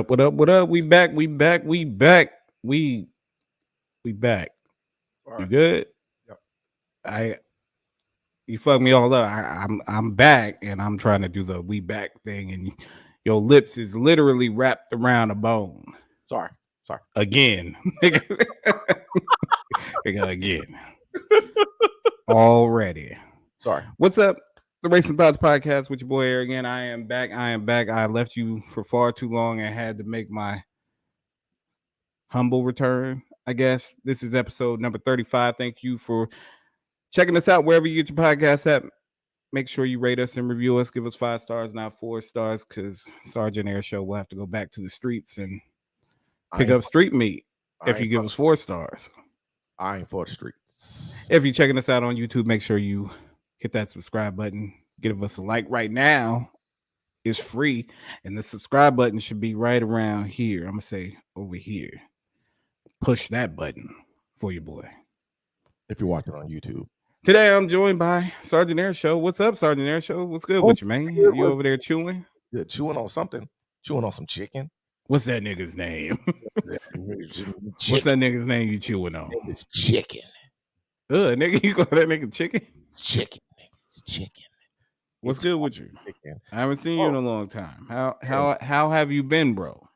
up? What up? What up? We back. We back. We back. We back. All You right. good? Yep. I you fucked me all up. I'm back and I'm trying to do the we back thing and your lips is literally wrapped around a bone. Sorry. Again. Nigga, again. Already. Sorry. What's up? The Racing Thoughts Podcast with your boy AeroGant. I am back. I left you for far too long and had to make my humble return, I guess. This is episode number 35. Thank you for checking us out wherever you get your podcast at. Make sure you rate us and review us. Give us 5 stars, not 4 stars, because Sergeant Air Show will have to go back to the streets and pick up street meat if you give us 4 stars. I ain't for the streets. If you're checking us out on YouTube, make sure you hit that subscribe button. Give us a like right now. It's free. And the subscribe button should be right around here. I'm going to say over here. Push that button for your boy. If you're watching on YouTube. Today I'm joined by Sergeant Air Show. What's up, Sergeant Air Show? What's good with you, man? You over there chewing? Yeah, chewing on something. Chewing on some chicken. What's that nigga's name? What's that nigga's name you chewing on? It's chicken. Nigga, you call that nigga chicken? It's chicken. It's chicken. What's good with you? Chicken. I haven't seen you in a long time. How have you been, bro?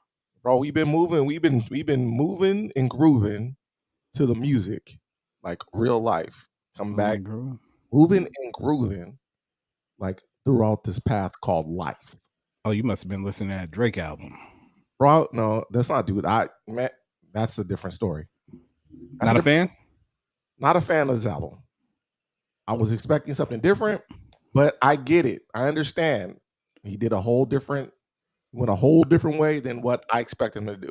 Bro, we've been moving. We've been moving and grooving to the music, like real life. Come back, moving and grooving, like throughout this path called life. Oh, you must have been listening to that Drake album, bro. No, that's not, dude. That's a different story. Not a fan. Not a fan of this album. I was expecting something different, but I get it. I understand. He did went a whole different way than what I expect him to do.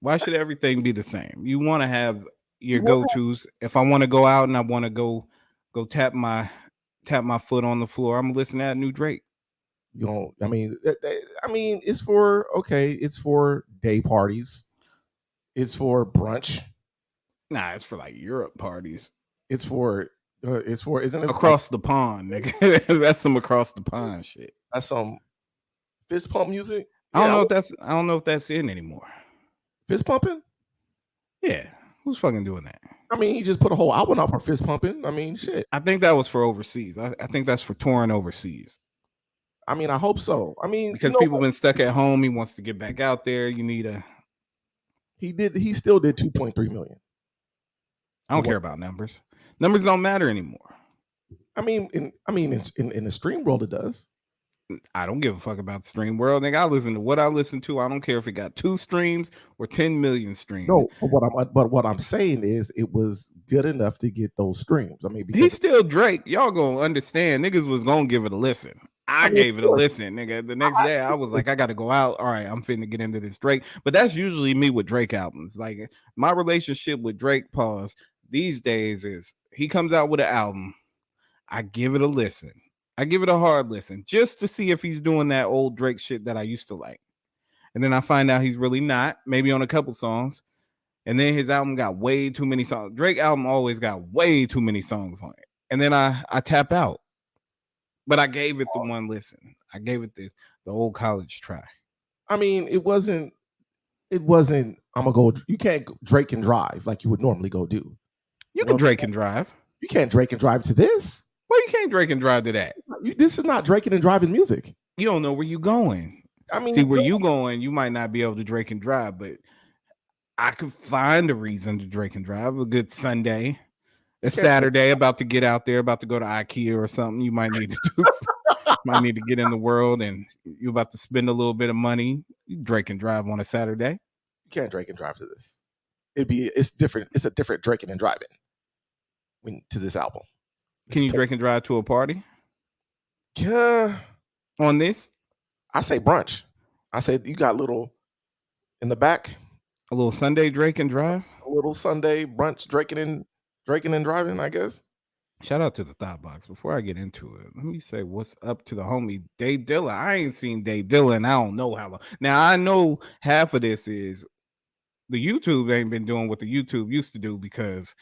Why should everything be the same? You want to have your go-tos. If I want to go out and I want to go tap my foot on the floor, I'm listening to that new Drake. You know, I mean, it's for day parties. It's for brunch. Nah, it's for like Europe parties. It's for isn't it across the pond, nigga? That's some across the pond shit. That's some fist pump music. I don't know if that's in anymore. Fist pumping? Yeah. Who's fucking doing that? I mean, he just put a whole album out for fist pumping. I mean, shit. I think that was for overseas. I think that's for touring overseas. I mean, I hope so. I mean, because people been stuck at home. He wants to get back out there. You need a. He still did 2.3 million. I don't care about numbers. Numbers don't matter anymore. I mean, in the stream world, it does. I don't give a fuck about the stream world. Nigga, I listen to what I listen to. I don't care if it got 2 streams or 10 million streams. No, but what I'm saying is it was good enough to get those streams. I mean, he's still Drake. Y'all gonna understand. Niggas was gonna give it a listen. I gave it a listen, nigga. The next day, I was like, I gotta go out. All right, I'm finna get into this Drake. But that's usually me with Drake albums. Like my relationship with Drake, these days is he comes out with an album. I give it a listen. I give it a hard listen just to see if he's doing that old Drake shit that I used to like. And then I find out he's really not, maybe on a couple songs. And then his album got way too many songs. Drake album always got way too many songs on it. And then I tap out. But I gave it the one listen. I gave it the old college try. I mean, it wasn't, I'm gonna go, you can't Drake and drive like you would normally go do. You can Drake and drive. You can't Drake and drive to this. Well, you can't Drake and drive to that. This is not Drake and driving music. You don't know where you're going. I mean, see, where you going, you might not be able to Drake and drive, but I could find a reason to Drake and drive. A good Sunday, a Saturday, about to get out there, about to go to IKEA or something. You might need to do. Might need to get in the world, and you're about to spend a little bit of money. You Drake and drive on a Saturday. You can't Drake and drive to this. It's different. It's a different Drake and driving. To this album. Can you Drake and drive to a party? Yeah. On this? I say brunch. I say you got little in the back. A little Sunday Drake and drive? A little Sunday brunch Draking and driving, I guess. Shout out to the Thought Box. Before I get into it, let me say what's up to the homie Day Dilla. I ain't seen Day Dilla and I don't know how long. Now, I know half of this is the YouTube ain't been doing what the YouTube used to do because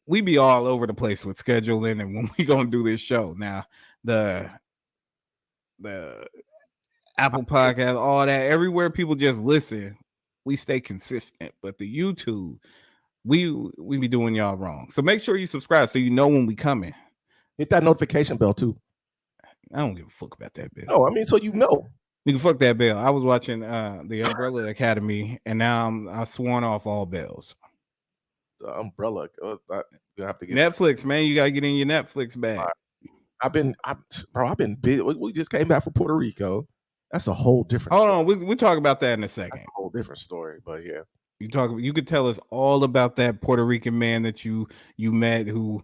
we be all over the place with scheduling and when we gonna do this show. Now, the Apple Podcast, all that. Everywhere people just listen, we stay consistent. But the YouTube, we be doing y'all wrong. So make sure you subscribe so you know when we coming. Hit that notification bell too. I don't give a fuck about that bell. No, I mean, so you know. You can fuck that bell. I was watching the Umbrella Academy, and now I've sworn off all bells. The Umbrella, you have to get Netflix, man. You gotta get in your Netflix bag. I've been busy. We just came back from Puerto Rico. That's a whole different. Hold on, we'll talk about that in a second. That's a whole different story, but yeah. You could tell us all about that Puerto Rican man that you met who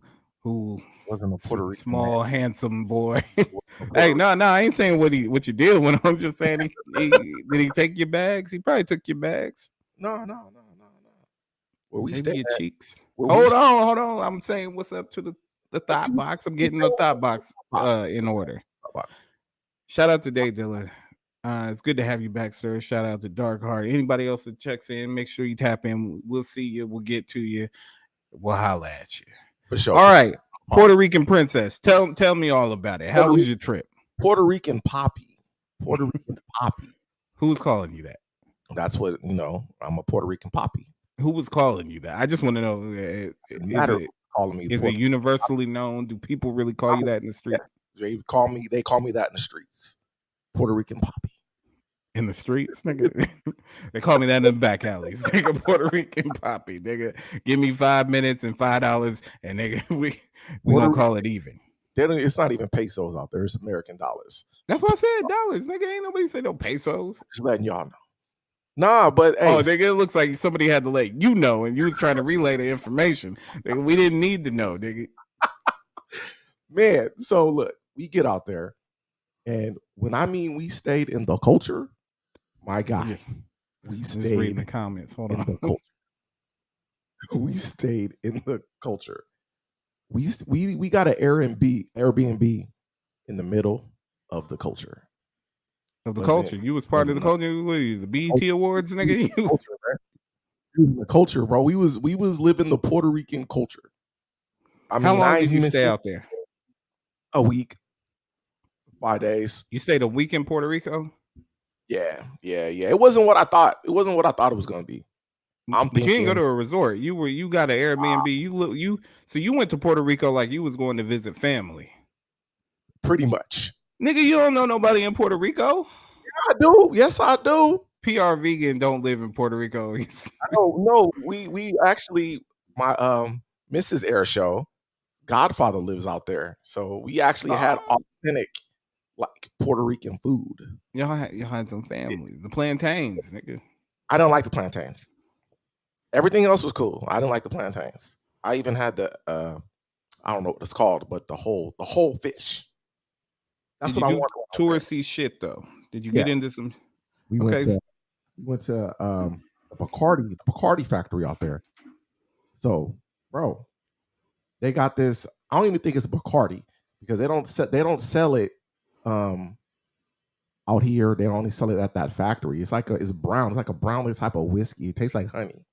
wasn't a Puerto Rican small man. Handsome boy. Hey, no, I ain't saying what you did when I'm just saying did he take your bags? He probably took your bags. No. Where we stay your cheeks. Hold on. I'm saying what's up to the thought box. I'm getting the thought box in order. Shout out to Dave Dilla. It's good to have you back, sir. Shout out to Dark Heart. Anybody else that checks in, make sure you tap in. We'll see you. We'll get to you. We'll holla at you. For sure. All right. Puerto Rican princess. Tell me all about it. How was your trip? Puerto Rican Poppy. Puerto Rican Poppy. Who's calling you that? That's what, I'm a Puerto Rican Poppy. Who was calling you that? I just want to know. Is it universally known? Do people really call you that in the streets? Yes. They call me that in the streets. Puerto Rican Poppy. In the streets, nigga. They call me that in the back alleys. Nigga, Puerto Rican Poppy. Nigga, give me 5 minutes and $5, and nigga, we gonna call it even. It's not even pesos out there. It's American dollars. That's what I said, dollars. Nigga, ain't nobody say no pesos. Just letting y'all know. Nah, but hey. Oh, nigga, it looks like somebody had to let you know, and you was trying to relay the information. Nigga, we didn't need to know, nigga. Man, so look, we get out there, and when I mean we stayed in the culture, my God, we stayed reading the comments. Hold on. We stayed in the culture. We got an Airbnb in the middle of the culture. Of the culture. You was part of the culture. What are you, the BET Awards, nigga? The culture, bro. We was living the Puerto Rican culture. I mean, how long did you stay out there? A week, 5 days. You stayed a week in Puerto Rico? Yeah. It wasn't what I thought. It wasn't what I thought it was gonna be. But you didn't go to a resort. You got an Airbnb. So you went to Puerto Rico like you was going to visit family. Pretty much. Nigga, you don't know nobody in Puerto Rico? Yeah, I do. Yes, I do. PR Vegan don't live in Puerto Rico. No. We actually, my Mrs. Air Show, Godfather lives out there. So we actually had authentic like Puerto Rican food. Y'all had some families. The plantains, nigga. I don't like the plantains. Everything else was cool. I didn't like the plantains. I even had the I don't know what it's called, but the whole fish. That's what I want. Touristy shit though. Did you get into some? We went to the Bacardi factory out there. So, bro, they got this. I don't even think it's Bacardi because they don't sell it out here. They only sell it at that factory. It's brown. It's like a brown type of whiskey. It tastes like honey.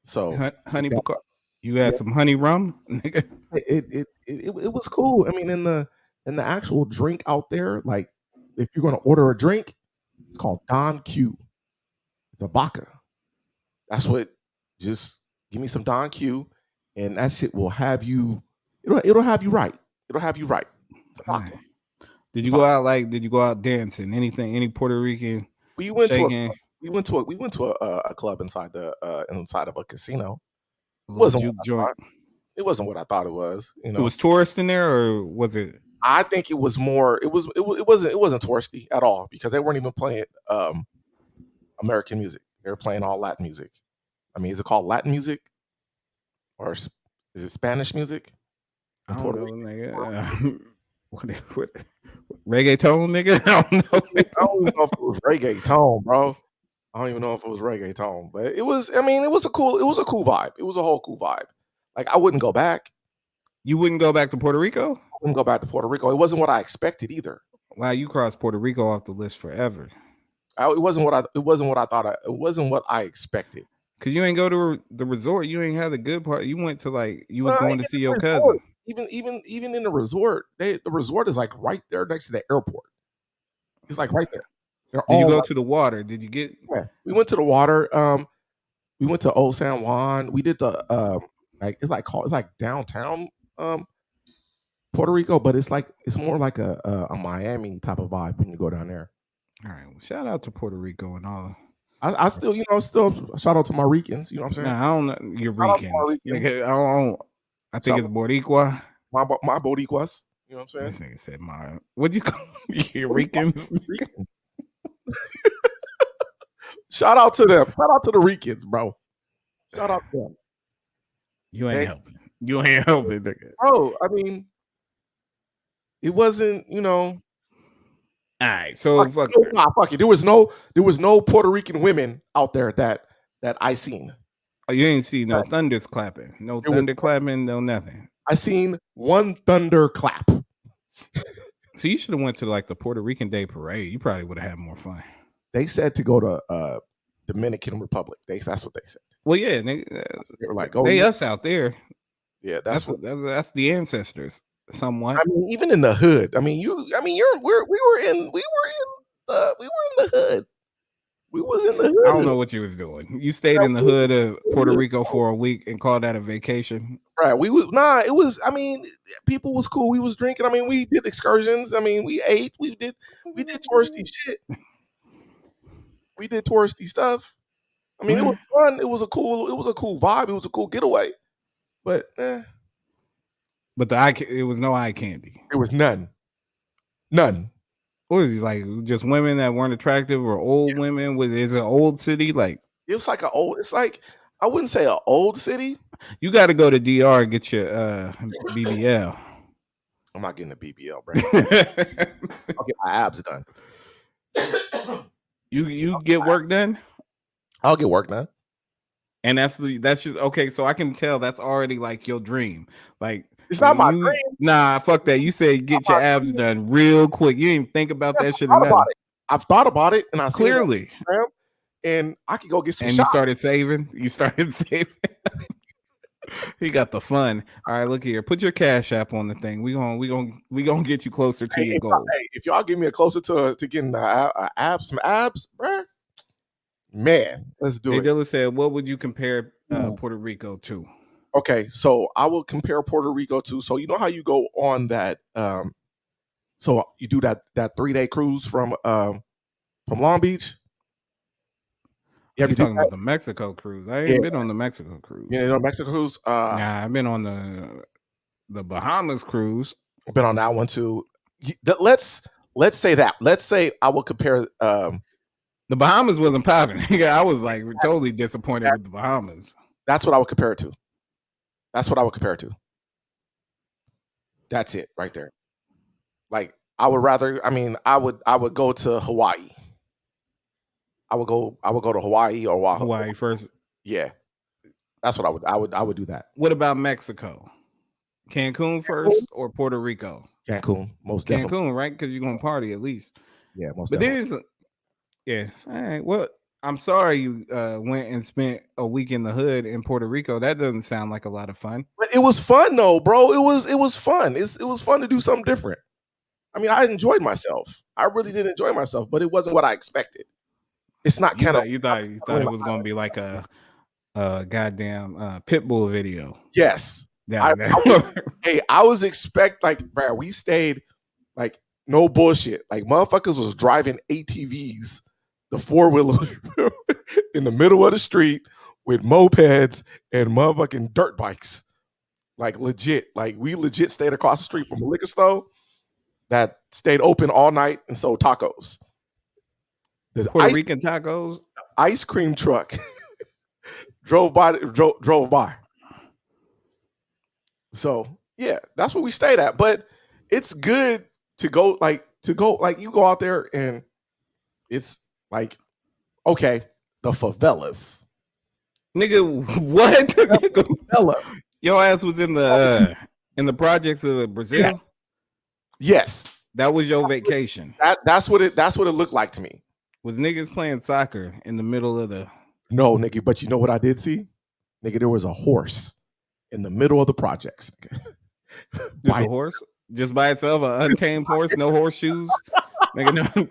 So honey Bacardi. You had some honey rum, nigga. It was cool. I mean, in the actual drink out there, like if you're gonna order a drink, it's called Don Q. It's a vodka. That's what. Just give me some Don Q, and that shit will have you. It'll have you right. It'll have you right. It's a vodka. Did you go out Did you go out dancing? Anything? Any Puerto Rican? We went to a club inside of a casino. It wasn't what I thought it was. You know, it was tourist in there, or was it? I think it was more. It wasn't touristy at all because they weren't even playing American music. They were playing all Latin music. I mean, is it called Latin music, or is it Spanish music? I don't know, nigga. What reggaeton, nigga? I don't know. I don't even know if it was reggaeton, bro. I don't even know if it was reggaeton, but it was. I mean, it was a cool vibe. It was a whole cool vibe. Like I wouldn't go back. You wouldn't go back to Puerto Rico? I wouldn't go back to Puerto Rico. It wasn't what I expected either. Wow, you crossed Puerto Rico off the list forever. It wasn't what I thought. It wasn't what I expected. Cause you ain't go to the resort. You ain't had the good part. You went to you was going to see your cousin. Even in the resort, the resort is like right there next to the airport. It's like right there. Did you go to the water? Did you get? Yeah, we went to the water. We went to Old San Juan. We did the it's like downtown Puerto Rico, but it's more like a Miami type of vibe when you go down there. All right, well, shout out to Puerto Rico and all. I still, shout out to my Ricans. You know what I'm saying? Nah, I don't know your Ricans. Nigga, I think it's Boricua. My Boricuas. You know what I'm saying? This nigga said my. What do you call your Ricans? Shout out to them. Shout out to the Ricans, bro. Shout out to them. You ain't helping. You ain't helping, nigga. Bro, I mean, it wasn't, All right, so fuck it. There was no Puerto Rican women out there that I seen. Oh, you ain't see no thunders clapping, no thunder clapping, no nothing. I seen one thunder clap. So you should have went to like the Puerto Rican Day Parade. You probably would have had more fun. They said to go to Dominican Republic. That's what they said. Well, yeah, they were like, us out there. Yeah, that's the ancestors. Somewhat. I mean, even in the hood. I mean, we were in the hood. We was in the hood. I don't know what you was doing. You stayed in the hood of Puerto Rico for a week and called that a vacation. Right. It was, I mean, people was cool. We was drinking. I mean, we did excursions. I mean, we ate. We did touristy shit. We did touristy stuff. I mean, it was fun. It was a cool vibe. It was a cool getaway. But But it was no eye candy. It was none. None. What is he like? Just women that weren't attractive, or old women? Is it an old city? Like it was like it's like I wouldn't say an old city. You got to go to DR and get your BBL. I'm not getting a BBL, bro. I'll get my abs done. You get work done? I'll get work done. And that's just okay. So I can tell that's already like your dream. Like it's not my dream. Nah, fuck that. You said get your abs done real quick. You didn't even think about that shit. I've thought about it, and I clearly, and I could go get some. And shots. You started saving. He got the fun. All right, look here. Put your Cash App on the thing. We gonna get you closer to your goal. If y'all get me closer to getting some abs, bro. Man, let's do it. Dilla said, "What would you compare Puerto Rico to?" Okay, so I will compare Puerto Rico to. So you know how you go on that. So you do that 3-day cruise from Long Beach. You're talking about the Mexico cruise. I ain't been on the Mexico cruise. You know, Mexico cruise. Nah, I've been on the Bahamas cruise. I've been on that one too. Let's say that. Let's say I will compare. The Bahamas wasn't popping. I was like totally disappointed with the Bahamas. That's what I would compare it to. That's it right there. Like I would rather. I mean, I would go to Hawaii. I would go to Hawaii or Oahu. Hawaii first. Yeah, that's what I would do that. What about Mexico? Cancun first or Puerto Rico? Cancun, most definitely. Cancun, right? Because you're gonna party at least. Yeah, most but definitely. Yeah. All right. Well, I'm sorry you went and spent a week in the hood in Puerto Rico. That doesn't sound like a lot of fun. But it was fun though, bro. It was fun. It was fun to do something different. I mean, I enjoyed myself. I really did enjoy myself, but it wasn't what I expected. It's not kind of. You thought it was going to be like a goddamn Pitbull video. Yes. I was bro, we stayed like no bullshit. Like motherfuckers was driving ATVs, the 4-wheeler in the middle of the street with mopeds and motherfucking dirt bikes. Like legit. Like we legit stayed across the street from a liquor store that stayed open all night and sold tacos. There's Puerto Rican tacos. Ice cream truck drove by. So yeah, that's where we stayed at. But it's good to go like you go out there and it's like, okay, the favelas. Nigga, what? Favela. Your ass was in the projects of Brazil? Yeah. Yes. That was your vacation. That's what it looked like to me. Was niggas playing soccer in the middle of the... No, nigga, but you know what I did see? Nigga, there was a horse in the middle of the projects. Just a horse? Just by itself? An untamed horse? No horseshoes? Nigga, no.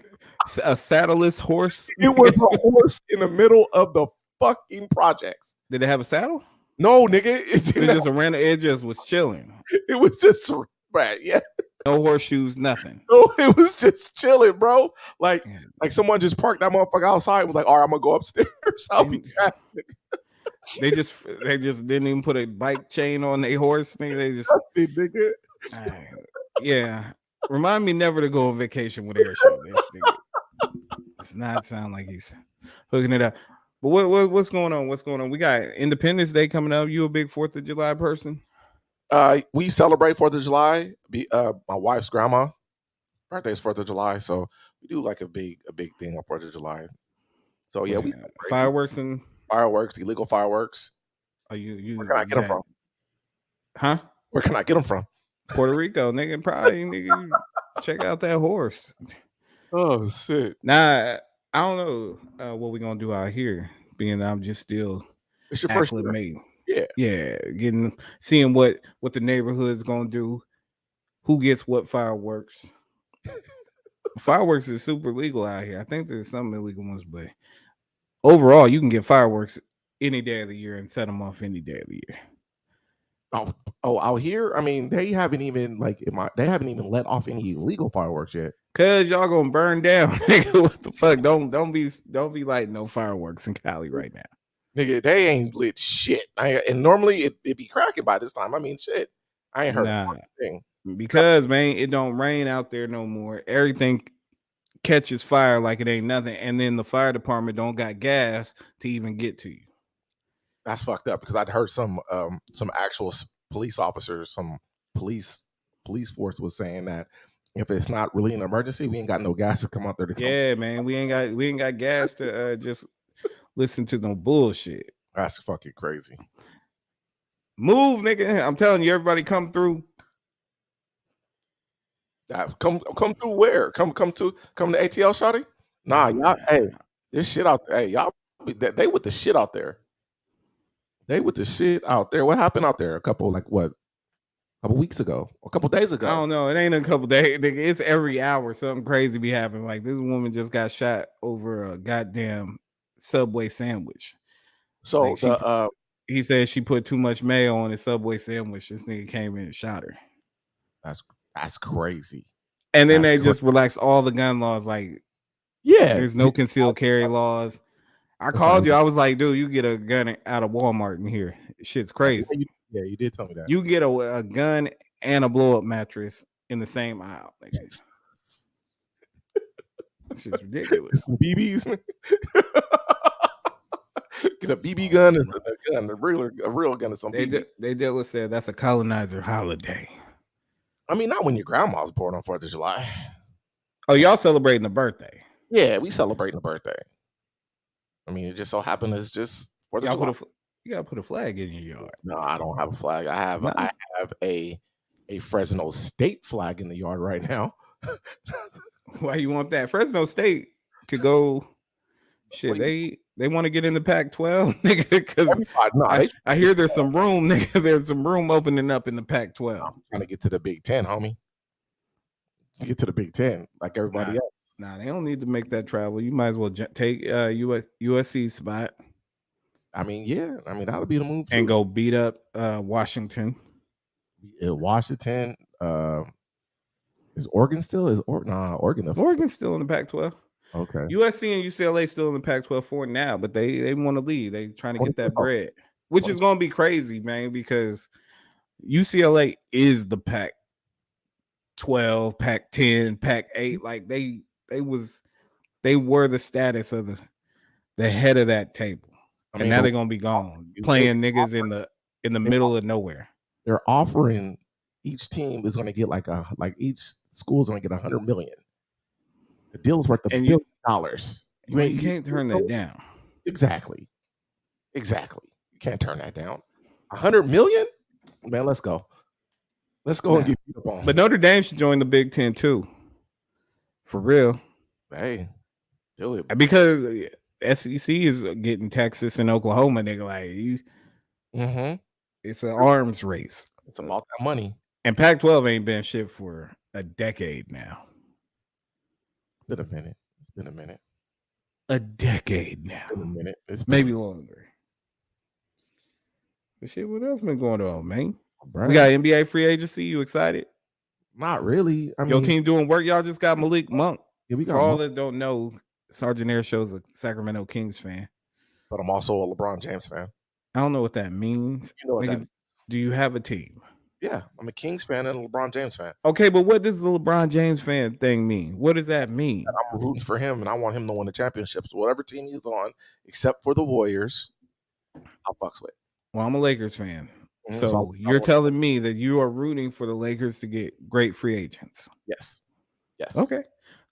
A saddleless horse. It was a horse in the middle of the fucking projects. Did it have a saddle? No, nigga. It just a random. It just was chilling. It was just right. Yeah. No horseshoes, nothing. No, it was just chilling, bro. Like someone just parked that motherfucker outside and was like, all right, I'm gonna go upstairs. I'll be back. They just didn't even put a bike chain on their horse. They just nigga. Yeah. Remind me never to go on vacation with air show. Does not sound like he's hooking it up. But what's going on? What's going on? We got Independence Day coming up. You a big 4th of July person? We celebrate 4th of July. My wife's grandma birthday is 4th of July, so we do like a big thing on 4th of July. So yeah, we fireworks, illegal fireworks. Are you where can I get them from? Huh? Where can I get them from? Puerto Rico, nigga. Probably, nigga. Check out that horse. Oh shit! Nah, I don't know what we're gonna do out here, being that I'm just still it's your first year. Yeah, seeing what the neighborhood's gonna do, who gets what fireworks. Fireworks is super legal out here. I think there's some illegal ones, but overall, you can get fireworks any day of the year and set them off any day of the year. Out here, I mean, they haven't even let off any illegal fireworks yet. Cause y'all gonna burn down, nigga. What the fuck? Don't be lighting no fireworks in Cali right now, nigga. They ain't lit shit. And normally it be cracking by this time. I mean, shit. I ain't heard anything. Because man, it don't rain out there no more. Everything catches fire like it ain't nothing, and then the fire department don't got gas to even get to you. That's fucked up because I'd heard some actual police officers, some police force was saying that if it's not really an emergency, we ain't got no gas to come out there to come. Yeah, man, we ain't got gas to just listen to no bullshit. That's fucking crazy. Move, nigga! I'm telling you, everybody come through. Come through where? Come to ATL, shawty? Nah, y'all. Hey, there's shit out there. Hey, y'all. They with the shit out there. They with the shit out there. What happened out there? A couple weeks ago, a couple days ago. I don't know. It ain't a couple days. It's every hour something crazy be happening. Like this woman just got shot over a goddamn Subway sandwich. So like he said she put too much mayo on his Subway sandwich. This nigga came in and shot her. That's crazy. And then they just relaxed all the gun laws. Like, yeah, there's no concealed carry laws. I called you. I was like, dude, you get a gun out of Walmart in here. Shit's crazy. Yeah, you did tell me that. You get a gun and a blow up mattress in the same aisle. Like, it's just ridiculous. BBs. Get a BB gun and a real gun and some BB. They said that's a colonizer holiday. I mean, not when your grandma's born on 4th of July. Oh, y'all celebrating a birthday? Yeah, we celebrating a birthday. I mean, it just so happened it's just 4th of July. You gotta put a flag in your yard. No, I don't have a flag. I have a Fresno State flag in the yard right now. Why you want that? Fresno State could go. Shit, they want to get in the Pac-12, nigga. Because I hear there's some room, nigga. There's some room opening up in the Pac-12. I'm trying to get to the Big Ten, homie. Get to the Big Ten like everybody else. Nah, they don't need to make that travel. You might as well take USC spot. I mean, yeah. I mean, that would be the move. And go beat up Washington. Washington. Is Oregon still? Oregon's still in the Pac-12. Okay. USC and UCLA still in the Pac-12 for now, but they want to leave. They trying to get that bread, which is going to be crazy, man, because UCLA is the Pac-12, Pac-10, Pac-8. Like they were the status of the head of that table. I mean, and now they're going to be gone, playing niggas in the middle of nowhere. They're offering each team is going to get each school is going to get $100 million. The deal is worth $1 billion. You can't turn that down. Exactly. You can't turn that down. $100 million? Man, let's go. And get beat up on. But Notre Dame should join the Big Ten too. For real. Hey, do it. Because SEC is getting Texas and Oklahoma, nigga. Like you. Mm-hmm. It's an arms race. It's about that money. And Pac-12 ain't been shit for a decade now. Been a minute. been a minute. A decade now. It's been a minute. It's maybe longer. But shit, what else been going on, man? Bruh. We got NBA free agency. You excited? Not really. I Your mean, team doing work. Y'all just got Malik Monk. Yeah, we got For all Monk. that don't know, Sergeant Air Show's a Sacramento Kings fan. But I'm also a LeBron James fan. I don't know what that means. You know what that means. Do you have a team? Yeah, I'm a Kings fan and a LeBron James fan. Okay, but what does the LeBron James fan thing mean? What does that mean? And I'm rooting for him, and I want him to win the championship. So whatever team he's on, except for the Warriors, I'll fucks with. Well, I'm a Lakers fan. So you're telling me that you are rooting for the Lakers to get great free agents? Yes. Okay.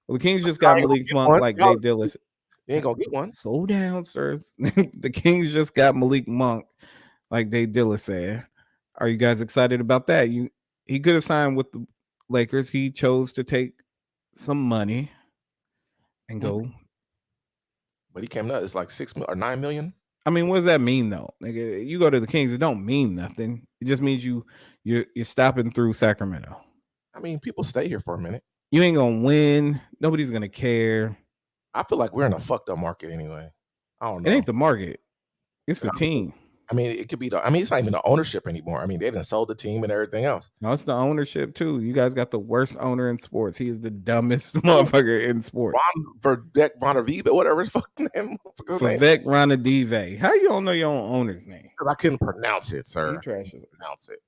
Well, the Kings just got Malik Monk like Jay Dillis. They ain't gonna get one. Slow down, sirs. The Kings just got Malik Monk, like Jay Dillis said. Are you guys excited about that? He could have signed with the Lakers. He chose to take some money and go. But he came to it's like 6 or 9 million. I mean, what does that mean though? Nigga, you go to the Kings, it don't mean nothing. It just means you're stopping through Sacramento. I mean, people stay here for a minute. You ain't gonna win. Nobody's gonna care. I feel like we're in a fucked up market anyway. I don't know. It ain't the market. It's the team. I mean, it could be it's not even the ownership anymore. I mean, they didn't sell the team and everything else. No, it's the ownership too. You guys got the worst owner in sports. He is the dumbest motherfucker in sports. Vivek Ranadive, whatever his fucking name. Vivek Ranadive. How you don't know your own owner's name? Because I couldn't pronounce it, sir. You trash it. Pronounce it.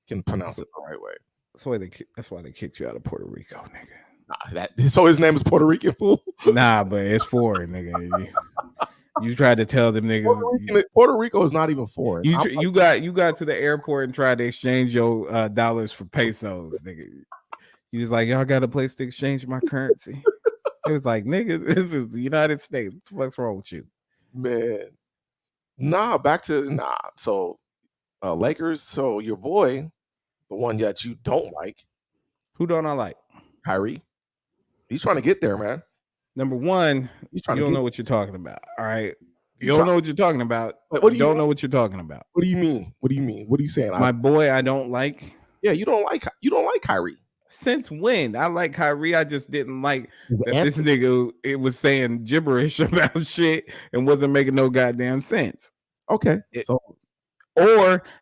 Can pronounce it the right way. That's why they kicked you out of Puerto Rico, nigga. Nah, so his name is Puerto Rican, fool? Nah, but it's foreign, nigga. You tried to tell them niggas Puerto Rico is not even foreign. You got to the airport and tried to exchange your dollars for pesos, nigga. You was like, y'all got a place to exchange my currency. It was like, nigga, this is the United States. What the fuck's wrong with you, man? So Lakers. So your boy, the one that you don't like. Who don't I like? Kyrie. He's trying to get there, man. Number one, you don't know what you're talking about. All right. You don't know what you're talking about. You don't know what you're talking about. What do you mean? What do you mean? What are you saying? My boy, I don't like. Yeah, you don't like Kyrie. Since when? I like Kyrie. I just didn't like that this nigga it was saying gibberish about shit and wasn't making no goddamn sense. Okay.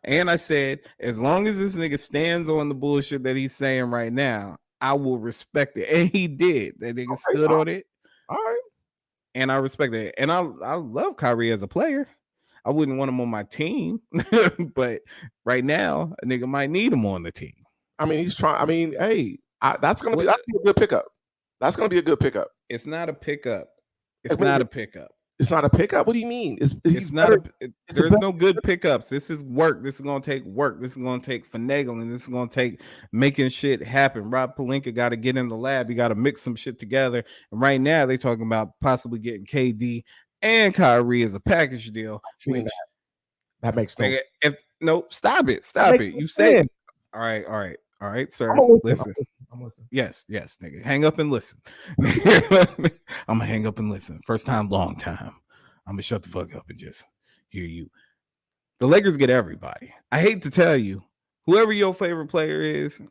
And I said, as long as this nigga stands on the bullshit that he's saying right now, I will respect it. And he did. That nigga stood on it. All right. And I respect it. And I love Kyrie as a player. I wouldn't want him on my team. But right now, a nigga might need him on the team. I mean, he's trying. I mean, hey, that's gonna be a good pickup. That's gonna be a good pickup. It's not a pickup. It's not a pickup. It's not a pickup. What do you mean? It's not. There's no good pickups. This is work. This is gonna take work. This is gonna take finagling. This is gonna take making shit happen. Rob Pelinka got to get in the lab. You got to mix some shit together. And right now they talking about possibly getting KD and Kyrie as a package deal. That makes no sense. Stop it. You say all right, sir. Listen. I'm listening. Yes, nigga. Hang up and listen. I'm gonna hang up and listen. First time, long time. I'm gonna shut the fuck up and just hear you. The Lakers get everybody. I hate to tell you, whoever your favorite player is,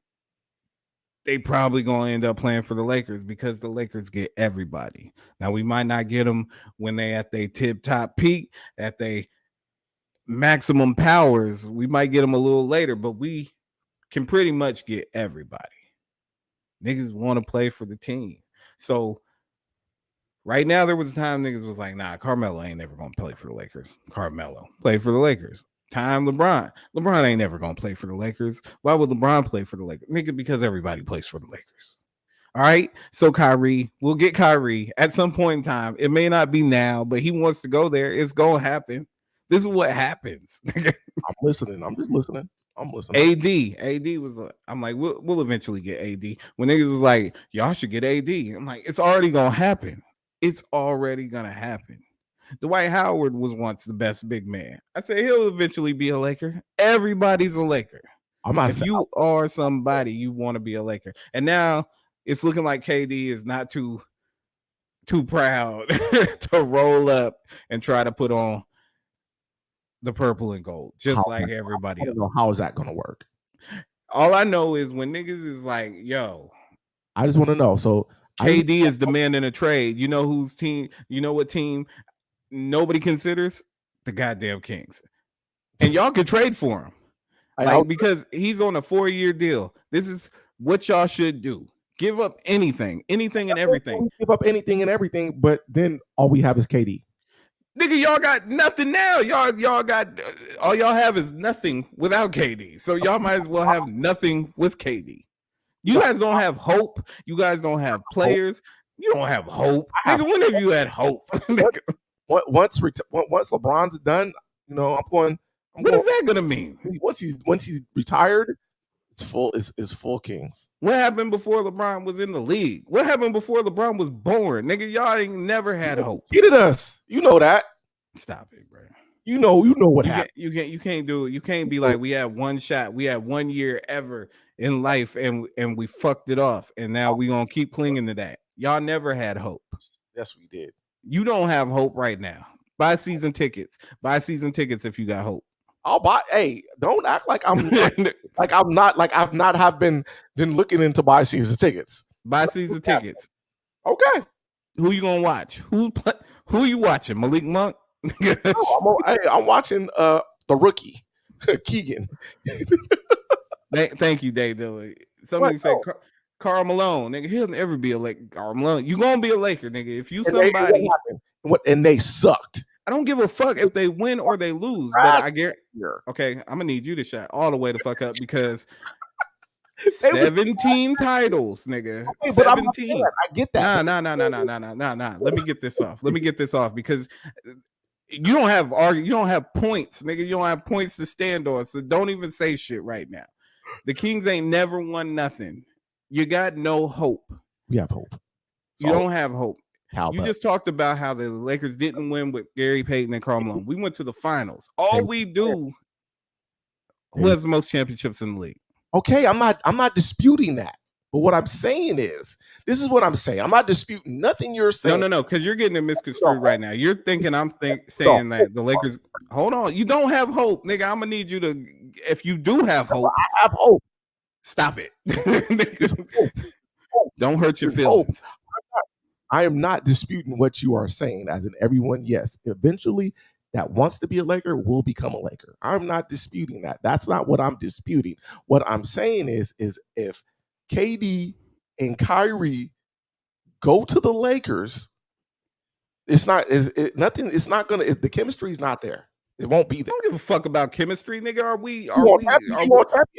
they probably gonna end up playing for the Lakers because the Lakers get everybody. Now we might not get them when they at their tip top peak, at their maximum powers. We might get them a little later, but we can pretty much get everybody. Niggas want to play for the team. So right now, there was a time niggas was like, nah, Carmelo ain't never going to play for the Lakers. Carmelo play for the Lakers. Time LeBron. LeBron ain't never going to play for the Lakers. Why would LeBron play for the Lakers? Nigga, because everybody plays for the Lakers. All right. So Kyrie, we'll get Kyrie at some point in time. It may not be now, but he wants to go there. It's going to happen. This is what happens. I'm listening. I'm just listening. I'm listening. AD was like, I'm like, we'll eventually get AD. When niggas was like, y'all should get AD. I'm like, it's already gonna happen. It's already gonna happen. Dwight Howard was once the best big man. I said he'll eventually be a Laker. Everybody's a Laker. If you are somebody, you want to be a Laker. And now it's looking like KD is not too proud to roll up and try to put on the purple and gold, just like everybody else. How is that gonna work? All I know is when niggas is like, yo, I just want to know. So KD is demanding a trade. You know whose team? You know what team nobody considers? The goddamn Kings. And y'all could trade for him. Like, because he's on a 4-year deal. This is what y'all should do. Give up anything and everything. Give up anything and everything, but then all we have is KD. Nigga, y'all got nothing now. Y'all got all y'all have is nothing without KD. So y'all might as well have nothing with KD. You guys don't have hope. You guys don't have players. You don't have hope. Nigga, when have you had hope? Once LeBron's done, you know, what is that gonna mean? Once he's retired, it's full Kings. What happened before LeBron was in the league? What happened before LeBron was born? Nigga, y'all ain't never had hope. Cheated us. You know that. Stop it, bro. You know what happened. You can't do it. You can't be like, we had one shot. We had 1 year ever in life and we fucked it off. And now we gonna keep clinging to that. Y'all never had hope. Yes, we did. You don't have hope right now. Buy season tickets. Buy season tickets if you got hope. I'll buy. Hey, don't act like I'm I've not have been looking into buy season tickets. Buy season tickets. Okay. Who you gonna watch? Who you watching? Malik Monk? I'm watching the rookie Keegan. Thank you, Dave Dillon. Somebody said Karl Malone, nigga. He'll never be a Laker. Karl Malone, you gonna be a Laker, nigga. If you somebody, and they sucked. I don't give a fuck if they win or they lose, but I guarantee. Okay, I'm gonna need you to shut all the way the fuck up because 17 titles, nigga. Okay, 17. I get that. Nah. Let me get this off because you don't have points, nigga. You don't have points to stand on. So don't even say shit right now. The Kings ain't never won nothing. You got no hope. We have hope. You don't have hope. You just talked about how the Lakers didn't win with Gary Payton and Karl Malone. We went to the finals. All we do, who has the most championships in the league? Okay, I'm not disputing that. But what I'm saying is, this is what I'm saying. I'm not disputing nothing you're saying. No, because you're getting it misconstrued right now. You're thinking saying that the Lakers. Hold on, you don't have hope, nigga. I'm gonna need you to. If you do have hope, I have hope. Stop it. Don't hurt your feelings. I am not disputing what you are saying. As in everyone, yes, eventually that wants to be a Laker will become a Laker. I'm not disputing that. That's not what I'm disputing. What I'm saying is if KD and Kyrie go to the Lakers, the chemistry is not there. It won't be there. I don't give a fuck about chemistry, nigga.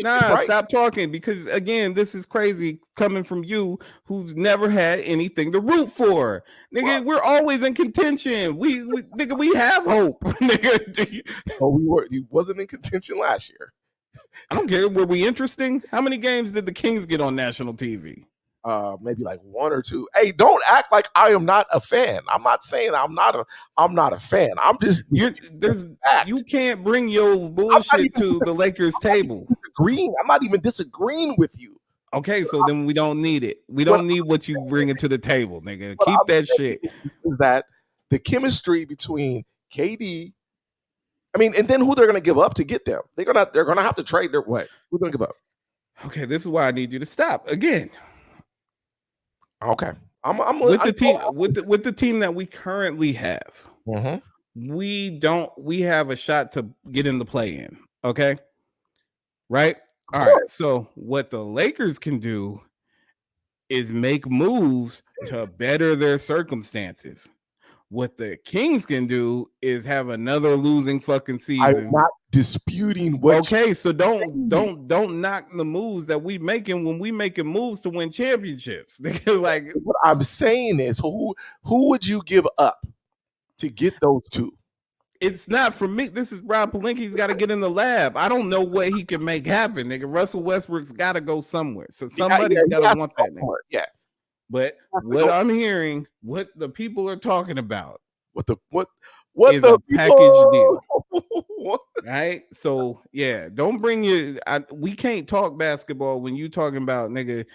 Right? Stop talking because again, this is crazy coming from you who's never had anything to root for. Nigga, right. We're always in contention. We have hope. Nigga. You wasn't in contention last year. I don't care. Were we interesting? How many games did the Kings get on national TV? Maybe like 1 or 2. Hey, don't act like I am not a fan. I'm not saying I'm not a fan. I'm just you can't bring your bullshit to the Lakers table. I'm not even disagreeing with you. Okay, so then we don't need it. We don't need what you bring it to the table, nigga. Keep that shit. Is that the chemistry between KD? I mean, and then who they're gonna give up to get them? They're gonna have to trade their what? Who's gonna give up? Okay, this is why I need you to stop again. Okay, with the team that we currently have. Mm-hmm. We have a shot to get in the play-in. Okay, right? All right. So what the Lakers can do is make moves to better their circumstances. What the Kings can do is have another losing fucking season. I'm not disputing what. Okay, so don't knock the moves that we making when we making moves to win championships. Like what I'm saying is, who would you give up to get those two? It's not for me. This is Rob Pelinka's got to get in the lab. I don't know what he can make happen, nigga. Russell Westbrook's got to go somewhere. So somebody's got to want that, nigga. Yeah. But what I'm hearing, what the people are talking about, what is a package deal, right? So yeah, don't bring we can't talk basketball when you talking about nigga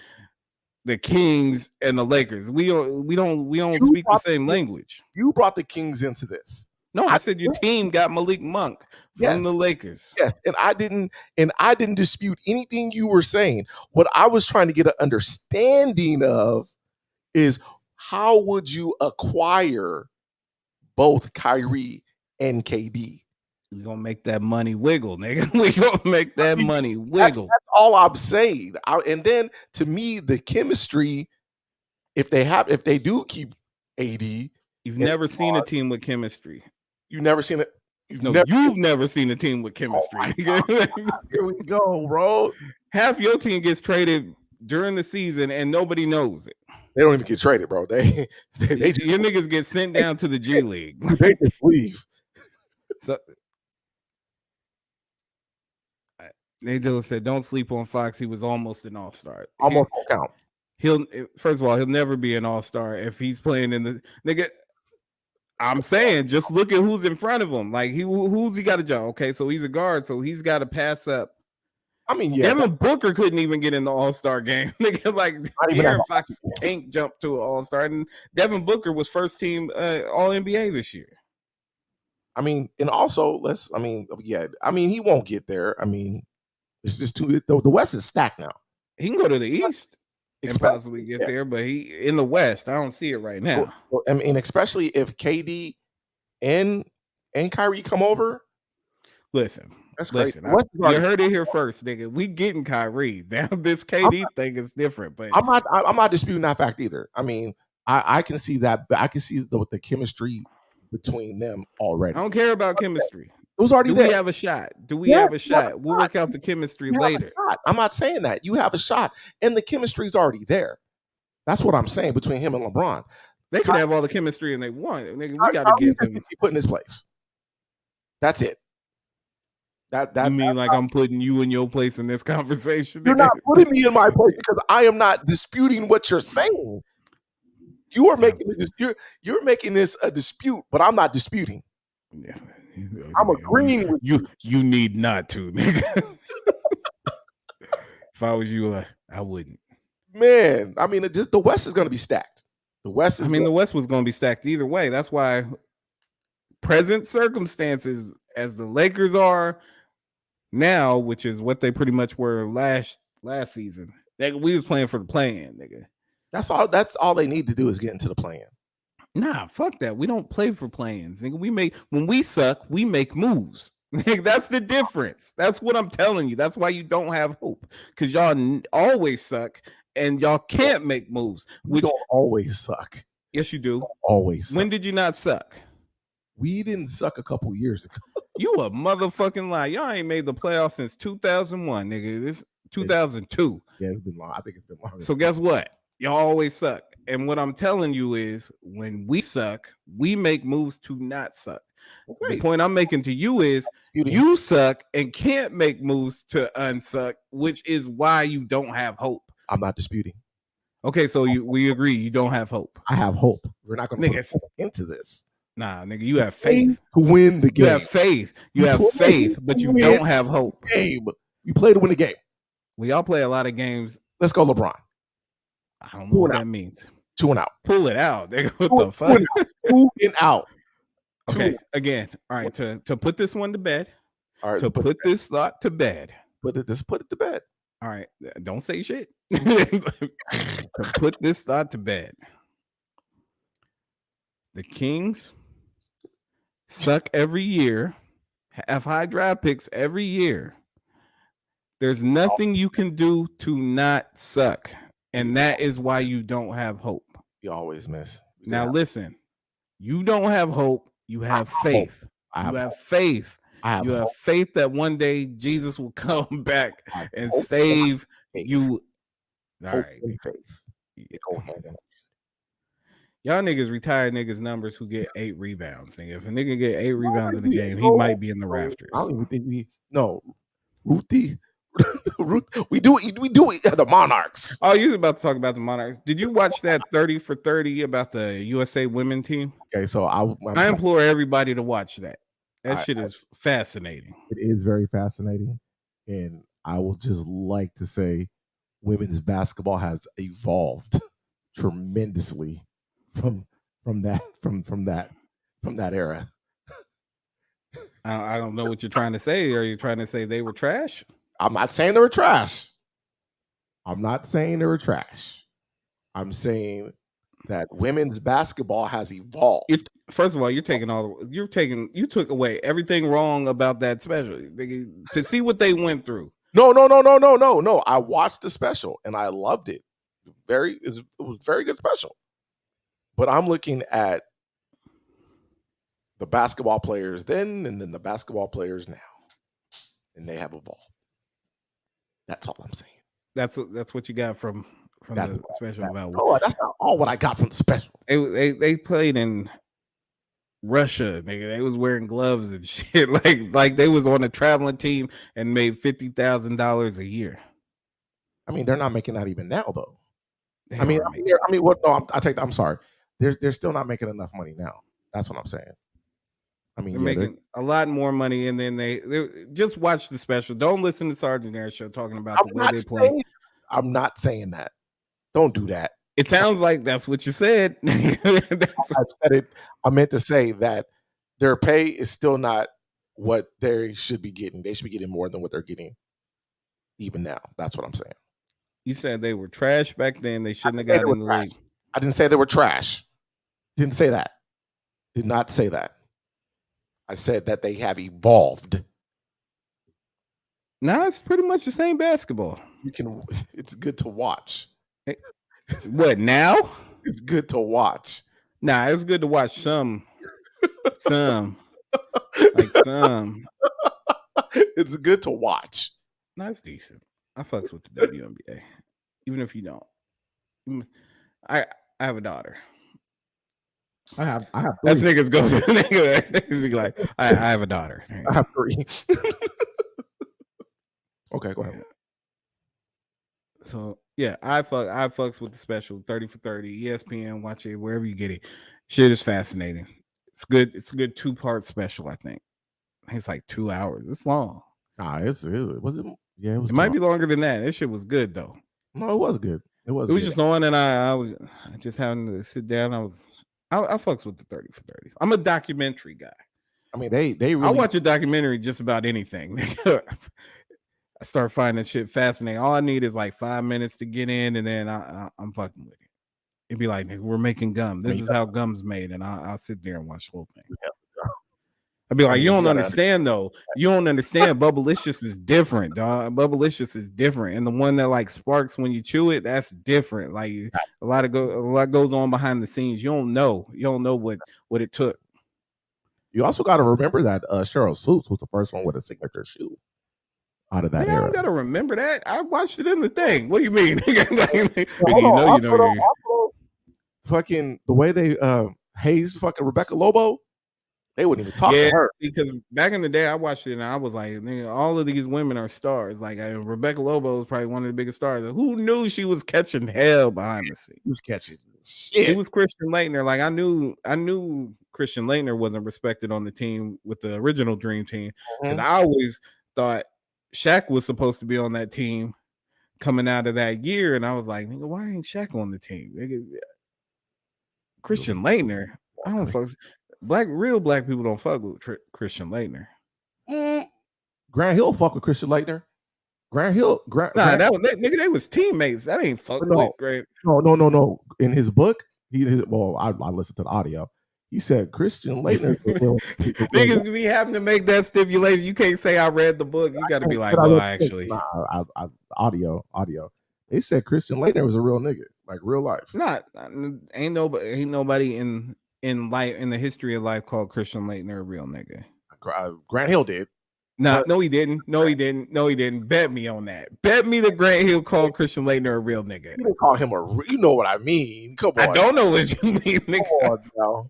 the Kings and the Lakers. We don't speak the same language. You brought the Kings into this. No, I said your team got Malik Monk from the Lakers. Yes, and I didn't dispute anything you were saying. What I was trying to get an understanding of is how would you acquire both Kyrie and KD? We gonna make that money wiggle, nigga. We gonna make that money wiggle. That's all I'm saying. And then to me, the chemistry, if they do keep AD, you've never seen a team with chemistry. You've never seen it. You've never seen a team with chemistry. Oh here we go, bro. Half your team gets traded during the season and nobody knows it. They don't even get traded, bro. They just, your niggas get sent down to the G League. They just leave. So Angelo said, "Don't sleep on Fox. He was almost an all-star. Almost don't count. First of all, he'll never be an all-star if he's playing in the nigga." I'm saying, just look at who's in front of him. Like who's he got to jump? Okay, so he's a guard, so he's got to pass up. I mean, yeah, Devin Booker couldn't even get in the All-Star game. Nigga, like Aaron Fox can't jump to an All-Star, and Devin Booker was first team All NBA this year. I mean, and also he won't get there. I mean, it's just too. The West is stacked now. He can go to the East and possibly get there, but he in the West, I don't see it right now. Well, I mean, especially if KD and Kyrie come over. Listen, that's crazy. You heard it here first, nigga. We getting Kyrie. Now this KD thing is different, but I'm not disputing that fact either. I mean, I can see that. I can see the chemistry between them already. I don't care about chemistry. It was already there. We have a shot? Do we have a shot? We'll work out the chemistry later. I'm not saying that. You have a shot, and the chemistry is already there. That's what I'm saying between him and LeBron. They could have all the chemistry and they want. Nigga, we got to get them. Put in his place. That's it. That you mean like I'm putting you in your place in this conversation? You're not putting me in my place because I am not disputing what you're saying. You are making this, you're making this a dispute, but I'm not disputing. Yeah. I'm agreeing with you. You need not to, nigga. If I was you, I wouldn't. Man, I mean, the West is going to be stacked. The West is. The West was going to be stacked either way. That's why present circumstances, as the Lakers are now, which is what they pretty much were last season. We was playing for the play-in, nigga. That's all they need to do is get into the play-in. Nah, fuck that. We don't play for play-ins, nigga. When we suck, we make moves. That's the difference. That's what I'm telling you. That's why you don't have hope, because y'all always suck and y'all can't make moves. We don't always suck. Yes, you do. Always. When did you not suck? We didn't suck a couple years ago. You a motherfucking lie. Y'all ain't made the playoffs since 2001, nigga. This 2002. Yeah, it's been long. I think it's been long. So guess what? Y'all always suck. And what I'm telling you is, when we suck, we make moves to not suck. Okay. The point I'm making to you is, you suck and can't make moves to unsuck, which is why you don't have hope. I'm not disputing. Okay, so we agree you don't have hope. I have hope. We're not going to put into this. Nah, nigga, you have faith to win the game. You have faith. You have faith, but you don't have hope. Game. You play to win the game. We all play a lot of games. Let's go, LeBron. I don't know what that means. 2 and out. Pull it out. What the fuck? 2 and out. Okay, again. All right, to put this one to bed. All right, to put this thought to bed. Put it to bed. All right, don't say shit. To put this thought to bed. The Kings suck every year, have high draft picks every year. There's nothing you can do to not suck, and that is why you don't have hope. You always miss. Now listen, you don't have hope. You have faith. You have faith. You have faith that one day Jesus will come back and save you. All right. Faith. Go ahead. Y'all niggas retired niggas numbers who get 8 rebounds. Nigga. If a nigga get 8 rebounds in a game, he might be in the rafters. I don't even think Ruthie. we do it. The Monarchs. Oh, you was about to talk about the Monarchs. Did you watch that 30 for 30 about the USA women team? Okay, so I implore everybody to watch that. That shit is fascinating. It is very fascinating, and I will just like to say, women's basketball has evolved tremendously from that era. I don't know what you're trying to say. Are you trying to say they were trash? I'm not saying they were trash. I'm saying that women's basketball has evolved. First of all, you took away everything wrong about that special. To see what they went through. No. I watched the special and I loved it. It was very good special. But I'm looking at the basketball players then and then the basketball players now. And they have evolved. That's all I'm saying. That's what you got from the special about. No, that's not all what I got from the special. They played in Russia, nigga. They was wearing gloves and shit. Like they was on a traveling team and made $50,000 a year. I mean, they're not making that even now, though. What? No, I'm sorry. They're still not making enough money now. That's what I'm saying. I mean, they're making a lot more money, and then they just watch the special. Don't listen to Sergeant Air Show talking about the way they play. I'm not saying that. Don't do that. It sounds like that's what you said. I said it. I meant to say that their pay is still not what they should be getting. They should be getting more than what they're getting even now. That's what I'm saying. You said they were trash back then. They shouldn't have got in the league. I didn't say they were trash. Didn't say that. Did not say that. I said that they have evolved. Nah, it's pretty much the same basketball. It's good to watch. What now? It's good to watch. Nah, it's good to watch some. It's good to watch. That's decent. I fucks with the WNBA, even if you don't. I have a daughter. I have. That's niggas go to nigga like I have a daughter. I have 3. Okay, go ahead. So yeah, I fucks with the special 30 for 30, ESPN, watch it wherever you get it. Shit is fascinating. It's good. It's a good 2-part special, I think. It's like 2 hours. It's long. It was. It might be longer than that. This shit was good though. No, it was good. It was just on, and I was just having to sit down. I fucks with the 30 for 30. I'm a documentary guy. I mean, they really. I watch a documentary just about anything. I start finding shit fascinating. All I need is like 5 minutes to get in, and then I'm fucking with it. It'd be like, we're making gum. This is how gum's made, and I'll sit there and watch the whole thing. I'd be like, you don't understand though. You don't understand. Bubblicious is different, dog. Bubblicious is different, and the one that like sparks when you chew it, that's different. Like a lot goes on behind the scenes. You don't know what it took. You also got to remember that Cheryl Swoops was the first one with a signature shoe out of that era. I don't gotta remember that. I watched it in the thing. What do you mean? Fucking the way they hazed fucking Rebecca Lobo. They wouldn't even talk to her. Because back in the day, I watched it and I was like, all of these women are stars. Like Rebecca Lobo was probably one of the biggest stars. Who knew she was catching hell behind the scenes? She was catching shit. It was Christian Laettner. Like I knew Christian Laettner wasn't respected on the team with the original Dream Team. Because I always thought Shaq was supposed to be on that team coming out of that year. And I was like, nigga, why ain't Shaq on the team? Nigga, Christian Laettner. I don't fuck. Real black people don't fuck with Christian Laettner. Grant Hill fuck with Christian Laettner. Grant Hill, nigga, they was teammates. That ain't fuck with Grant. No. In his book, I listened to the audio. He said Christian Laettner. Niggas be having to make that stipulation. You can't say I read the book. You got to be like, well, actually, audio. They said Christian Laettner was a real nigga, like real life. Ain't nobody in the history of life called Christian Laettner a real nigga. Grant Hill did. No, he didn't. No, he didn't. Bet me on that. Bet me that Grant Hill called Christian Laettner a real nigga. You didn't call him you know what I mean. Come on. I don't know what you mean, nigga.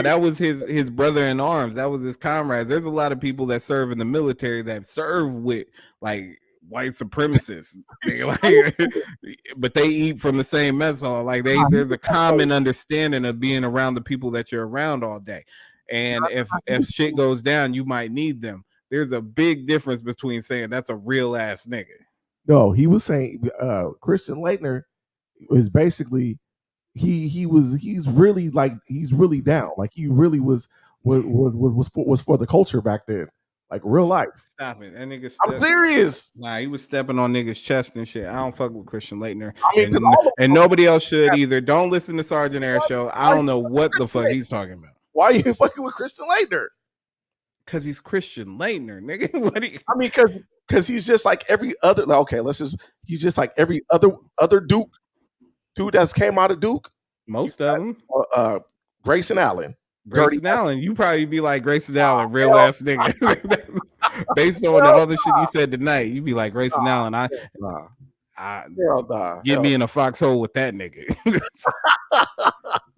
That was his brother in arms. That was his comrades. There's a lot of people that serve in the military that serve with like white supremacists, but they eat from the same mess hall. Like there's a common understanding of being around the people that you're around all day. And if shit goes down, you might need them. There's a big difference between saying that's a real ass nigga. No, he was saying Christian Laettner is basically he's really down. Like he really was for the culture back then. like real life. Stop it. That nigga I'm serious. Nah, he was stepping on niggas' chest and shit. I don't fuck with Christian Laettner. I mean, and nobody else should either. Don't listen to Sergeant Air Show. I don't know what the fuck he's talking about. Why are you fucking with Christian Laettner? Because he's Christian Laettner, nigga. What I mean, because he's just like every other. Like, okay, he's just like every other dude that's came out of Duke. Most of them. Grayson Allen. Grayson Allen. You probably be like Grayson Allen, real ass nigga. Based on the other shit you said tonight, you be like Grayson Allen. Get me in a foxhole with that nigga.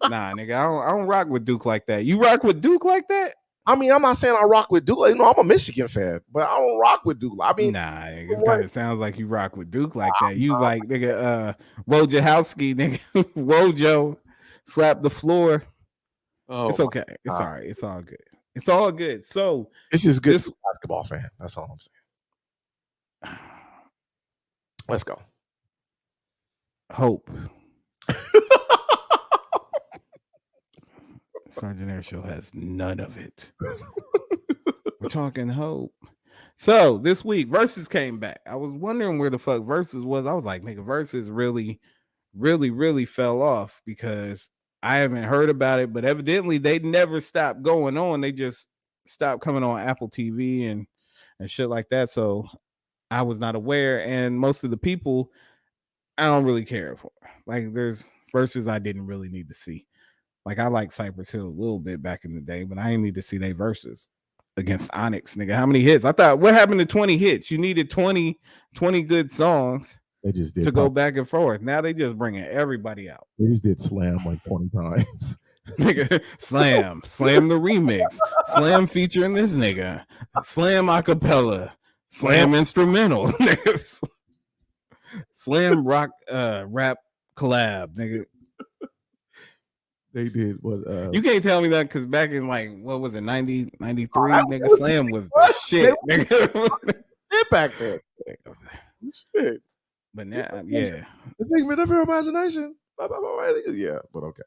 Nah, nigga, I don't rock with Duke like that. You rock with Duke like that? I mean, I'm not saying I rock with Duke. You know, I'm a Michigan fan, but I don't rock with Duke. I mean, nah, it kind of sounds like you rock with Duke like that. You was like, nigga, Wojciechowski, nigga, Wojo, slap the floor. Oh, it's okay. It's all right. It's all good. It's all good. So it's just good basketball fan. That's all I'm saying. Let's go. Hope. Sergeant Air Show has none of it. We're talking hope. So this week, Versuz came back. I was wondering where the fuck Versuz was. I was like, nigga, Versuz really fell off because I haven't heard about it, but evidently they never stopped going on. They just stopped coming on Apple TV and shit like that. So I was not aware. And most of the people I don't really care for. Like there's Versuz I didn't really need to see. Like I like Cypress Hill a little bit back in the day, but I didn't need to see they Versuz against Onyx, nigga. How many hits? I thought what happened to 20 hits? You needed 20 good songs. They just did to go back and forth. Now they just bringing everybody out. They just did Slam like 20 times. Nigga, Slam the remix, Slam featuring this nigga, Slam acapella, Slam instrumental, Slam rock rap collab, nigga. They did what you can't tell me that because back in like what was it 90, 93, nigga, Slam was the shit, nigga. Shit back there. Shit. But now, yeah. The figment of your imagination. Yeah, but okay.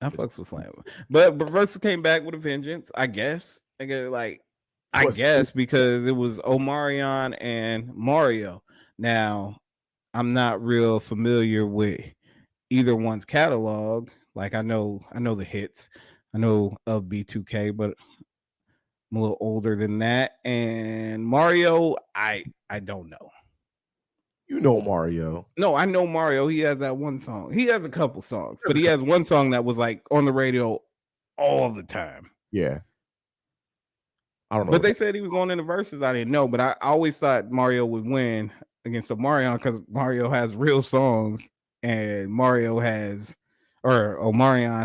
I fucks with Slam. But Versuz came back with a vengeance, I guess. I guess because it was Omarion and Mario. Now, I'm not real familiar with either one's catalog. Like I know the hits. I know of B2K, but I'm a little older than that. And Mario, I don't know. You know Mario. No, I know Mario. He has that one song. He has a couple songs, but he has one song that was like on the radio all the time. Yeah. I don't know. But they said he was going into Versuz. I didn't know, but I always thought Mario would win against Omarion because Mario has real songs and Omarion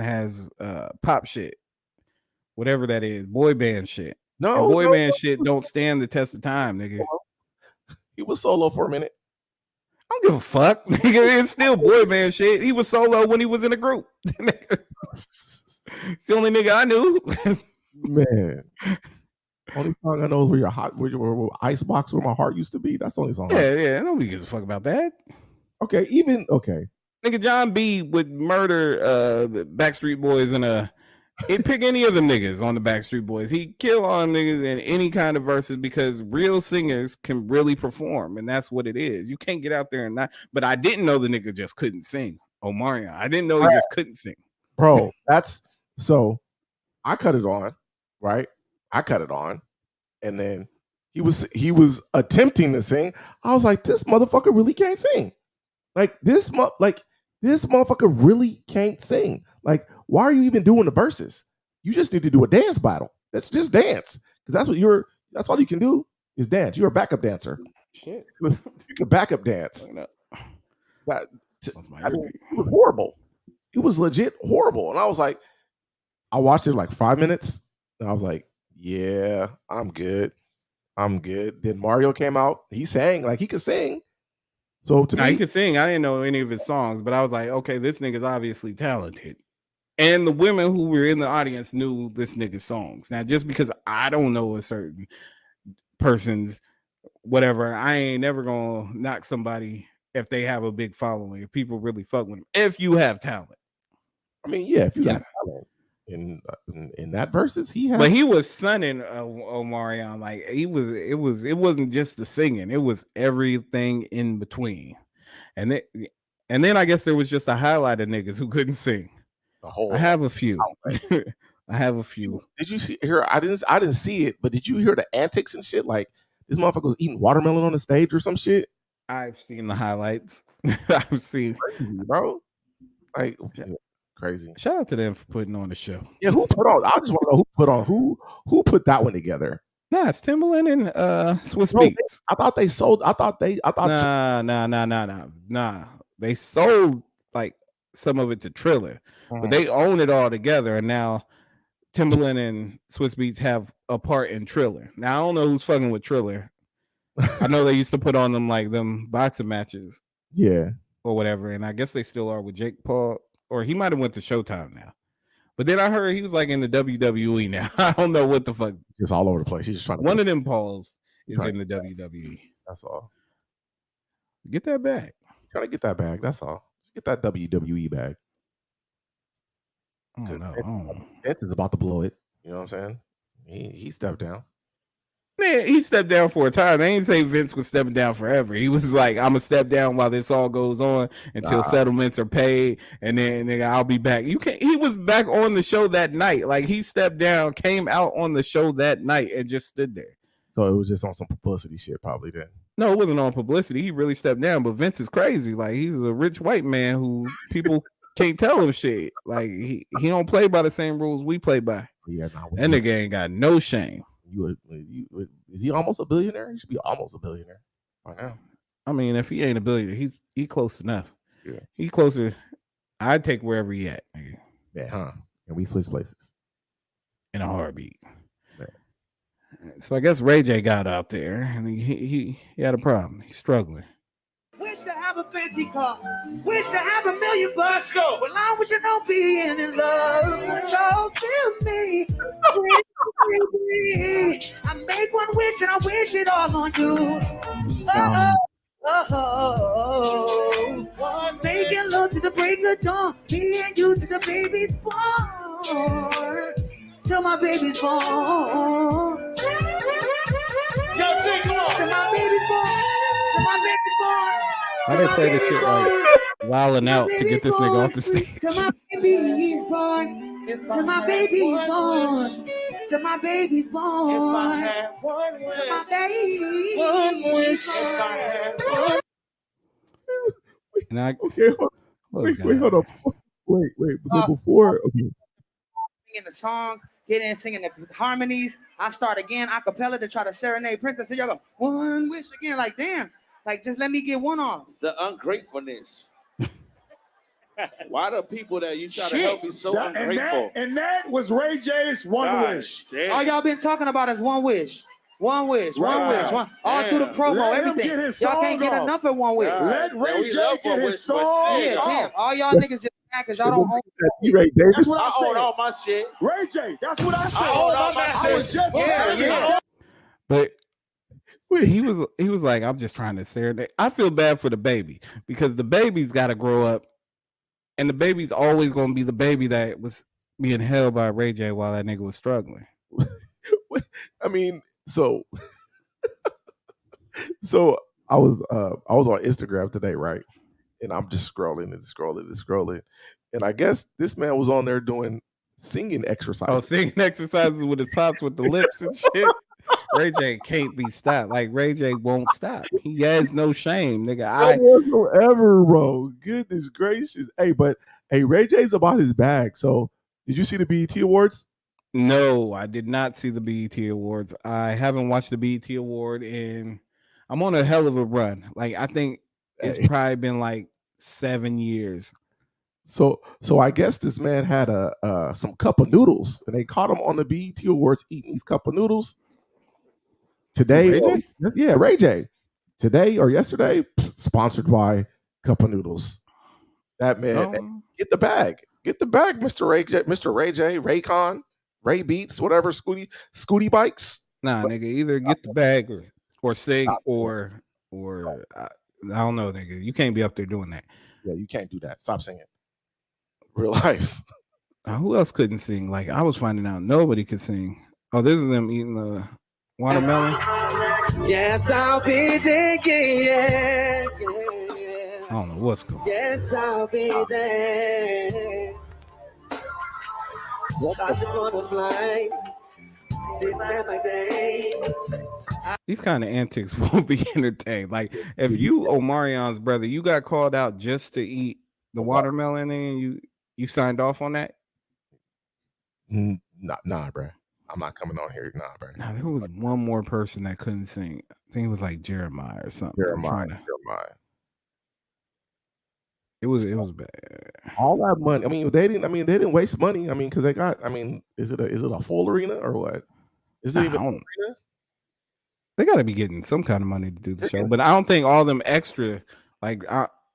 has pop shit. Whatever that is, boy band shit. No, and boy band shit don't stand the test of time, nigga. He was solo for a minute. I don't give a fuck. Nigga, it's still boy band shit. He was solo when he was in a group. It's the only nigga I knew. Man. Only song I know is where your icebox where my heart used to be. That's the only song. Yeah. Nobody gives a fuck about that. Okay. Nigga, John B would murder Backstreet Boys he'd pick any of them niggas on the Backstreet Boys. He'd kill all them niggas in any kind of verses because real singers can really perform, and that's what it is. You can't get out there and not. But I didn't know the nigga just couldn't sing. Omarion, I didn't know he just couldn't sing. Bro, that's so. I cut it on, right? And then he was attempting to sing. I was like, this motherfucker really can't sing. Like this motherfucker really can't sing. Like, why are you even doing the verses? You just need to do a dance battle. Let's just dance. Because that's all you can do is dance. You're a backup dancer. Shit. You can backup dance. It was horrible. It was legit horrible. And I was like, I watched it like 5 minutes. And I was like, yeah, I'm good. Then Mario came out. He sang like he could sing. So to me, he could sing. I didn't know any of his songs, but I was like, okay, this nigga's obviously talented. And the women who were in the audience knew this nigga's songs. Now, just because I don't know a certain person's whatever, I ain't never gonna knock somebody if they have a big following. If people really fuck with them, if you have talent. I mean, yeah, if you got talent. in that Versuz, he has. But he was sunning Omarion. Like it wasn't just the singing; it was everything in between. And then I guess there was just a highlight of niggas who couldn't sing. The whole. I have a few. I have a few. Did you hear? I didn't see it, but did you hear the antics and shit? Like this motherfucker was eating watermelon on the stage or some shit. I've seen the highlights. I've seen, crazy, bro. Like crazy. Shout out to them for putting on the show. Yeah, who put on? I just want to know who put that one together. Nah, it's Timbaland and Swiss Beats. I thought they sold. I thought. Nah. They sold like some of it to Triller, but they own it all together. And now Timbaland and Swiss Beats have a part in Triller. Now I don't know who's fucking with Triller. I know they used to put on them boxing matches, yeah, or whatever. And I guess they still are with Jake Paul, or he might have went to Showtime now. But then I heard he was like in the WWE now. I don't know what the fuck. Just all over the place. He's just trying to. One of them Pauls is in the WWE. That's all. Get that bag. Trying to get that bag. That's all. Just get that WWE bag. Oh no. Vince is about to blow it. You know what I'm saying? He stepped down. Man, he stepped down for a time. They ain't say Vince was stepping down forever. He was like, I'm gonna step down while this all goes on until settlements are paid, and then nigga, I'll be back. He was back on the show that night. Like he stepped down, came out on the show that night, and just stood there. So it was just on some publicity shit, probably then. No, it wasn't on publicity. He really stepped down. But Vince is crazy. Like he's a rich white man who people can't tell him shit. Like he don't play by the same rules we play by. Yeah, that nigga ain't got no shame. Is he almost a billionaire? He should be almost a billionaire by now. I mean, if he ain't a billionaire, he close enough. Yeah, he closer. I'd take wherever he at. Nigga. Yeah, huh? And we switch places in a heartbeat. Yeah. So I guess Ray J got out there, and he had a problem. He's struggling. Wish to have a fancy car. Wish to have $1 million bucks. Go. Well, I wish I don't be in love. So feel me. I make one wish and I wish it all on you. Making love to the break of dawn. Me and you to the baby's born. Till my baby's born. Yo, sing, come on. Till my baby's born. Till my baby's born. Why they play this shit like wilding out to get this nigga off the stage? Till my baby's born. Till my baby's born. Till my baby's born. If I had one wish. Till my baby's one wish. If I had one. Okay, hold on. Wait. So before, okay. Singing the songs, singing the harmonies. I start again a cappella to try to serenade Princess. So y'all go, one wish again. Like, damn. Like, just let me get one off. The ungratefulness. Why the people that you try to help be so ungrateful? And that was Ray J's One Wish. Damn. All y'all been talking about is one wish. One wish. One wish. All through the promo, everything. Y'all can't get enough of one wish. Let Ray J get his song. Yeah, damn. All y'all niggas just mad because y'all don't own That's what I own all my shit. Ray J, that's what I said. I own all my shit. Yeah. But he was like, I'm just trying to serenade. I feel bad for the baby because the baby's got to grow up, and the baby's always going to be the baby that was being held by Ray J while that nigga was struggling. I mean, so I was on Instagram today, right? And I'm just scrolling, and I guess this man was on there doing singing exercises. Oh, singing exercises with his pops with the lips and shit. Ray J can't be stopped. Like Ray J won't stop. He has no shame, nigga. Whatsoever, bro. Goodness gracious. Hey, Ray J's about his bag. So, did you see the BET Awards? No, I did not see the BET Awards. I haven't watched the BET Award and I'm on a hell of a run. Like I think it's probably been like 7 years. So I guess this man had some cup of noodles, and they caught him on the BET Awards eating these cup of noodles. Today, Ray J? Yeah, Ray J. Today or yesterday, sponsored by Cup of Noodles. That man, get the bag, Mr. Ray J, Raycon, Ray Beats, whatever, Scooty Bikes. Nah, nigga, either get the bag or sing or I don't know, nigga. You can't be up there doing that. Yeah, you can't do that. Stop singing. Real life. Who else couldn't sing? Like I was finding out nobody could sing. Oh, this is them eating the watermelon. Yes, I'll be there. Yeah. I don't know what's going on. Yes, I'll be there. About to butterfly. Sitting at my day. These kind of antics won't be entertained. Like if you Omarion's brother, you got called out just to eat the watermelon and you signed off on that? Nah, bro. I'm not coming on here. Nah, bro. Nah, there was one more person that couldn't sing. I think it was like Jeremiah or something. Jeremiah. It was bad. All that money. I mean, they didn't waste money. I mean, because they got. I mean, is it a full arena or what? Is it even an arena? They got to be getting some kind of money to do the show, but I don't think all them extra. Like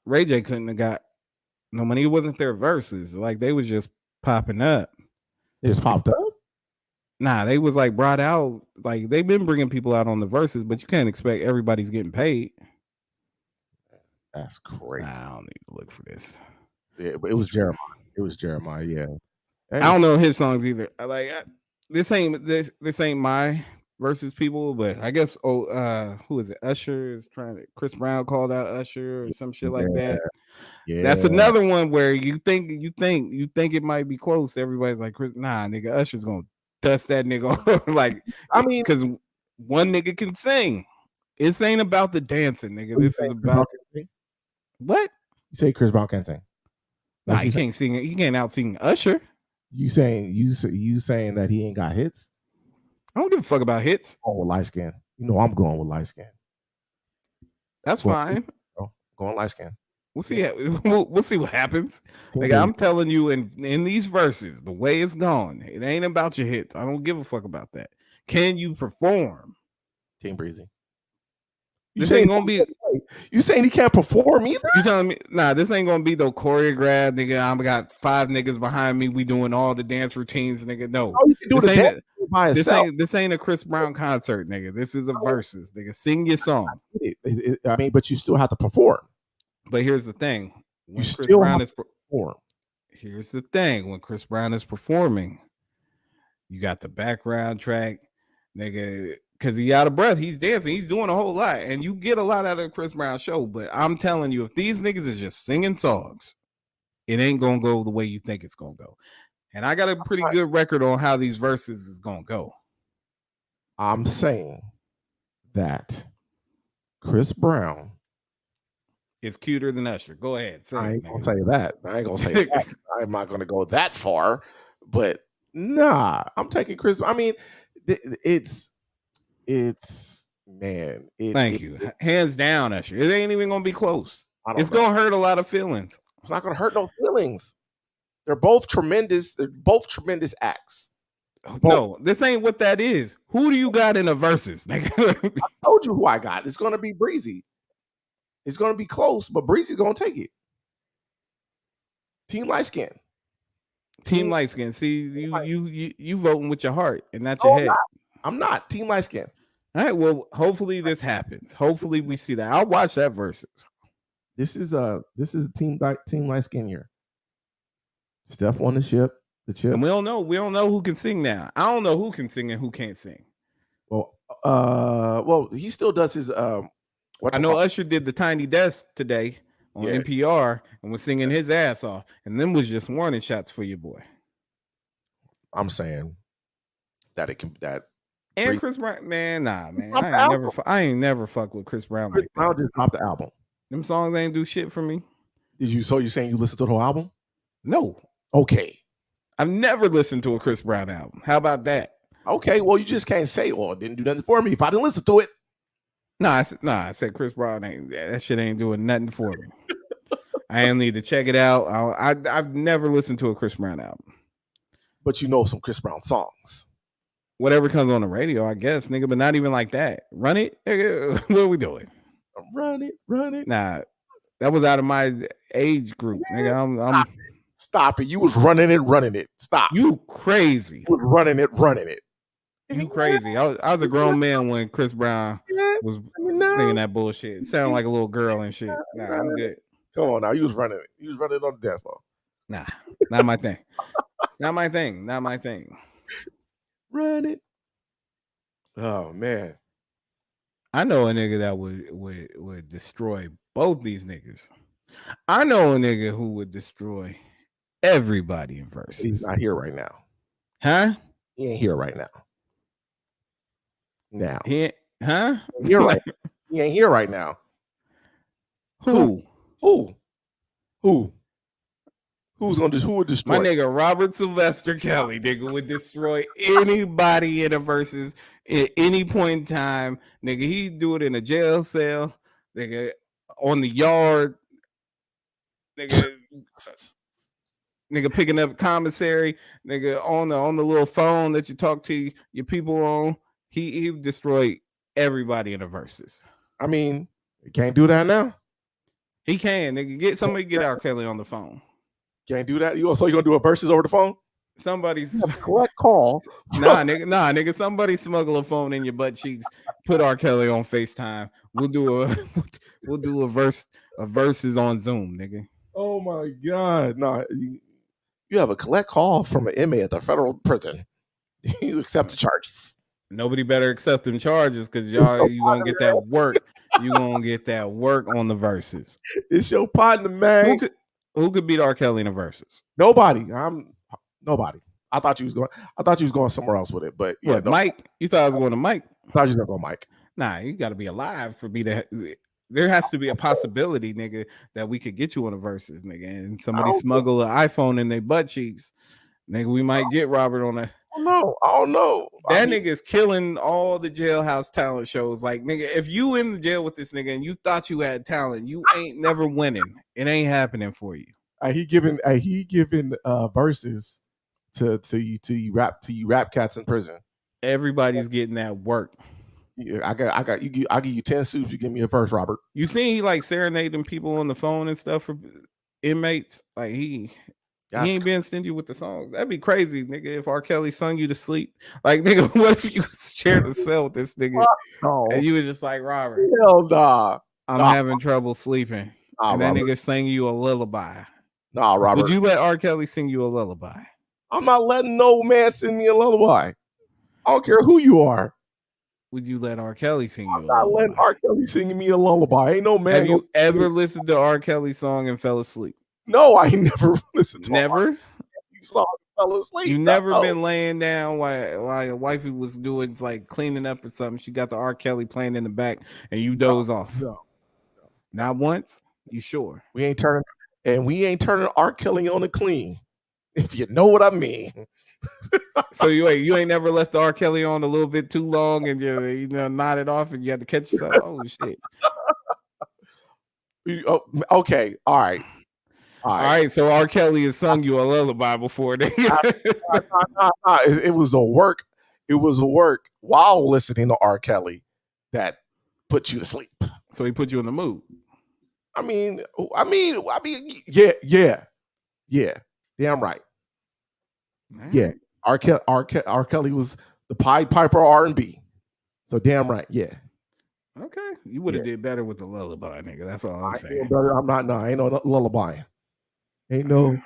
Ray J couldn't have got no money. It wasn't their verses. Like they was just popping up. They just popped up. Nah, they was like brought out. Like they've been bringing people out on the verses, but you can't expect everybody's getting paid. That's crazy. Nah, I don't need to look for this. Yeah, but it was Jeremiah. Yeah. Hey. I don't know his songs either. This ain't my versus people, but I guess who is it? Usher is trying to. Chris Brown called out Usher or some shit like that. Yeah. That's another one where you think it might be close. Everybody's like, nah, nigga, Usher's gonna dust that nigga. Like, I mean, because one nigga can sing. This ain't about the dancing, nigga. This is about what? You say Chris Brown can't sing? Nah, he can't sing. He can't out sing Usher. You saying that he ain't got hits? I don't give a fuck about hits. Oh, with light skin. You know I'm going with light skin. That's fine. Going light skin. We'll see. We'll see what happens. Like I'm telling you, in these verses, the way it's going, it ain't about your hits. I don't give a fuck about that. Can you perform? Team Breezy. This ain't gonna be. You saying he can't perform either? You telling me? Nah, this ain't gonna be no choreographed, nigga. I got 5 niggas behind me. We doing all the dance routines, nigga. No, this ain't a Chris Brown concert, nigga. This is a versus, nigga. Sing your song. I mean, but you still have to perform. But here's the thing: when Chris Brown is perform. Here's the thing: when Chris Brown is performing, you got the background track, nigga. Because he out of breath, he's dancing, he's doing a whole lot, and you get a lot out of the Chris Brown show. But I'm telling you, if these niggas is just singing songs, it ain't gonna go the way you think it's gonna go. And I got a pretty good record on how these verses is gonna go. I'm saying that Chris Brown is cuter than Usher. Go ahead. I ain't gonna say that. I ain't gonna say that. I'm not gonna go that far. But nah, I'm taking Chris. I mean, Thank you. Hands down, Usher. It ain't even gonna be close. It's gonna hurt a lot of feelings. It's not gonna hurt no feelings. They're both tremendous. They're both tremendous acts. No, this ain't what that is. Who do you got in the verses? I told you who I got. It's gonna be Breezy. It's gonna be close, but Breezy's gonna take it. Team light skin. Team light skin. See, you voting with your heart and not your head. I'm not. Team light skin. All right. Well, hopefully this happens. Hopefully we see that. I'll watch that versus. This is team light skin here. Steph won the chip. And we don't know who can sing now. I don't know who can sing and who can't sing. Well, he still does his I know Usher did the Tiny Desk today on NPR and was singing his ass off, and them was just warning shots for your boy. I'm saying that it can and Chris Brown, man, I ain't never fuck with Chris Brown. Chris Brown just dropped the album. Them songs ain't do shit for me. So you saying you listened to the whole album? No. Okay. I've never listened to a Chris Brown album. How about that? Okay, well, you just can't say, "Oh, it didn't do nothing for me" if I didn't listen to it. I said Chris Brown that shit ain't doing nothing for me. I ain't need to check it out. I've never listened to a Chris Brown album. But you know some Chris Brown songs. Whatever comes on the radio, I guess, nigga, but not even like that. Run it, nigga. What are we doing? Run it. Nah, that was out of my age group, nigga. Stop it. You was running it. Stop. You crazy. You was running it. You crazy. I was a grown man when Chris Brown was singing that bullshit. It sounded like a little girl and shit. Nah, I'm good. Come on now. You was running it. You was running on the dance floor. Nah, not my thing. Not my thing. Not my thing. Run it. Oh man. I know a nigga that would destroy both these niggas. I know a nigga who would destroy everybody in Versuz. He's not here right now. Huh? He ain't here right now. Now. Huh? You're right. He ain't here right now. Who? Who would destroy? My nigga Robert Sylvester Kelly, nigga, would destroy anybody in a Versuz at any point in time. Nigga, he'd do it in a jail cell, nigga, on the yard, nigga, nigga picking up commissary, nigga, on the little phone that you talk to your people on. He would destroy everybody in a Versuz. I mean, you can't do that now. He can, nigga. Get R. Kelly on the phone. Can't do that. So you gonna do a Versuz over the phone? Somebody's collect call. Nah, nigga. Somebody smuggle a phone in your butt cheeks. Put R. Kelly on FaceTime. We'll do a Versuz on Zoom, nigga. Oh my God! No, you have a collect call from an inmate at the federal prison. You accept the charges. Nobody better accept them charges because you gonna get that work. You gonna get that work on the Versuz. It's your partner, man. Who could beat R. Kelly in a Versuz? Nobody. Nobody. I thought you was going somewhere else with it, but yeah, what, Mike? You thought I was going to Mike? I thought you was gonna go Mike. Nah, you got to be alive for me to. There has to be a possibility, nigga, that we could get you on a Versuz, nigga, and somebody smuggle an iPhone in their butt cheeks, nigga. We might get Robert on a. I don't know. That nigga's killing all the jailhouse talent shows. Like, nigga, if you in the jail with this nigga and you thought you had talent, you ain't never winning. It ain't happening for you. He giving Versuz to you rap cats in prison. Everybody's getting that work. Yeah, I'll give you 10 suits. You give me a verse, Robert. You seen he like serenading people on the phone and stuff for inmates? Like he ain't being stingy with the songs. That'd be crazy, nigga, if R. Kelly sung you to sleep. Like, nigga, what if you shared the cell with this nigga and you was just like, Robert, hell nah. I'm having trouble sleeping. And that nigga sang you a lullaby. Nah, Robert. Would you let R. Kelly sing you a lullaby? I'm not letting no man sing me a lullaby. I don't care who you are. Would you let R. Kelly sing you a lullaby? I'm not letting R. Kelly singing me a lullaby. Ain't no man. Have you ever listened to R. Kelly song and fell asleep? No, I never listened to Never? song and fell asleep. You never been laying down while your wifey was doing like cleaning up or something. She got the R. Kelly playing in the back and you doze off. No. Not once? You sure? We ain't turning R. Kelly on the clean. If you know what I mean. So you ain't never left the R. Kelly on a little bit too long and you nodded off and you had to catch yourself. Oh shit. Okay. All right. So R. Kelly has sung you a lullaby before. It was a work. It was a work while listening to R. Kelly that put you to sleep. So he put you in the mood. I mean, yeah. Damn right. Yeah, R. Kelly was the Pied Piper R&B. So damn right, yeah. Okay, you would have did better with the lullaby, nigga. That's all I'm saying. I ain't no lullaby. Ain't no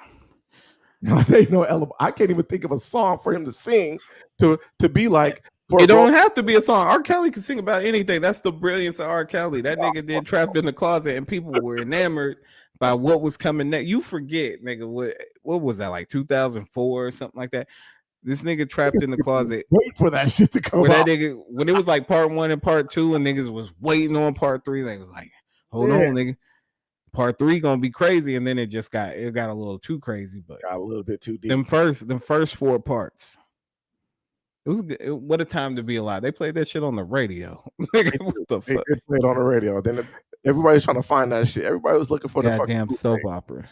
lullaby. I can't even think of a song for him to sing to be like. It don't have to be a song. R. Kelly can sing about anything. That's the brilliance of R. Kelly. That nigga did Trapped in the Closet, and people were enamored by what was coming next. You forget, nigga, what was that, like 2004 or something like that? This nigga Trapped in the Closet. Wait for that shit to come out. That nigga, when it was like part 1 and part 2, and niggas was waiting on part 3, they was like, hold on, nigga. Part 3 gonna be crazy, and then it got a little too crazy, but got a little bit too deep. Them first 4 parts. It was what a time to be alive. They played that shit on the radio. What the fuck? They played on the radio. Then everybody's trying to find that shit. Everybody was looking for the goddamn soap opera.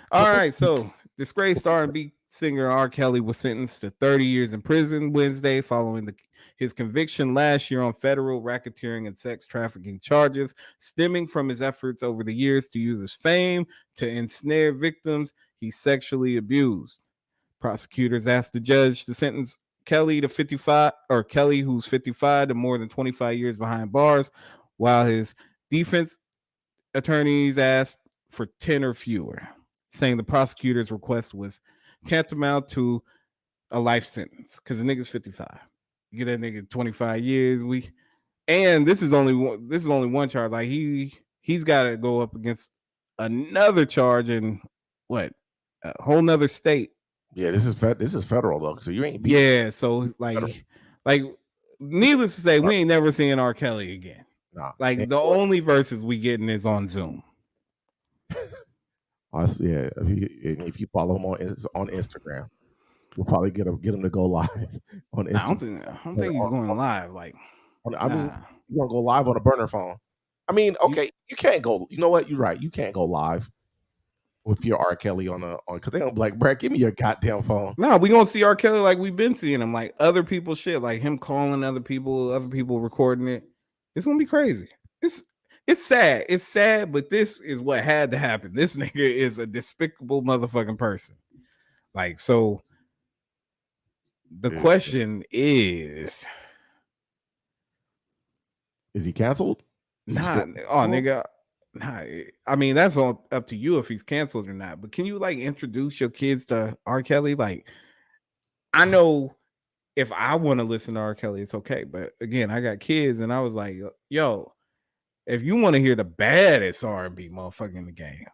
All right, so disgraced R&B singer R. Kelly was sentenced to 30 years in prison Wednesday following his conviction last year on federal racketeering and sex trafficking charges stemming from his efforts over the years to use his fame to ensnare victims he sexually abused. Prosecutors asked the judge to sentence Kelly, who's 55, to more than 25 years behind bars, while his defense attorneys asked for 10 or fewer, saying the prosecutor's request was tantamount to a life sentence because the nigga's 55. You get that nigga 25 years. And this is only one charge. Like he's got to go up against another charge in what a whole nother state. Yeah, this is federal though, so you ain't. So like needless to say, we ain't never seeing R. Kelly again. Nah, like the only verses we getting is on Zoom. Yeah, if you follow him on Instagram, we'll probably get him to go live on Instagram. I don't think he's going live. Like, I mean, you're gonna go live on a burner phone. I mean, okay, you can't go. You know what? You're right. You can't go live with your R. Kelly on because they don't be like, Brad, give me your goddamn phone. No, we gonna see R. Kelly like we've been seeing him, like other people's shit, like him calling other people recording it. It's gonna be crazy. It's sad. It's sad, but this is what had to happen. This nigga is a despicable motherfucking person. Like, so the question is he canceled? Nigga. Nah, I mean, that's all up to you if he's canceled or not. But can you like introduce your kids to R. Kelly? Like, I know if I want to listen to R. Kelly, it's okay. But again, I got kids, and I was like, yo, if you want to hear the baddest R&B motherfucker in the game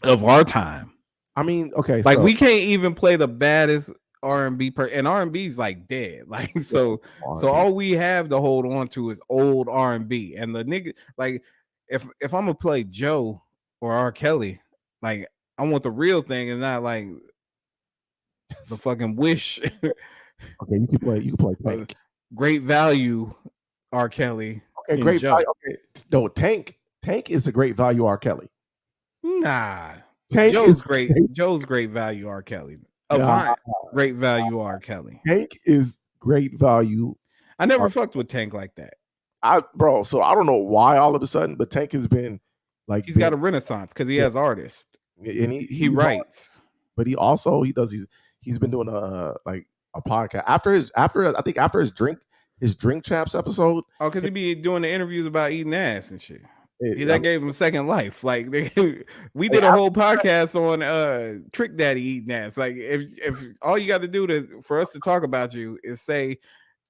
of our time, I mean, okay, like we can't even play the baddest R&B and R&B is like dead. Like so all we have to hold on to is old R&B. And the nigga, like if I'm gonna play Joe or R. Kelly, like I want the real thing and not like the fucking Wish. Okay, you can play Tank. Great Value R. Kelly. Okay, great value. Okay, no, Tank is a great value R. Kelly. Nah, Tank Joe's great value R. Kelly. Great value R. Kelly. Tank is great value. I never fucked with Tank like that. So I don't know why all of a sudden, but Tank has been like he's got a renaissance because he has artists and he writes, but he been doing a podcast after his drink champs episode. Oh, because he be doing the interviews about eating ass and shit. That gave him a second life. Like we did a whole podcast on Trick Daddy eating ass. Like if all you got to do for us to talk about you is say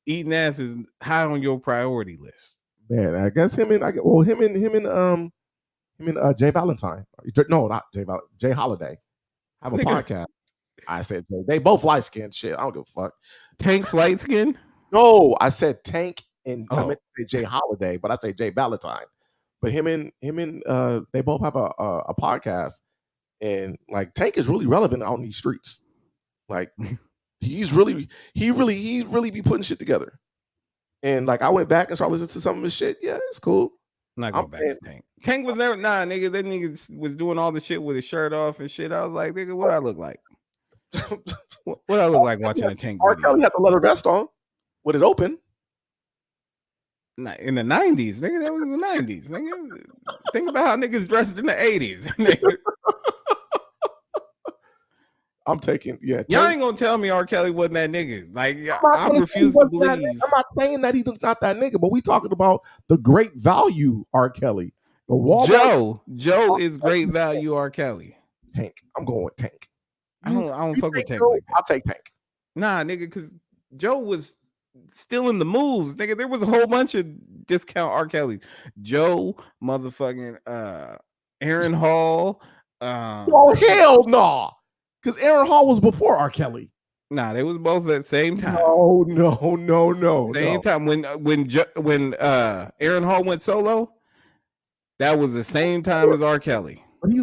eating ass is high on your priority list. Man, I guess him and Jay Valentine. No, not Jay Valentine. Jay Holiday have a podcast. I said they both light skinned shit. I don't give a fuck. Tank's light skin? No, I said Tank and I meant to say Jay Holiday, but I say Jay Valentine. But him and they both have a podcast, and like Tank is really relevant out in these streets. Like he really be putting shit together. And like I went back and started listening to some of his shit. Yeah, it's cool. I'm not going back to Tank. Tank was there. Nah, nigga, that nigga was doing all the shit with his shirt off and shit. I was like, nigga, what I look like? What I look like watching a Tank video? R. Kelly had the leather vest on with it open. In the 90s, nigga, that was the 90s. Nigga. Think about how niggas dressed in the 80s. I'm taking, Y'all ain't gonna tell me R. Kelly wasn't that nigga. Like, I refuse to believe. I'm not saying that he's not that nigga, but we talking about the great value R. Kelly. The Walmart. Joe is great value R. Kelly. Tank. I'm going with Tank. I don't fuck with Tank like that. I'll take Tank. Nah, nigga, because Joe was still in the moves, nigga. There was a whole bunch of discount R. Kelly. Joe, motherfucking Aaron Hall. Oh hell no, because Aaron Hall was before R. Kelly. Nah, they was both at the same time. No. Same time when Aaron Hall went solo, that was the same time as R. Kelly. But he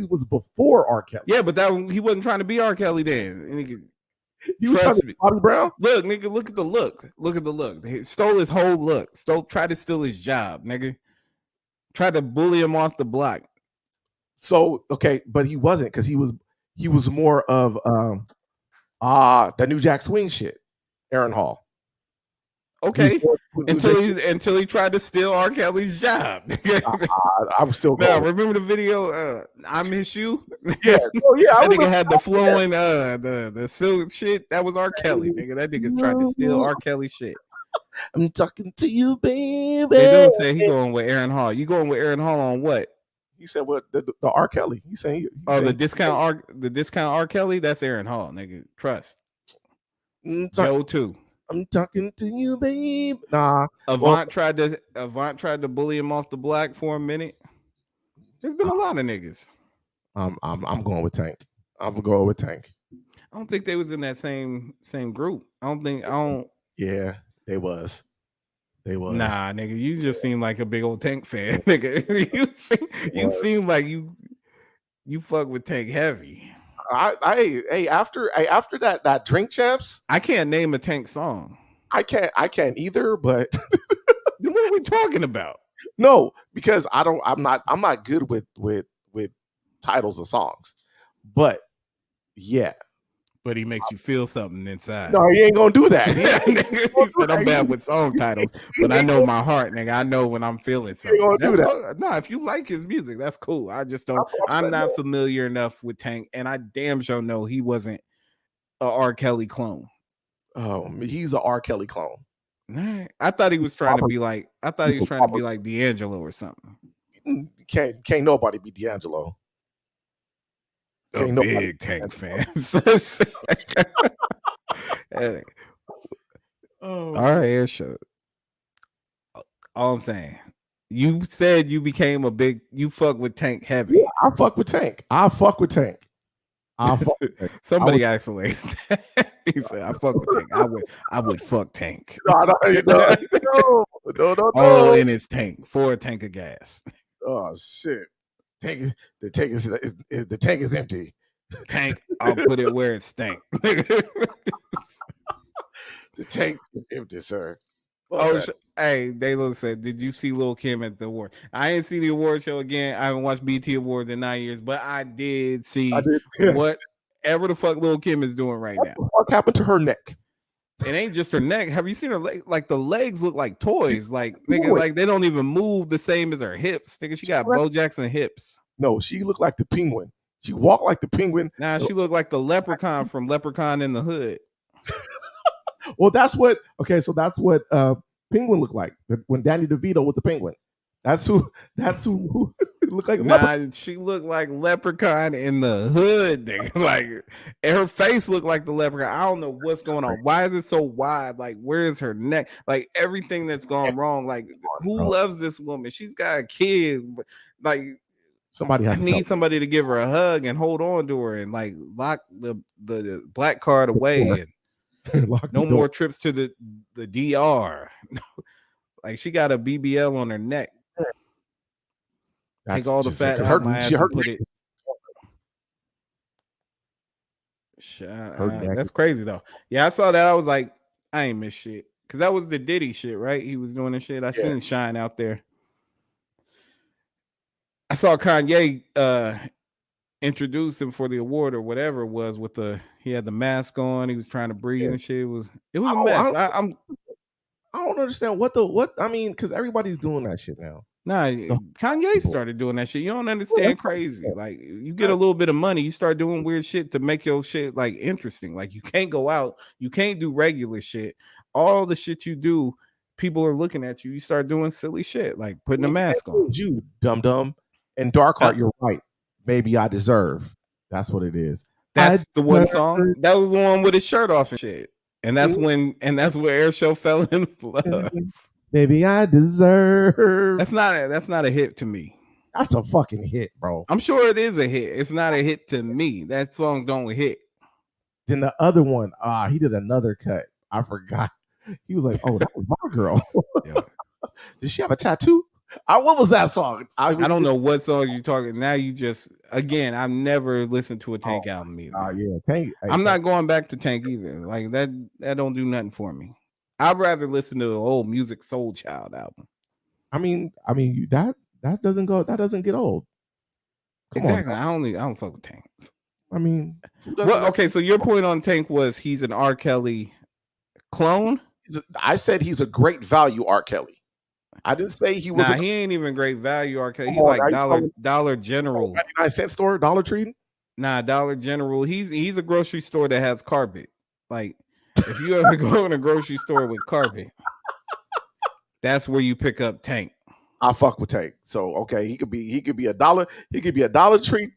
was before R. Kelly. Yeah, but he wasn't trying to be R. Kelly then. He was trying to be Bobby Brown. Look, nigga, look at the look. Look at the look. He stole his whole look. Tried to steal his job, nigga. Tried to bully him off the block. So okay, but he wasn't, because he was more of the New Jack Swing shit. Aaron Hall. Okay, until he tried to steal R. Kelly's job. I'm still going. Now, remember the video? I Miss You. Yeah, that nigga had the flowing the silk shit. That was R. Kelly, nigga. That nigga's tried to steal R. Kelly shit. I'm talking to you, baby. They don't say he going with Aaron Hall. You going with Aaron Hall on what? He said what the R. Kelly. He's saying. The discount R. Kelly. That's Aaron Hall, nigga. Trust. Joe too. I'm talking to you, babe. Nah. Avant tried to bully him off the block for a minute. There's been a lot of niggas. I'm going with Tank. I'm going with Tank. I don't think they was in that same group. I don't. Yeah, they was. Nah, nigga, you just seem like a big old Tank fan, nigga. you seem like you fuck with Tank heavy. After that Drink Champs, I can't name a Tank song. I can't either. But what are we talking about? No, because I'm not good with titles of songs. But yeah. But he makes you feel something inside. No, he ain't gonna do that. He said I'm bad with song titles, but I know my heart, nigga. I know when I'm feeling something. Cool. No, if you like his music, that's cool. I just don't. I'm not familiar enough with Tank, and I damn sure know he wasn't a R. Kelly clone. Oh, he's a R. Kelly clone. I thought he was trying to be like. I thought he was trying to be like D'Angelo or something. Can't nobody be D'Angelo. Big Tank fans. All right, air show. All I'm saying, you said you became you fuck with Tank heavy. Yeah, I fuck with Tank. Somebody isolated that. He said, I fuck with Tank. I would fuck Tank. No. All in his tank, 4 tank of gas. Oh shit. The tank is empty. Tank, I'll put it where it stank. The tank is empty, sir. Hey, Daylo said, did you see Lil Kim at the award? I didn't see the award show again. I haven't watched BT Awards in 9 years, but I did see whatever the fuck Lil Kim is doing right now. What happened to her neck? It ain't just her neck. Have you seen her leg? Like the legs look like toys. Like nigga, like they don't even move the same as her hips. Nigga, she got Bo Jackson hips. No, she looked like the penguin. She walked like the penguin. Nah, she looked like the leprechaun from Leprechaun in the Hood. Well, that's what Penguin looked like when Danny DeVito was the Penguin. That's who looked like. She looked like Leprechaun in the Hood. Nigga. Like her face looked like the leprechaun. I don't know what's going on. Why is it so wide? Like where is her neck? Like everything that's gone wrong. Like who loves this woman? She's got a kid. Like somebody needs somebody to give her a hug and hold on to her and like lock the black card away and no more trips to the DR. Like she got a BBL on her neck. Take all the fat out of my ass and put it. That's crazy though. Yeah, I saw that. I was like, I ain't miss shit because that was the Diddy shit, right? He was doing the shit. I seen Shine out there. I saw Kanye introduce him for the award or whatever it was with he had the mask on. He was trying to breathe and shit. It was a mess. I don't understand I mean, because everybody's doing that shit now. Nah, Kanye started doing that shit. You don't understand crazy. Like you get a little bit of money, you start doing weird shit to make your shit like interesting. Like you can't go out, you can't do regular shit. All the shit you do, people are looking at you. You start doing silly shit, like putting a mask on. You dumb. And Dark Heart, you're right. Maybe I deserve. That's what it is. That's the one song. That was the one with his shirt off and shit. And that's where Air Show fell in love. Maybe I deserve. That's not a hit to me. That's a fucking hit, bro. I'm sure it is a hit. It's not a hit to me. That song don't hit. Then the other one, he did another cut. I forgot. He was like, "Oh, that was my girl." Yeah. Did she have a tattoo? What was that song? I don't know what song you're talking. Now you just again. I've never listened to a Tank album either. Yeah, Tank. I'm not going back to Tank either. Like that don't do nothing for me. I'd rather listen to the old Music Soul Child album. I mean that doesn't go. That doesn't get old. Come exactly. On, I don't fuck with Tank. I mean, well, okay. So your point on Tank was he's an R. Kelly clone. I said he's a great value R. Kelly. I didn't say he was. He ain't even great value R. Kelly. He's like Dollar General, 99-cent store, Dollar Tree. Nah, Dollar General. He's a grocery store that has carpet. Like if you ever go in a grocery store with carpet, that's where you pick up Tank. I fuck with Tank. So okay, he could be a dollar. He could be a Dollar Tree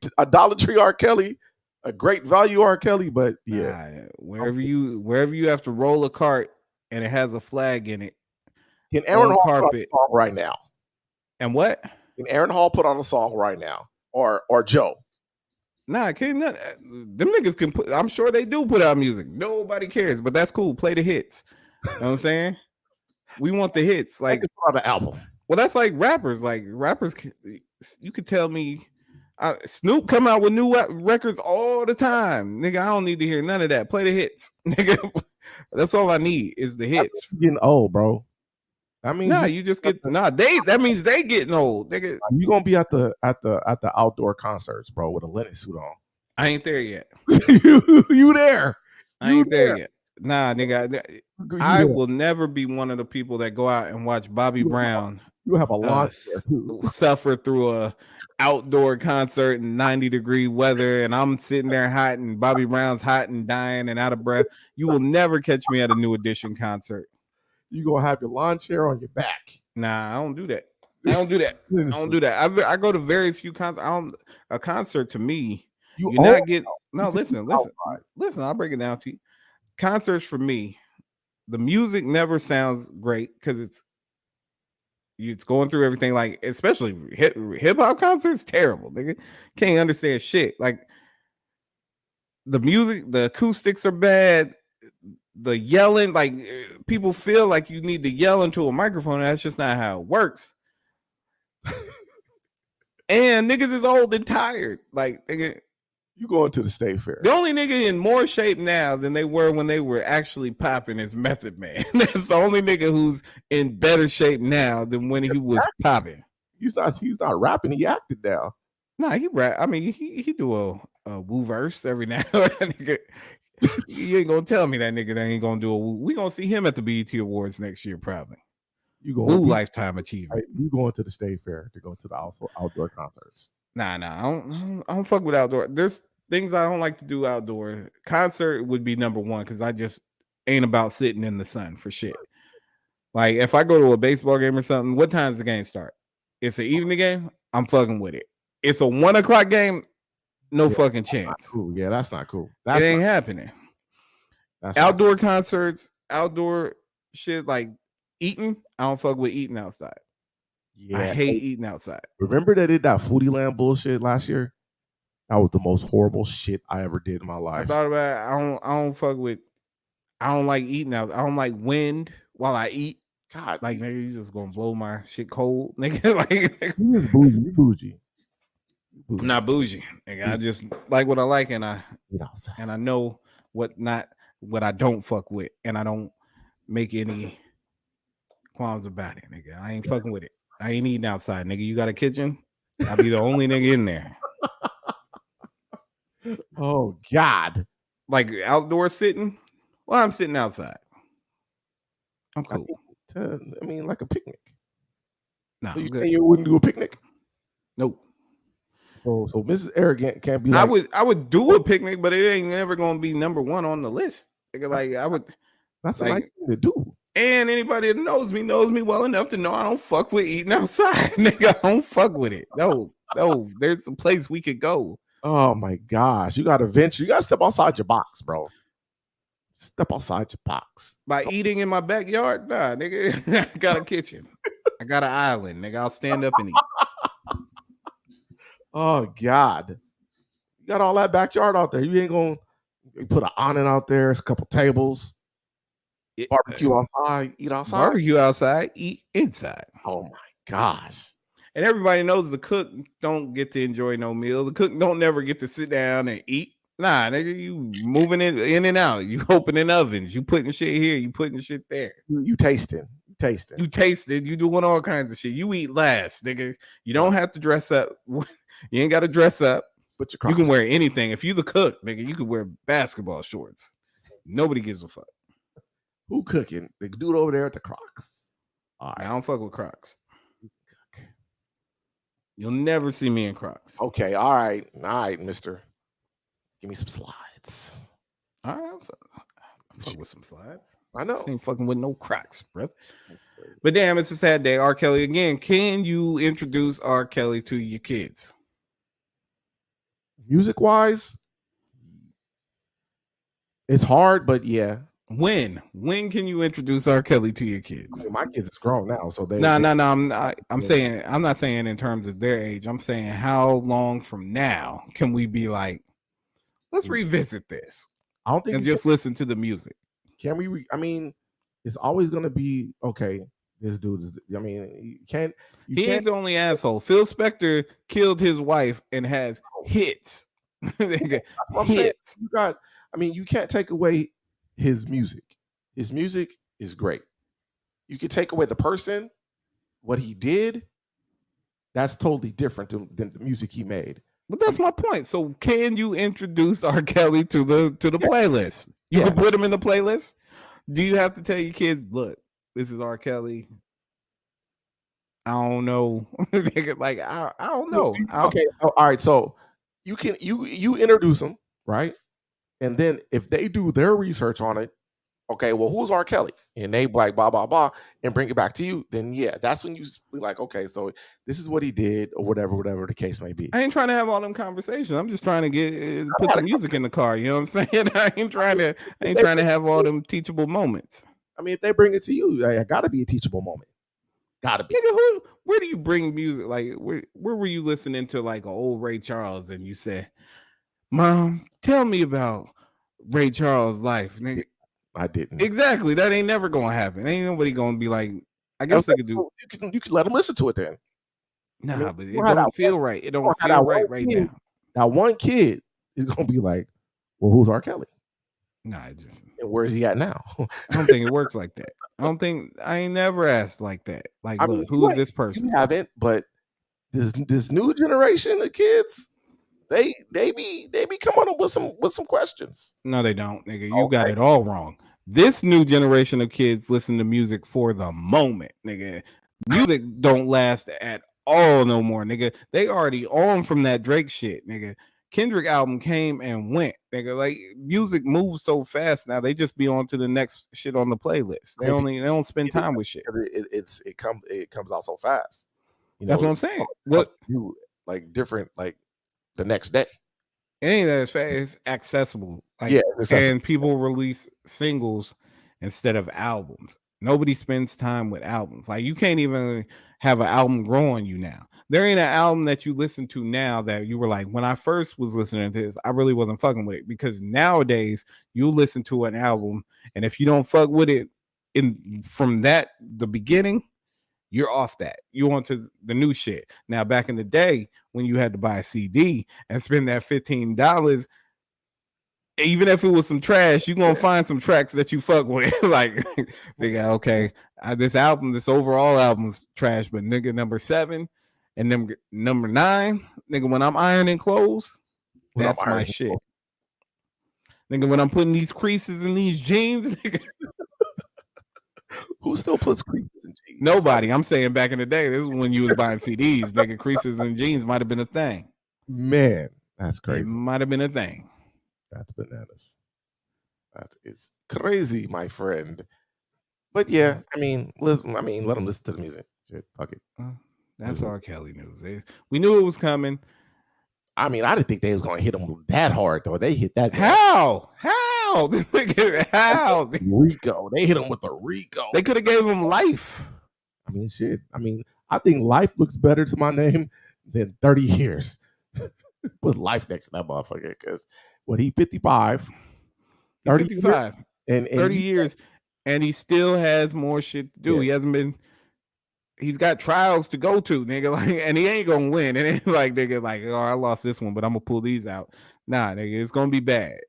R. Kelly, a great value R. Kelly. But yeah, wherever you have to roll a cart and it has a flag in it. Can Aaron on Hall carpet put on a song right now? And what? Can Aaron Hall put on a song right now, or Joe? Nah, can't none. Them niggas can put. I'm sure they do put out music. Nobody cares, but that's cool. Play the hits. You know what I'm saying? We want the hits. Like put out the album. Well, that's like rappers. Like rappers, you could tell me. Snoop come out with new records all the time, nigga. I don't need to hear none of that. Play the hits, nigga. That's all I need is the hits. Getting old, bro. I mean, you just get That means they getting old, nigga. You gonna be at the outdoor concerts, bro, with a linen suit on. I ain't there yet. you there? I ain't there yet. Nah, nigga. I will never be one of the people that go out and watch Bobby Brown. You have a lot suffer through a outdoor concert in 90-degree weather, and I'm sitting there hot, and Bobby Brown's hot and dying and out of breath. You will never catch me at a New Edition concert. You gonna have your lawn chair on your back? Nah, I don't do that. I don't do that. I go to very few concerts. A concert to me, you're not getting. No, listen. I'll break it down to you. Concerts for me, the music never sounds great because it's going through everything. Like especially hip hop concerts, terrible. Nigga can't understand shit. Like the music, the acoustics are bad. The yelling, like people feel like you need to yell into a microphone. And that's just not how it works. And niggas is old and tired. Like nigga, you going to the State Fair? The only nigga in more shape now than they were when they were actually popping is Method Man. That's the only nigga who's in better shape now than when he was popping. He's not rapping. He acted now. Nah, he rap. I mean, he do a woo verse every now and then. You ain't gonna tell me that nigga that ain't gonna do a woo. We gonna see him at the BET Awards next year, probably. You going woo lifetime achievement. You going to the State Fair to go to the outdoor concerts? Nah, I don't fuck with outdoor. There's things I don't like to do outdoor. Concert would be number one because I just ain't about sitting in the sun for shit. Like if I go to a baseball game or something, what time does the game start? It's an evening game. I'm fucking with it. It's a 1 o'clock game. No fucking chance. Cool. Yeah, that's not cool. It ain't happening. That's outdoor concerts, outdoor shit like eating. I don't fuck with eating outside. Yeah, I hate eating outside. Remember they did that Foodie Land bullshit last year? That was the most horrible shit I ever did in my life. I thought about it. I don't fuck with. I don't like eating out. I don't like wind while I eat. God, like maybe you just gonna blow my shit cold, nigga. Like you just bougie. I'm not bougie, nigga. I just like what I like, and I know what I don't fuck with, and I don't make any qualms about it, nigga. I ain't fucking with it. I ain't eating outside, nigga. You got a kitchen? I'll be the only nigga in there. Oh God! Like outdoor sitting? Well, I'm sitting outside. I'm cool. I mean, like a picnic. No, so you wouldn't do a picnic? Nope. So Mrs. AeroGant can't be like I would do a picnic, but it ain't never gonna be number one on the list. Like I would. That's like, a nice thing to do. And anybody that knows me well enough to know I don't fuck with eating outside, nigga. I don't fuck with it. No. There's a place we could go. Oh my gosh, you gotta venture. You gotta step outside your box, bro. Step outside your box. By eating in my backyard? Nah, nigga. I got a kitchen. I got an island, nigga. I'll stand up and eat. Oh God, you got all that backyard out there. You ain't gonna put an awning out there. It's a couple tables. Barbecue outside. Eat outside. Barbecue outside. Eat inside. Oh my gosh. And everybody knows the cook don't get to enjoy no meal. The cook don't never get to sit down and eat. Nah, nigga, you moving it in and out. You opening ovens. You putting shit here. You putting shit there. You tasting. You tasted. You doing all kinds of shit. You eat last, nigga. You don't have to dress up. You ain't got to dress up. But you can wear anything. If you the cook, nigga, you could wear basketball shorts. Nobody gives a fuck. Who cooking? The dude over there at the Crocs. All right. I don't fuck with Crocs. You'll never see me in Crocs. Okay, all right, mister. Give me some slides. All right, I'll fuck with some slides. I know. Ain't fucking with no Crocs, bro. But damn, it's a sad day. R. Kelly again. Can you introduce R. Kelly to your kids? Music wise, it's hard, but yeah. When can you introduce R. Kelly to your kids? I mean, my kids is grown now, so they. No. I'm saying I'm not saying in terms of their age. I'm saying how long from now can we be like, let's revisit this? I don't think and just listen to the music. Can we? I mean, it's always gonna be okay. This dude is. I mean, he ain't the only asshole. Phil Spector killed his wife and has hits. Hits. You got. I mean, you can't take away his music. His music is great. You can take away the person, what he did. That's totally different than the music he made. But that's my point. So, can you introduce R. Kelly to the playlist? You can put him in the playlist. Do you have to tell your kids, look, this is R. Kelly? I don't know. Like I don't know. Okay. All right. So you can you introduce them, right? And then if they do their research on it, okay, well, who's R. Kelly? And they like blah blah blah and bring it back to you, then yeah, that's when you be like, okay, so this is what he did, or whatever the case may be. I ain't trying to have all them conversations. I'm just trying to put some music in the car. You know what I'm saying? I ain't trying to have all them teachable moments. I mean, if they bring it to you, it gotta be a teachable moment. Gotta be. Nigga, where do you bring music? Like, where were you listening to like an old Ray Charles and you said, Mom, tell me about Ray Charles' life, nigga? I didn't. Exactly. That ain't never gonna happen. Ain't nobody gonna be like, I guess they could do. You can let them listen to it then. Nah, I mean, but it don't feel right. It don't feel right now. Now, one kid is gonna be like, well, who's R. Kelly? Nah, and where's he at now? I don't think it works like that. I ain't never asked like that. Like, I look, who is this person? You haven't, but this new generation of kids, they be coming up with some questions. No, they don't, nigga. You got it all wrong. This new generation of kids listen to music for the moment, nigga. Music don't last at all no more, nigga. They already on from that Drake shit, nigga. Kendrick album came and went, nigga. Like, music moves so fast now. They just be on to the next shit on the playlist. They don't spend time with shit. It comes out so fast. You know, that's what I'm saying. What you like different like the next day. It ain't as fast. It's accessible. Like, accessible. And people release singles instead of albums. Nobody spends time with albums. Like, you can't even have an album grow on you now. There ain't an album that you listen to now that you were like, when I first was listening to this, I really wasn't fucking with it. Because nowadays you listen to an album, and if you don't fuck with it from the beginning, you're off that. You on to the new shit. Now, back in the day when you had to buy a CD and spend that $15, even if it was some trash, you're gonna find some tracks that you fuck with. Like, nigga, okay, this overall album's trash, but nigga, number 7 and number 9, nigga, when I'm ironing clothes, that's my shit. Nigga, when I'm putting these creases in these jeans, nigga. Who still puts creases in jeans? Nobody. I'm saying back in the day, this is when you was buying CDs, nigga. Creases in jeans might have been a thing. Man, that's crazy. It might have been a thing. That's bananas. That is crazy, my friend. But yeah, I mean, let them listen to the music. Shit, fuck it. That's R. Kelly news. We knew it was coming. I mean, I didn't think they was gonna hit him that hard though. They hit that. How? How? Rico. They hit him with the Rico. They could have gave him life. I mean, shit. I mean, I think life looks better to my name than 30 years. Put life next to that motherfucker because when he 55, 30 55, and 30 years, and he still has more shit to do. He hasn't been. He's got trials to go to, nigga. Like, and he ain't gonna win. It ain't like, nigga, like, oh, I lost this one, but I'm gonna pull these out. Nah, nigga, it's gonna be bad.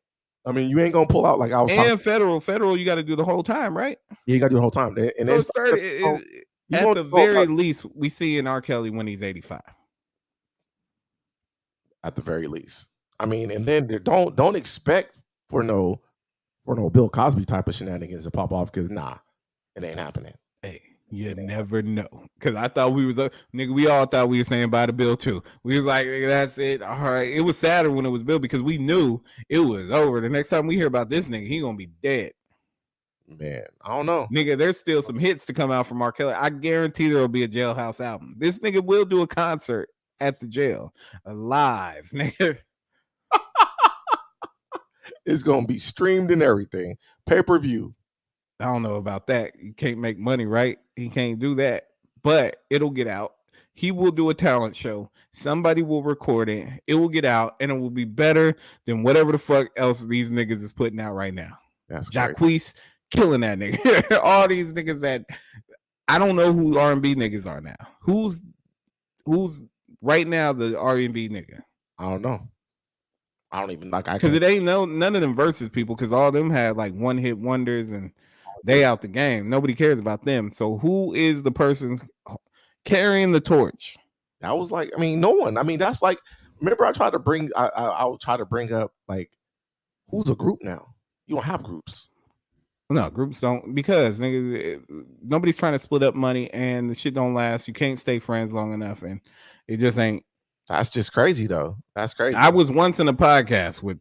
I mean, you ain't gonna pull out like I was. And federal, you got to do the whole time, right? Yeah, you got to do the whole time. And so at the very least, we see in R. Kelly when he's 85. At the very least, I mean, and then don't expect for no Bill Cosby type of shenanigans to pop off because it ain't happening. Hey, you never know. Because I thought we all thought we were saying by the Bill too. We was like, that's it. All right. It was sadder when it was Bill because we knew it was over. The next time we hear about this nigga, he gonna be dead. Man, I don't know. Nigga, there's still some hits to come out from R. Kelly. I guarantee there will be a Jailhouse album. This nigga will do a concert at the jail. Live, nigga. It's gonna be streamed and everything. Pay-per-view. I don't know about that. You can't make money, right? He can't do that. But it'll get out. He will do a talent show. Somebody will record it. It will get out, and it will be better than whatever the fuck else these niggas is putting out right now. That's Jacquees killing that nigga. All these niggas that I don't know who R&B niggas are now. Who's right now the R&B nigga? I don't know. I don't even like. Because it ain't none of them versus people. Because all of them had like one hit wonders and they out the game. Nobody cares about them. So who is the person carrying the torch? That was like, I mean, no one. I mean, that's like. Remember, I tried to bring. I'll try to bring up like, who's a group now? You don't have groups. No, groups don't, because niggas, nobody's trying to split up money and the shit don't last. You can't stay friends long enough, and it just ain't. That's just crazy, though. That's crazy. I was once in a podcast with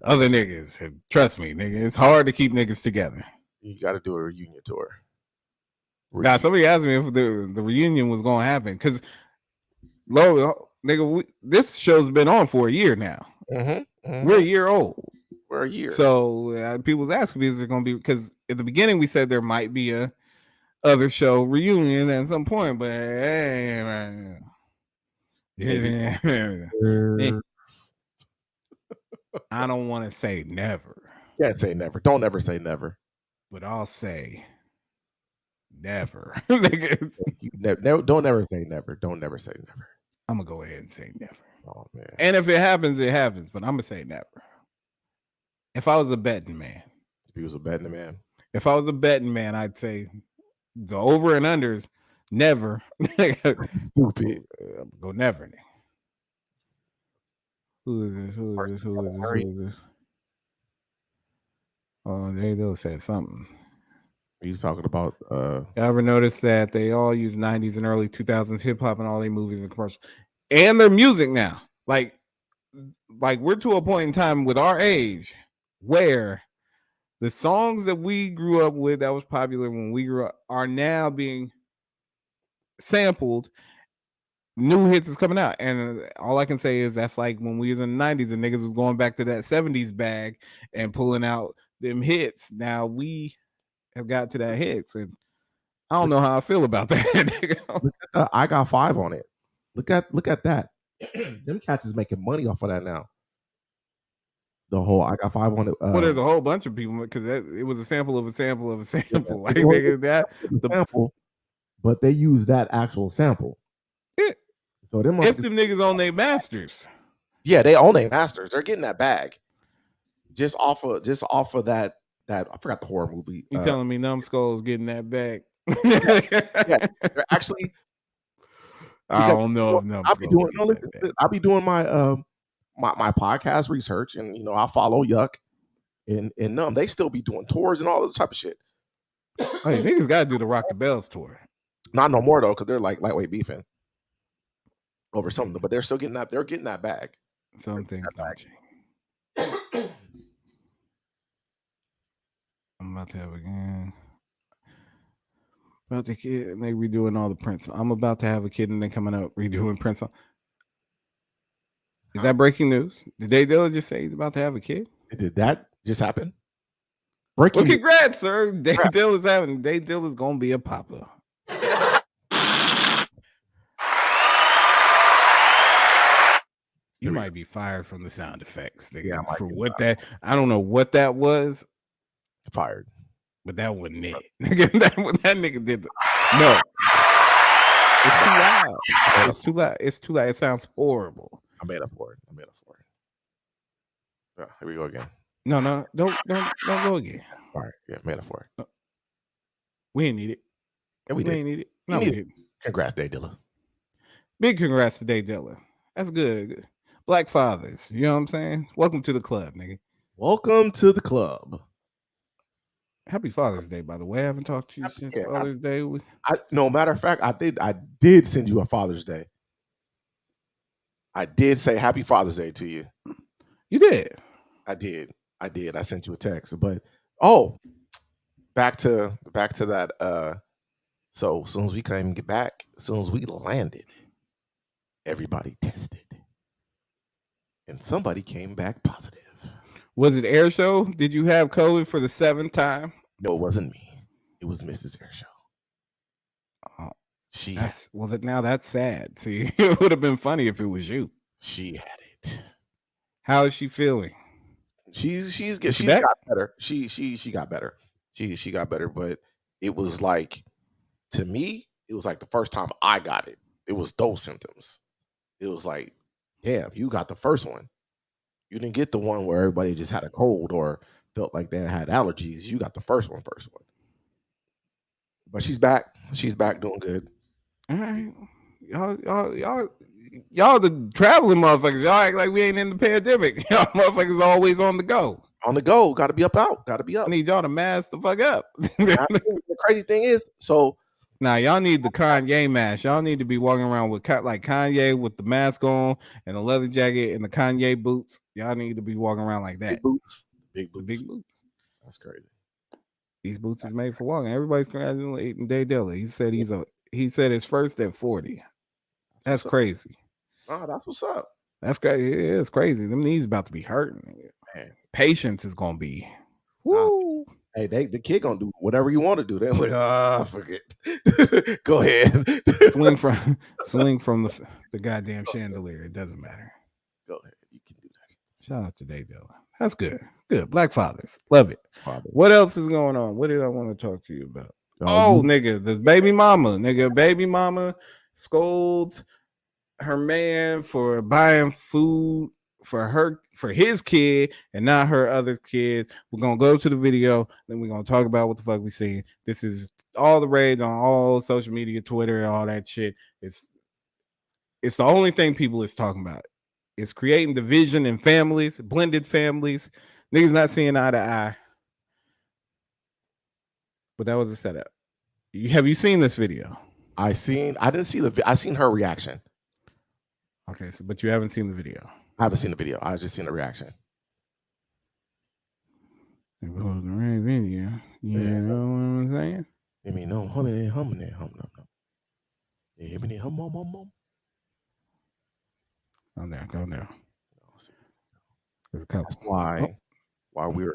other niggas, and trust me, nigga, it's hard to keep niggas together. You got to do a reunion tour. Now, somebody asked me if the reunion was going to happen, because, nigga, this show's been on for a year now. We're a year old. We're a year. So people's asking me, is it going to be, because at the beginning we said there might be a other show reunion at some point, but hey, I don't want to say never. Can't say never. Don't ever say never. But I'll say never. Don't ever say never. Don't never say never. I'm gonna go ahead and say never. Oh man. And if it happens, it happens. But I'm gonna say never. If I was a betting man. If he was a betting man. If I was a betting man, I'd say the over and unders never. Stupid. Go never. Who is this? Who is this? Who is this? Who is this? Oh, they'll say something. He's talking about You ever notice that they all use 90s and early 2000s hip hop in all their movies and commercials and their music now? Like we're to a point in time with our age where the songs that we grew up with that was popular when we grew up are now being sampled. New hits is coming out, and all I can say is that's like when we was in the 90s and niggas was going back to that 70s bag and pulling out them hits. Now we have got to that hits, and I don't know how I feel about that. Look at I Got 5 on it. Look at that. Them cats is making money off of that now. The whole I Got 5 on it. Well, there's a whole bunch of people because it was a sample of a sample of a sample. Yeah, like nigga, that the sample, but they use that actual sample. Yeah. So them if them niggas own their masters. Yeah, they own their masters. They're getting that bag. Just off of that I forgot the horror movie. You telling me Numbskull's getting that bag? Yeah, they're actually. I don't know if Numbskull's I'll be doing my my podcast research, and I follow Yuck and Numb. They still be doing tours and all this type of shit. Hey, niggas got to do the Rock the Bells tour. Not no more though, because they're like lightweight beefing over something, but they're still getting that. They're getting that bag. Some things don't change. I'm about to have again. About the kid, and they redoing all the Prince. I'm about to have a kid, and then coming up redoing Prince. Is that breaking news? Did Dale just say he's about to have a kid? Did that just happen? Breaking. Well, congrats, sir. Dale is having. Dale is gonna be a papa. You might be fired from the sound effects, nigga. Yeah, for what that, I don't know what that was. Fired. But that wasn't it. that nigga did no. It's too loud. It's too loud. It's too loud. It sounds horrible. I made up for it. Yeah, here we go again. No, don't go again. All right, yeah, made up for it. We didn't need it. Yeah, we didn't need it. No, we didn't. Congrats, Day Dilla. Big congrats to Day Dilla. That's good. Black fathers. You know what I'm saying? Welcome to the club, nigga. Welcome to the club. Happy Father's Day, by the way. I haven't talked to you since Father's Day. No, matter of fact, I did send you a Father's Day. I did say Happy Father's Day to you. You did? I did. I sent you a text, but Oh, back to that. So as soon as we came get back, as soon as we landed, everybody tested, and somebody came back positive. Was it Air Show? Did you have COVID for the 7th time? No, it wasn't me. It was Mrs. Air Show. Oh, She now that's sad. See, it would have been funny if it was you. She had it. How is she feeling? She's good. She got better. She got better. She got better, but it was like, to me, it was like the first time I got it. It was those symptoms. It was like, damn, you got the first one. You didn't get the one where everybody just had a cold or felt like they had allergies. You got the first one. But she's back. She's back doing good. All right. Y'all the traveling motherfuckers. Y'all act like we ain't in the pandemic. Y'all motherfuckers always on the go. On the go. Got to be up out. Got to be up. I need y'all to mask the fuck up. The crazy thing is, so now y'all need the Kanye mask. Y'all need to be walking around with like Kanye with the mask on and a leather jacket and the Kanye boots. Y'all need to be walking around like that. Big boots. That's crazy. These boots is made for walking. Everybody's congratulating Day Dilla. He said his first at 40. That's crazy. Oh, that's what's up. That's crazy. It's crazy. Them knees about to be hurting. Man. Patience is gonna be. Woo. Hey, the kid gonna do whatever you want to do. They're like, forget. Go ahead. swing from the goddamn chandelier. It doesn't matter. Go ahead. You can do that. Shout out to Day Dilla. That's good. Good. Black fathers. Love it. What else is going on? What did I want to talk to you about? Nigga, the baby mama. Nigga, baby mama scolds her man for buying food for his kid and not her other kids. We're gonna go to the video, then we're gonna talk about what the fuck we seen. This is all the rage on all social media, Twitter, all that shit. It's the only thing people is talking about. It's creating division in families, blended families. Niggas not seeing eye to eye. But that was a setup. Have you seen this video? I didn't see I seen her reaction. Okay, but you haven't seen the video. I haven't seen the video. I just seen the reaction. It was the right video. You know what I'm saying? I mean, no, hum. You hear me? Hum. Go there. There's a couple. That's why while we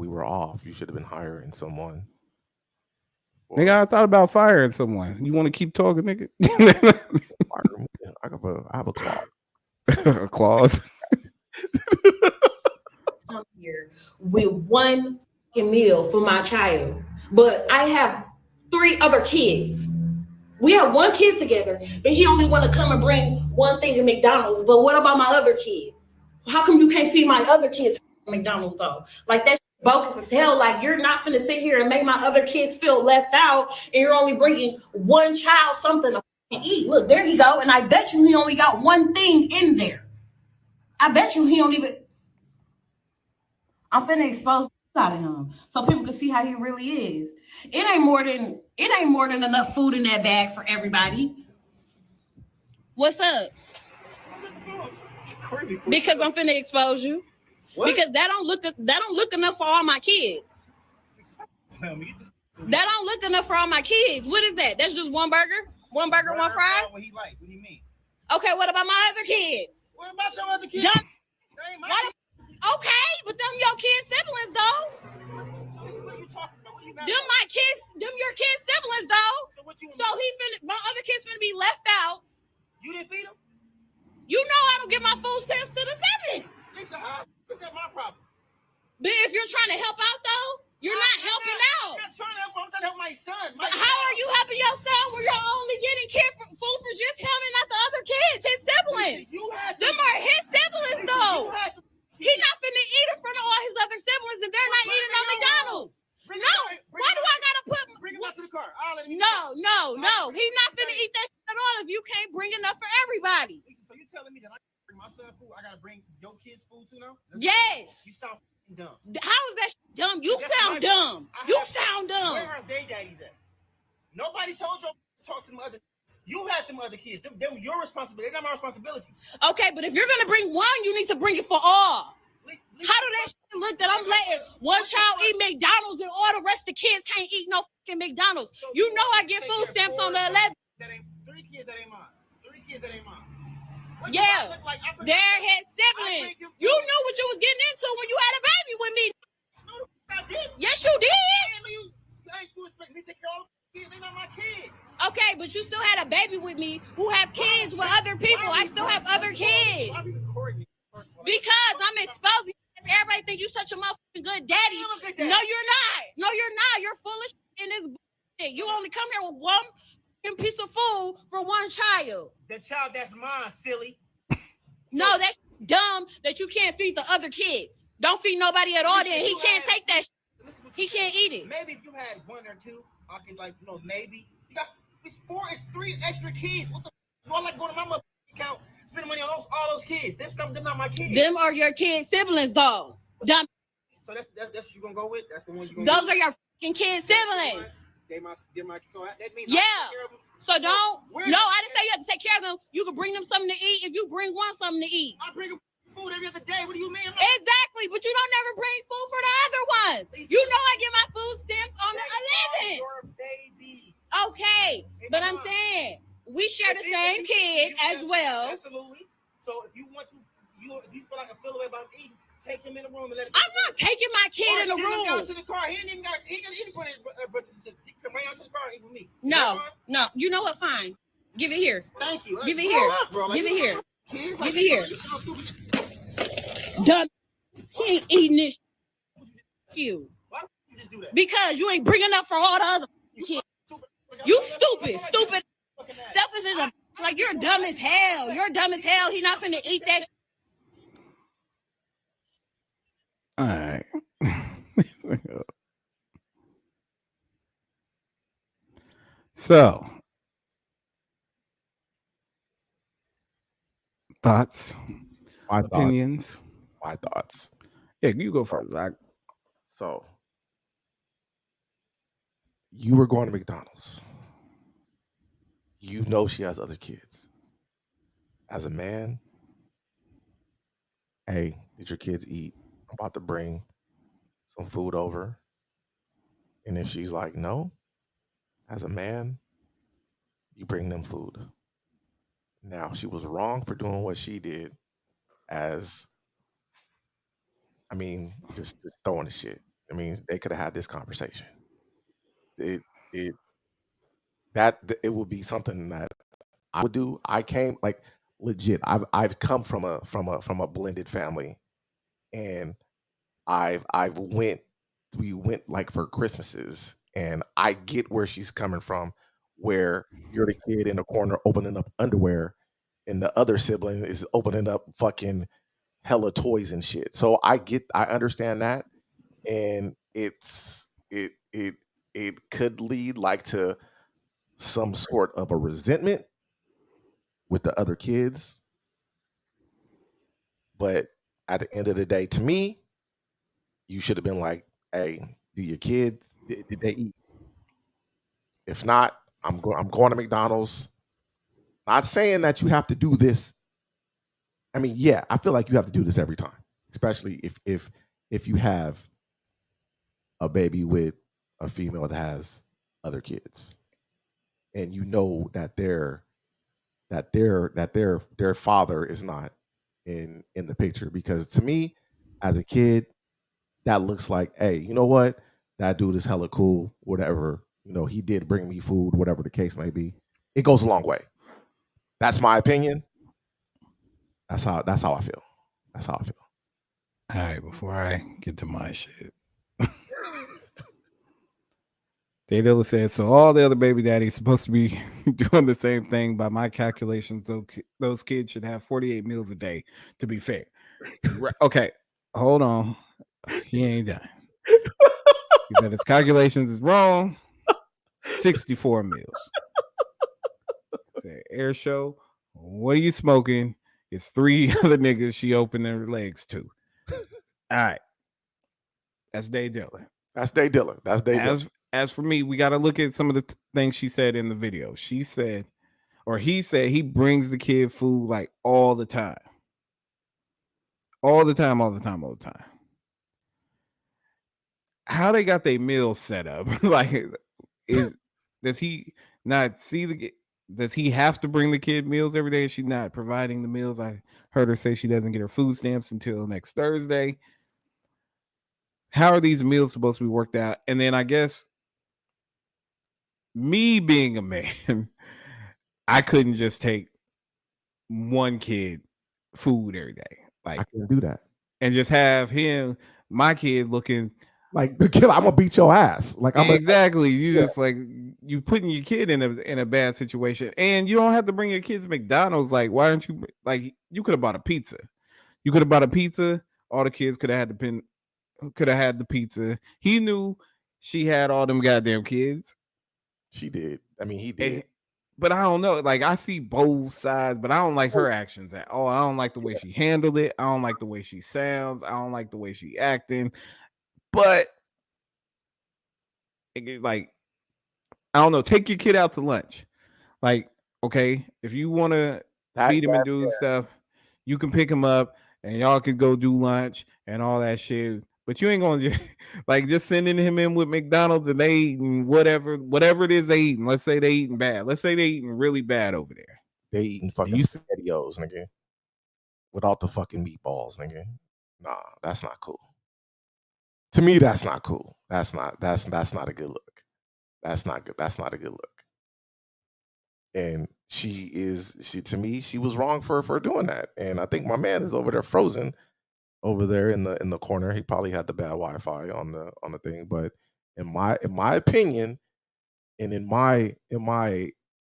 were off, you should have been hiring someone. Nigga, I thought about firing someone. You want to keep talking, nigga? I have a clause. A clause. Come here with one meal for my child, but I have 3 other kids. We have 1 kid together, but he only want to come and bring one thing to McDonald's. But what about my other kids? How come you can't feed my other kids from McDonald's though? Like that's bogus as hell. Like you're not finna sit here and make my other kids feel left out, and you're only bringing one child something to eat. Look, there he go, and I bet you he only got one thing in there. I bet you he don't even. I'm finna expose out of him so people can see how he really is. It ain't more than enough food in that bag for everybody. What's up? Because I'm finna expose you. What? Because that don't look enough for all my kids. That don't look enough for all my kids. What is that? That's just one burger? One burger, one fry? What he like? What do you mean? Okay, what about my other kids? What about your other kids? Okay, but them your kids' siblings though. So what are you talking about? Them my kids, them your kids' siblings though. So what you? So my other kids finna be left out. You didn't feed them? You know I don't give my food stamps to the 7. Lisa, how is that my problem? But if you're trying to help out though, you're not helping out. I'm not trying to help. I'm trying to help my son. But how are you helping your son when you're only getting food for just him and not the other kids, his siblings? Lisa, them are his siblings Lisa, though. He's not finna eat in front of all his other siblings, and they're not eating on McDonald's. Why do I gotta bring him out to the car? No. He's not finna eat that at all if you can't bring enough for everybody. Lisa, so you telling me that I bring my son food, I gotta bring your kids food too now? Yes. You sound dumb. How is that dumb? You sound dumb. You sound dumb. Where are their daddies at? Nobody told you to talk to them other. You had them other kids. Them your responsibility. They're not my responsibility. Okay, but if you're gonna bring one, you need to bring it for all. How do that shit look that I'm letting one child eat McDonald's and all the rest of the kids can't eat no fucking McDonald's? You know I get food stamps on the 11th. That ain't 3 kids that ain't mine. 3 kids that ain't mine. Yeah, they're his siblings. You knew what you was getting into when you had a baby with me. No, I did. Yes, you did. You expect me to take care of all the kids? They're not my kids. Okay, but you still had a baby with me who have kids with other people. I still have other kids. Why are you recording me? Because I'm exposing. Everybody think you such a motherfucking good daddy. No, you're not. No, you're not. You're full of shit in this bullshit. You only come here with one piece of food for one child. The child that's mine, silly. No, that's dumb that you can't feed the other kids. Don't feed nobody at all. Then he can't take that. He can't eat it. Maybe if you had 1 or 2, I could maybe. You got it's 3 extra kids. What the? You all like going to my mother account, spending money on all those kids. Them not my kids. Them are your kids' siblings, though. Dumb. So that's what you gonna go with. That's the one you gonna. Those are your fucking kids' siblings. They my. So that means. Yeah. So don't. No, I didn't say you have to take care of them. You can bring them something to eat if you bring one something to eat. I bring them food every other day. What do you mean? Exactly, but you don't never bring food for the other ones. You know I get my food stamps on the 11th. Your babies. Okay, but I'm saying we share the same kid as well. Absolutely. So if you want to, if you feel like I feel away about eating, take him in the room and let him. I'm not taking my kid in the room. Down to the car. He ain't got eat for his brother. He come right out to the car and eat with me. No. You know what? Fine. Give it here. Thank you. Give it here. Give it here. Give it here. Dumb. He ain't eating this. You. Why don't you just do that? Because you ain't bringing up for all the other kids. You stupid. Selfish as a like you're dumb as hell. You're dumb as hell. He not finna eat that. All right. So, thoughts, opinions. My thoughts. Yeah, you go first, Zach. So, you were going to McDonald's. You know she has other kids. As a man, hey, did your kids eat? I'm about to bring some food over. And if she's like, no, as a man, you bring them food. Now, she was wrong for doing what she did just throwing the shit. I mean, they could have had this conversation. It would be something that I would do. I came like legit. I've come from a blended family, and we went like for Christmases, and I get where she's coming from, where you're the kid in the corner opening up underwear, and the other sibling is opening up fucking hella toys and shit. So I understand that, and it could lead like to some sort of a resentment with the other kids. But at the end of the day, to me, you should have been like, hey, do your kids, did they eat? If not, I'm going to McDonald's. Not saying that you have to do this. I mean, yeah, I feel like you have to do this every time, especially if you have a baby with a female that has other kids, and you know that their father is not in the picture. Because to me, as a kid, that looks like, hey, you know what? That dude is hella cool, whatever. You know, he did bring me food, whatever the case may be. It goes a long way. That's my opinion. That's how I feel. That's how I feel. All right, before I get to my shit. Dilla said, so all the other baby daddies supposed to be doing the same thing. By my calculations, those kids should have 48 meals a day, to be fair. Okay, hold on. He ain't done. He said his calculations is wrong. 64 meals. Said, Air show, what are you smoking? It's 3 other niggas she opened their legs to. All right. That's Day Dilla. That's Day Dilla. As for me, we got to look at some of the things she said in the video. She said, or he said, he brings the kid food like all the time. all the time. How they got their meals set up? Like, does he not see does he have to bring the kid meals every day? She's not providing the meals. I heard her say she doesn't get her food stamps until next Thursday. How are these meals supposed to be worked out? And then I guess me being a man, I couldn't just take one kid food every day. Like, I can't do that. And just have my kid looking like the kid. I'm gonna beat your ass. Like I'm exactly. You just like you putting your kid in a bad situation, and you don't have to bring your kids to McDonald's. Like, why aren't you like you could have bought a pizza? You could have bought a pizza. All the kids could have had the pizza. He knew she had all them goddamn kids. She did. I mean, he did. But I don't know. Like, I see both sides, but I don't like her actions at all. I don't like the way she handled it. I don't like the way she sounds. I don't like the way she acting. But like, I don't know. Take your kid out to lunch. Like, okay, if you want to feed him and do stuff, you can pick him up and y'all can go do lunch and all that shit. But you ain't gonna just sending him in with McDonald's and they eating whatever it is they eating. Let's say they eating bad. Let's say they eating really bad over there. They eating fucking SpaghettiOs, nigga, without the fucking meatballs, nigga. Nah, that's not cool. To me, that's not cool. That's not a good look. That's not good. That's not a good look. And she to me, she was wrong for doing that. And I think my man is over there frozen over there in the corner. He probably had the bad Wi-Fi on the thing. But in my opinion, and in my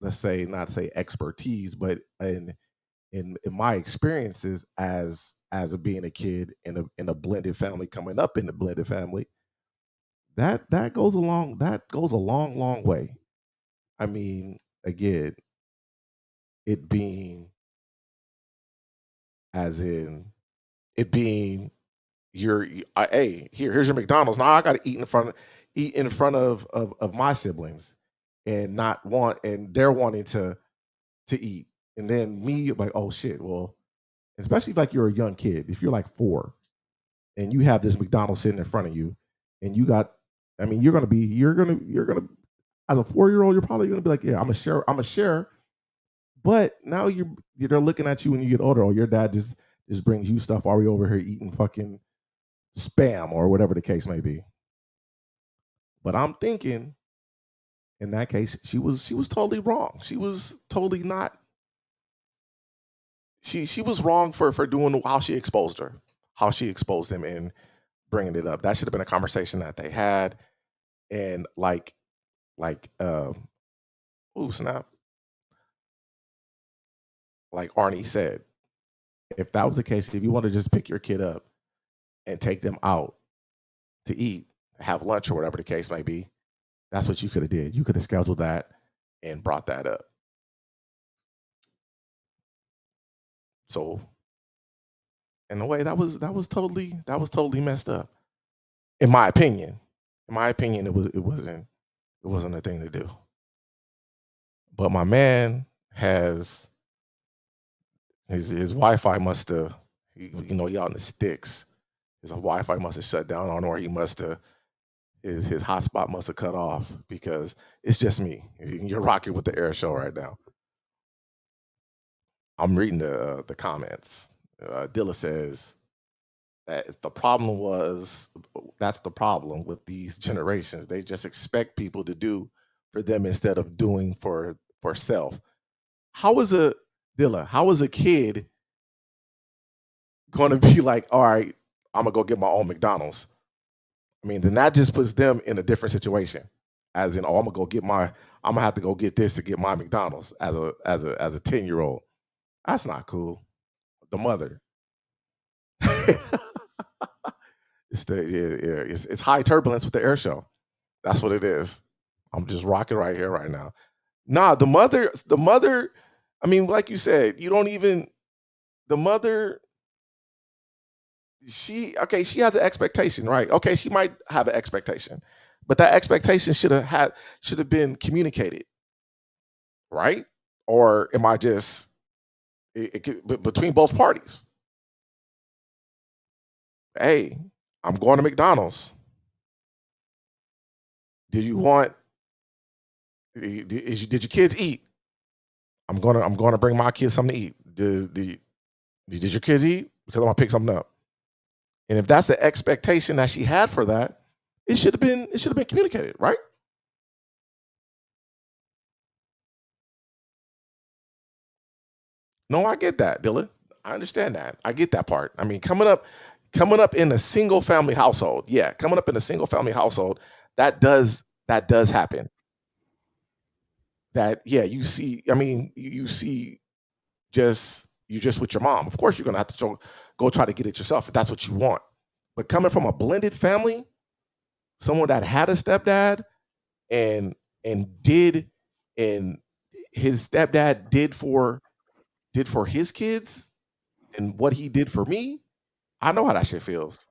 let's say not say expertise, but in my experiences as being a kid in a blended family, coming up in the blended family, that goes a long way. I mean, again, it being here's your McDonald's. Now I got to eat in front of my siblings and not want, and they're wanting to eat. And then me like, oh shit. Well, especially like you're a young kid, if you're like 4 and you have this McDonald's sitting in front of you and you're gonna as a 4-year-old, you're probably gonna be like, yeah, I'm a share. But now they're looking at you when you get older. Oh, your dad just brings you stuff. Are we over here eating fucking spam or whatever the case may be? But I'm thinking, in that case, she was totally wrong. She was totally not. She was wrong for doing how she exposed him and bringing it up. That should have been a conversation that they had. And oh snap. Like Arnie said, if that was the case, if you want to just pick your kid up and take them out to eat, have lunch or whatever the case may be, that's what you could have did. You could have scheduled that and brought that up. So in a way, that was totally messed up. In my opinion. It wasn't a thing to do. But my man has his Wi-Fi must have, he out in the sticks. His Wi-Fi must have shut down on, or he must have his hotspot must have cut off, because it's just me. You're rocking with the Air Show right now. I'm reading the comments. Dilla says that the problem that's the problem with these generations. They just expect people to do for them instead of doing for self. How is a kid going to be like, all right, I'm gonna go get my own McDonald's? I mean, then that just puts them in a different situation. As in, I'm gonna have to go get this to get my McDonald's as a 10-year-old. That's not cool. The mother. It's high turbulence with the Air Show. That's what it is. I'm just rocking right here, right now. Nah, the mother. I mean, like you said, the mother. She has an expectation, right? Okay, she might have an expectation, but that expectation should have been communicated, right? Or am I just between both parties? Hey, I'm going to McDonald's. Did you want? Did your kids eat? I'm gonna bring my kids something to eat. Did your kids eat? Because I'm gonna pick something up. And if that's the expectation that she had for that, it should have been communicated, right? No, I get that, Dylan. I understand that. I get that part. I mean, coming up in a single family household, that does happen. That you see. I mean, you see, you're just with your mom. Of course, you're gonna have to go try to get it yourself if that's what you want. But coming from a blended family, someone that had a stepdad and his stepdad did for his kids and what he did for me, I know how that shit feels.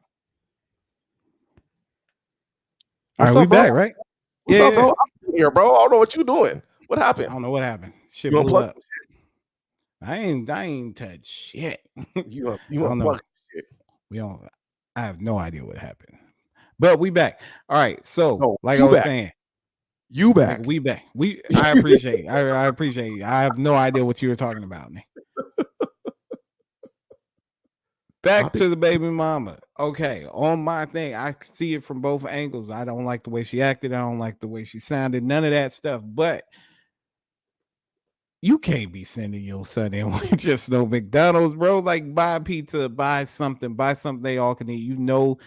What's up, bro? Back, right? What's up, bro? I'm here, bro. I don't know what you doing. What happened? I don't know what happened. Shit blew up. I ain't touched shit. You unplug shit. I have no idea what happened. But we back. All right. So I was saying. You back. We back. I appreciate it. I appreciate it. I have no idea what you were talking about, man. Back to the baby mama. Okay, on my thing, I see it from both angles. I don't like the way she acted. I don't like the way she sounded. None of that stuff. But you can't be sending your son in with just no McDonald's, bro. Like, buy pizza, buy something they all can eat. You know,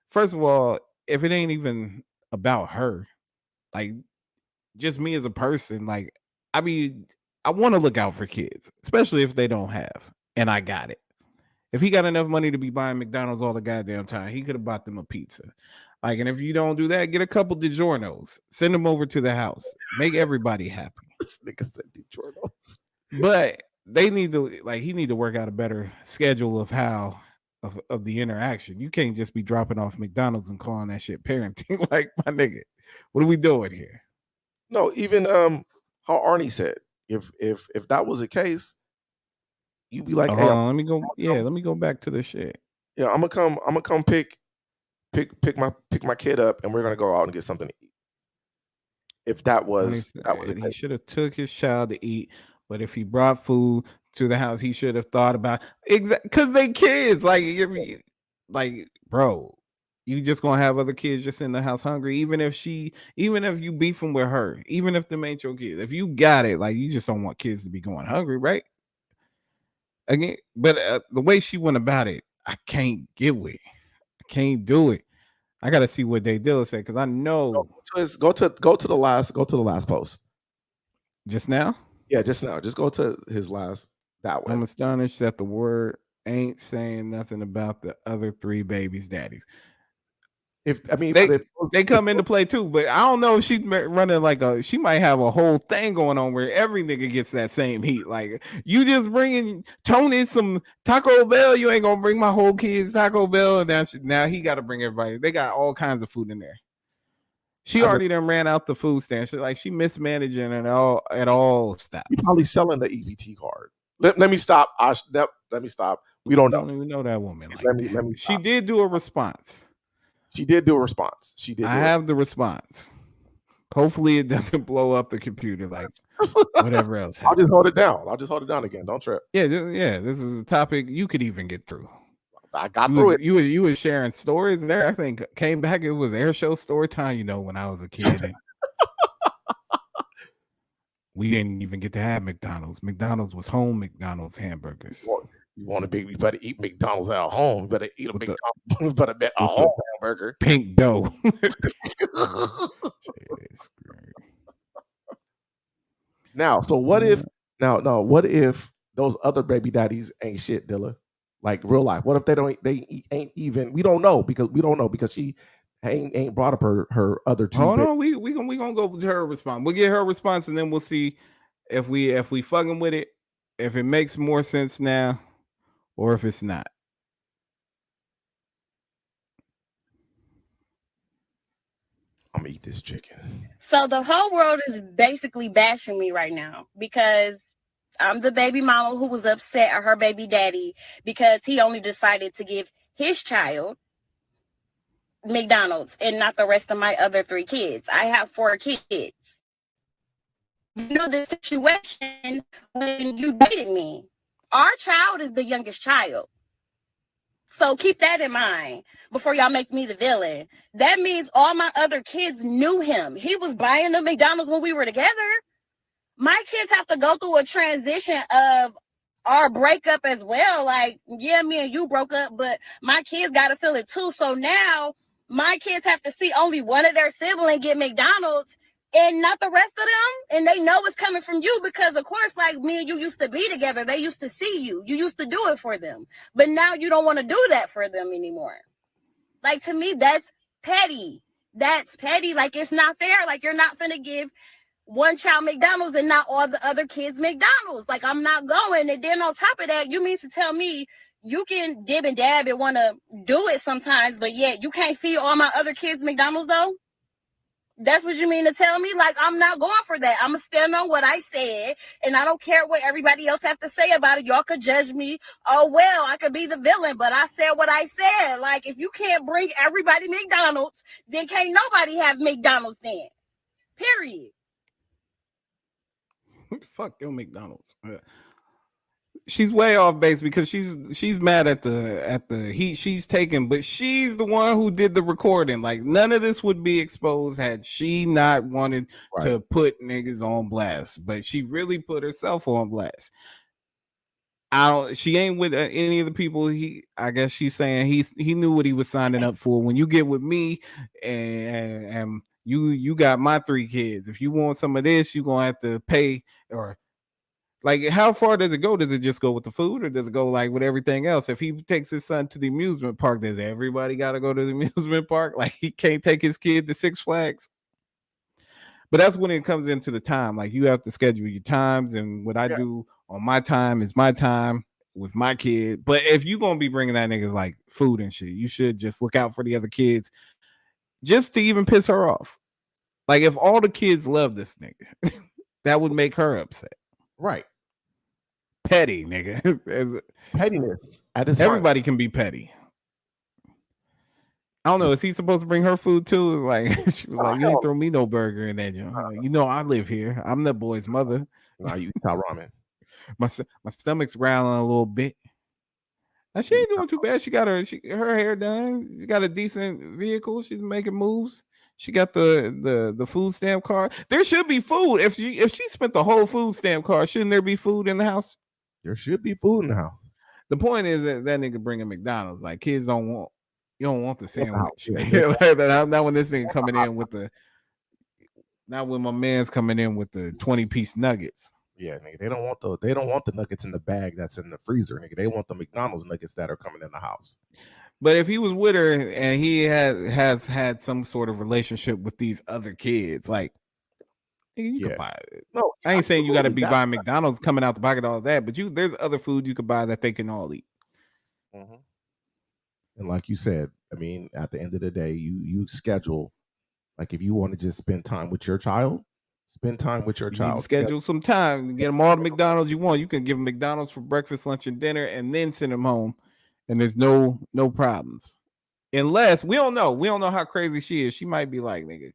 first of all, if it ain't even about her, like, just me as a person, like, I mean, I want to look out for kids, especially if they don't have, and I got it. If he got enough money to be buying McDonald's all the goddamn time, he could have bought them a pizza. Like, and if you don't do that, get a couple DiGiorno's, send them over to the house, make everybody happy. This nigga said DiGiorno's. But they need to, like, he need to work out a better schedule of how of the interaction. You can't just be dropping off McDonald's and calling that shit parenting. Like, my nigga, what are we doing here? No, even how Arnie said, if that was the case, you'd be like, hey, let me go. Let me go back to the shit. Yeah, I'm gonna come pick my kid up, and we're gonna go out and get something to eat. If that was he should have took his child to eat, but if he brought food to the house, he should have thought about because they kids. Like, bro, you just gonna have other kids just in the house hungry, even if you beefing with her, even if them ain't your kids. If you got it, like, you just don't want kids to be going hungry, right? Again, but the way she went about it, I can't get with it. I can't do it. I gotta see what they did say because I know. Go to the last post. Just now? Yeah, just now. Just go to his last that way. I'm astonished that the word ain't saying nothing about the other 3 babies' daddies. They come into play too, but I don't know if she's running she might have a whole thing going on where every nigga gets that same heat. Like, you just bringing Tony some Taco Bell, you ain't gonna bring my whole kids Taco Bell, and now he got to bring everybody. They got all kinds of food in there. She already done ran out the food stand. She mismanaging at all stops. She's probably selling the EBT card. Let me stop. Let me stop. We don't know. I don't even know that woman. She did do a response. She did do a response. I have the response. Hopefully it doesn't blow up the computer like whatever else happened. I'll just hold it down again. Don't trip. Yeah. This is a topic you could even get through. I got through it. You were sharing stories there. I think came back. It was air show story time. You know, when I was a kid, we didn't even get to have McDonald's. McDonald's was home McDonald's hamburgers. You want to you better eat McDonald's at home. You better eat a McDonald's. You better bet a home hamburger. Pink dough. Now, so what if? What if those other baby daddies ain't shit, Dilla? Like, real life. What if they ain't even? We don't know because she ain't brought up her other 2. Hold on, we gonna go with her response. We'll get her response, and then we'll see if we fucking with it, if it makes more sense now, or if it's not. I'm gonna eat this chicken. So the whole world is basically bashing me right now because I'm the baby mama who was upset at her baby daddy because he only decided to give his child McDonald's and not the rest of my other 3 kids. I have 4 kids. You know the situation when you dated me. Our child is the youngest child. So keep that in mind before y'all make me the villain. That means all my other kids knew him. He was buying the McDonald's when we were together. My kids have to go through a transition of our breakup as well. Like, yeah, me and you broke up, but my kids got to feel it too. So now my kids have to see only one of their siblings get McDonald's and not the rest of them. And they know it's coming from you because, of course, like me and you used to be together. They used to see you. You used to do it for them. But now you don't want to do that for them anymore. Like, to me, that's petty. That's petty. Like, it's not fair. Like, you're not finna give one child McDonald's and not all the other kids McDonald's. Like, I'm not going. And then on top of that, you mean to tell me you can dib and dab and want to do it sometimes, but yet you can't feed all my other kids McDonald's though? That's what you mean to tell me? Like, I'm not going for that. I'm going to stand on what I said, and I don't care what everybody else have to say about it. Y'all could judge me. Oh, well, I could be the villain, but I said what I said. Like, if you can't bring everybody McDonald's, then can't nobody have McDonald's then. Period. Fuck your McDonald's. She's way off base because she's mad at the heat she's taking, but she's the one who did the recording. Like, none of this would be exposed had she not wanted to put niggas on blast, but she really put herself on blast. She ain't with any of the people. I guess she's saying he knew what he was signing up for. When you get with me and you got my 3 kids, if you want some of this, you're gonna have to pay. Or like, how far does it go? Does it just go with the food, or does it go like with everything else? If he takes his son to the amusement park, does everybody got to go to the amusement park? Like, he can't take his kid to Six Flags? But that's when it comes into the time. Like, you have to schedule your times, and what I do on my time is my time with my kid. But if you're going to be bringing that nigga like food and shit, you should just look out for the other kids just to even piss her off. Like, if all the kids love this nigga, that would make her upset. Right. Petty, nigga. Pettiness at its Everybody can be petty. I don't know. Is he supposed to bring her food too? Like, she was like, "You ain't throw me no burger in that joint. You know, I live here. I'm the boy's mother." Nah, you eat ramen. My stomach's growling a little bit. Now, she ain't doing too bad. She got her hair done. She got a decent vehicle. She's making moves. She got the food stamp card. There should be food. If she spent the whole food stamp card, shouldn't there be food in the house? There should be food in the house. The point is that nigga bringing McDonald's. Like, kids don't want. You don't want the sandwich. Not when this thing coming in with not when my man's coming in with the 20-piece nuggets. Yeah, nigga, they don't want the nuggets in the bag that's in the freezer, nigga. They want the McDonald's nuggets that are coming in the house. But if he was with her and he has had some sort of relationship with these other kids, like, you can buy it. No, I ain't saying you got to be buying McDonald's coming out the pocket, all that, but there's other food you could buy that they can all eat. Mm-hmm. And like you said, I mean, at the end of the day, you schedule, like, if you want to just spend time with your child, spend time with your child. Schedule some time. Get them all the McDonald's you want. You can give them McDonald's for breakfast, lunch, and dinner, and then send them home, and there's no problems. Unless we don't know how crazy she is. She might be like, nigga,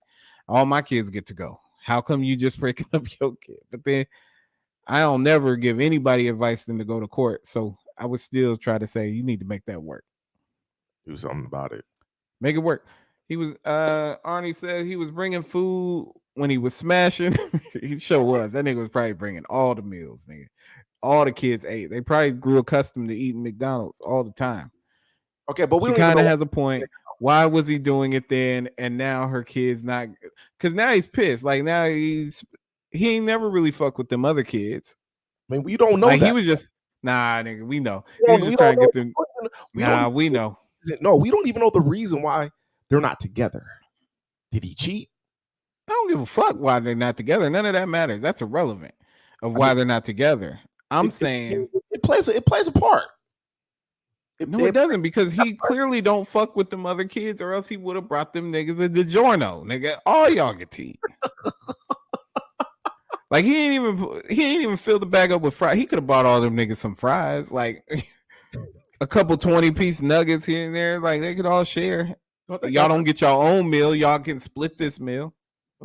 all my kids get to go. How come you just breaking up your kid? But then I don't never give anybody advice than to go to court. So I would still try to say you need to make that work. Do something about it. Make it work. He was Arnie said he was bringing food when he was smashing. He sure was. That nigga was probably bringing all the meals, nigga. All the kids ate. They probably grew accustomed to eating McDonald's all the time. Okay, but she kind of has a point. Why was he doing it then? And now her kids not, because now he's pissed. Like, now he ain't never really fuck with them other kids. I mean, we don't know like that. He was just nigga. We know. He was just trying to get them. We know. No, we don't even know the reason why they're not together. Did he cheat? I don't give a fuck why they're not together. None of that matters. That's irrelevant of why they're not together. I'm saying it plays a part. It doesn't, because he clearly don't fuck with them other kids, or else he would have brought them niggas a DiGiorno, nigga. All y'all get to eat. Like, he ain't even fill the bag up with fries. He could have bought all them niggas some fries. Like, a couple 20-piece nuggets here and there. Like they could all share. Y'all don't get your own meal. Y'all can split this meal.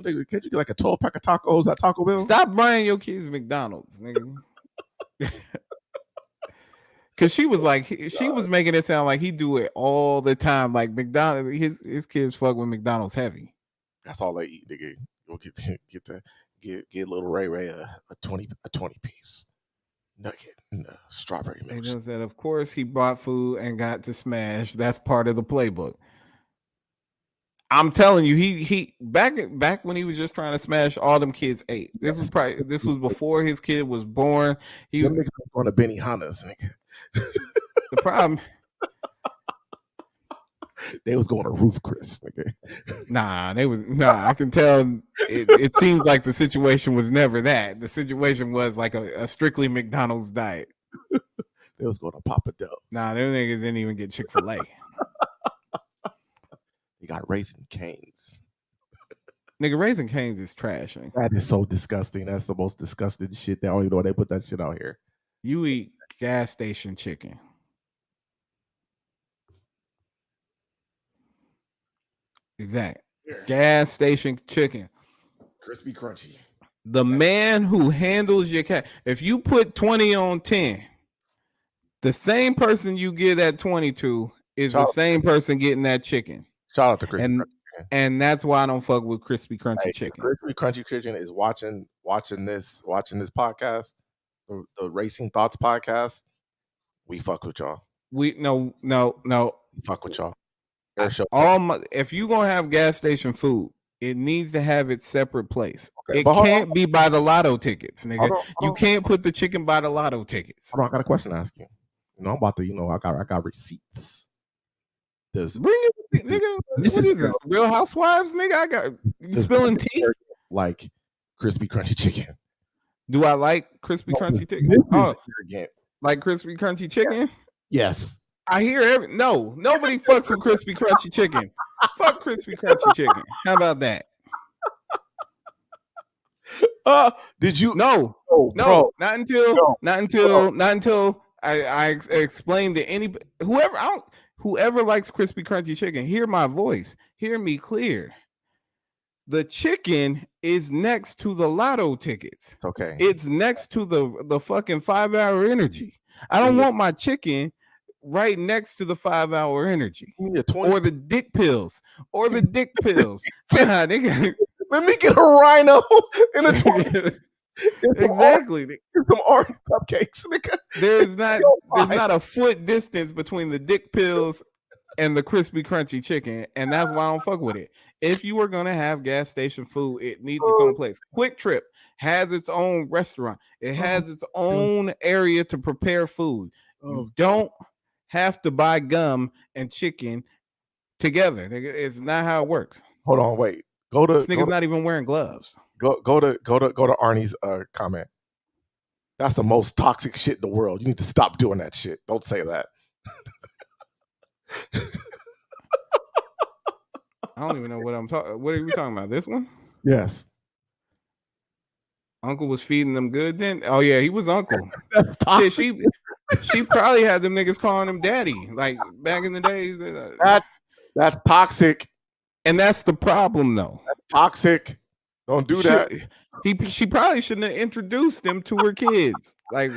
Can't you get like a 12-pack of tacos at Taco Bell? Stop buying your kids McDonald's, nigga. Cause she was like, she was making it sound like he do it all the time. Like McDonald's, his kids fuck with McDonald's heavy. That's all they eat, nigga. Go get little Ray a 20 piece nugget and strawberry milk. That of course he bought food and got to smash. That's part of the playbook. I'm telling you, he back when he was just trying to smash, all them kids ate. This was before his kid was born. He was going to Benihana's, nigga. The problem. They was going to Roof Chris, nigga. Nah, I can tell it seems like the situation was never that. The situation was like a strictly McDonald's diet. They was going to Papa Do's. Nah, them niggas didn't even get Chick-fil-A. You got Raising Cane's. Nigga, Raising Cane's is trash. Nigga. That is so disgusting. That's the most disgusting shit. They don't even know why they put that shit out here. You eat gas station chicken. Exact. Yeah. Gas station chicken. Crispy, crunchy. The man who handles your cat. If you put 20 on 10, the same person you get at 22 is the same person getting that chicken. Shout out to Crispy. And that's why I don't fuck with crispy crunchy chicken. Crispy crunchy chicken is watching this podcast, the Racing Thoughts podcast. We fuck with y'all. No. We fuck with y'all. If you gonna have gas station food, it needs to have its separate place. Okay, it can't be by the lotto tickets, nigga. You can't put the chicken by the lotto tickets. Hold on, I got a question to ask you. I'm about to, I got receipts. Bring it, nigga. What is this? Real Housewives, nigga? I got you spilling tea. Like crispy crunchy chicken. Do I like crispy crunchy chicken? Like crispy crunchy chicken? Yes. I hear nobody fucks with crispy crunchy chicken. Fuck crispy crunchy chicken. How about that? Did you? No, bro. Not until I explained to anybody, whoever likes crispy crunchy chicken, hear my voice. Hear me clear. The chicken is next to the lotto tickets. It's okay. It's next to the fucking 5-hour energy. I don't want my chicken right next to the 5-hour energy or the dick pills Let me get a rhino in a 20. Exactly. Some orange cupcakes. There's not a foot distance between the dick pills and the crispy crunchy chicken, and that's why I don't fuck with it. If you were gonna have gas station food, it needs its own place. Quick Trip has its own restaurant. It has its own area to prepare food. You don't have to buy gum and chicken together. It's not how it works. Hold on, wait. This nigga's not even wearing gloves. Go to Arnie's comment. That's the most toxic shit in the world. You need to stop doing that shit. Don't say that. I don't even know what I'm talking. What are we talking about? This one? Yes. Uncle was feeding them good then? Oh yeah, he was uncle. That's toxic. Yeah, she probably had them niggas calling him daddy, like back in the days. That's toxic. And that's the problem though. That's toxic. Don't do that. She probably shouldn't have introduced them to her kids. Like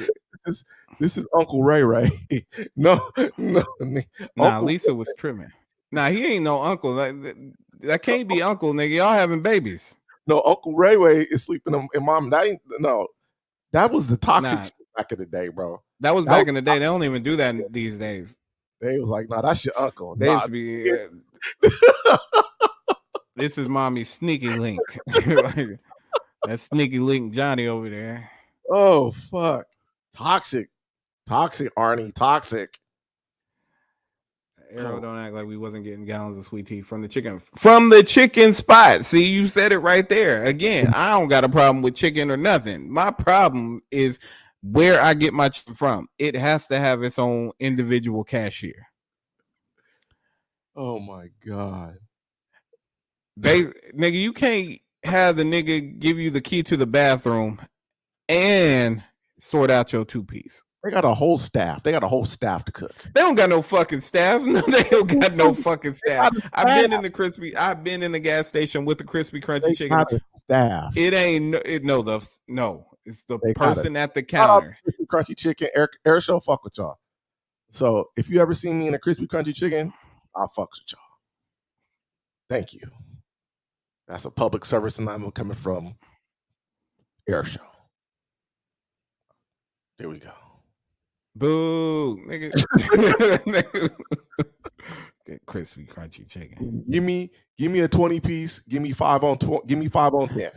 this is Uncle Ray. No. Nah, Lisa was trimming. Nah, he ain't no uncle. Like, that can't be uncle, nigga. Y'all having babies. No, Uncle Ray is sleeping in mom. That was the toxic shit back in the day, bro. That was back in the day. They don't even do that these days. They was like, that's your uncle. They used to be. This is mommy's sneaky link. Like, that sneaky link Johnny over there. Oh fuck. Toxic, Arnie, toxic. Arrow, don't act like we wasn't getting gallons of sweet tea from the chicken spot. See, you said it right there. Again, I don't got a problem with chicken or nothing. My problem is where I get my chicken from. It has to have its own individual cashier. Oh my God. Nigga, you can't have the nigga give you the key to the bathroom and sort out your two-piece. They got a whole staff. They got a whole staff to cook. They don't got no fucking staff. No, they don't got no fucking staff. I've been in the gas station with the crispy crunchy chicken. Staff. It ain't it's the person at the counter. Crispy crunchy chicken. Air show fuck with y'all. So if you ever see me in a crispy crunchy chicken, I'll fuck with y'all. Thank you. That's a public service announcement coming from Air Show. There we go. Boo, nigga. Get crispy crunchy chicken. Give me a 20 piece. Give me 5 on 10.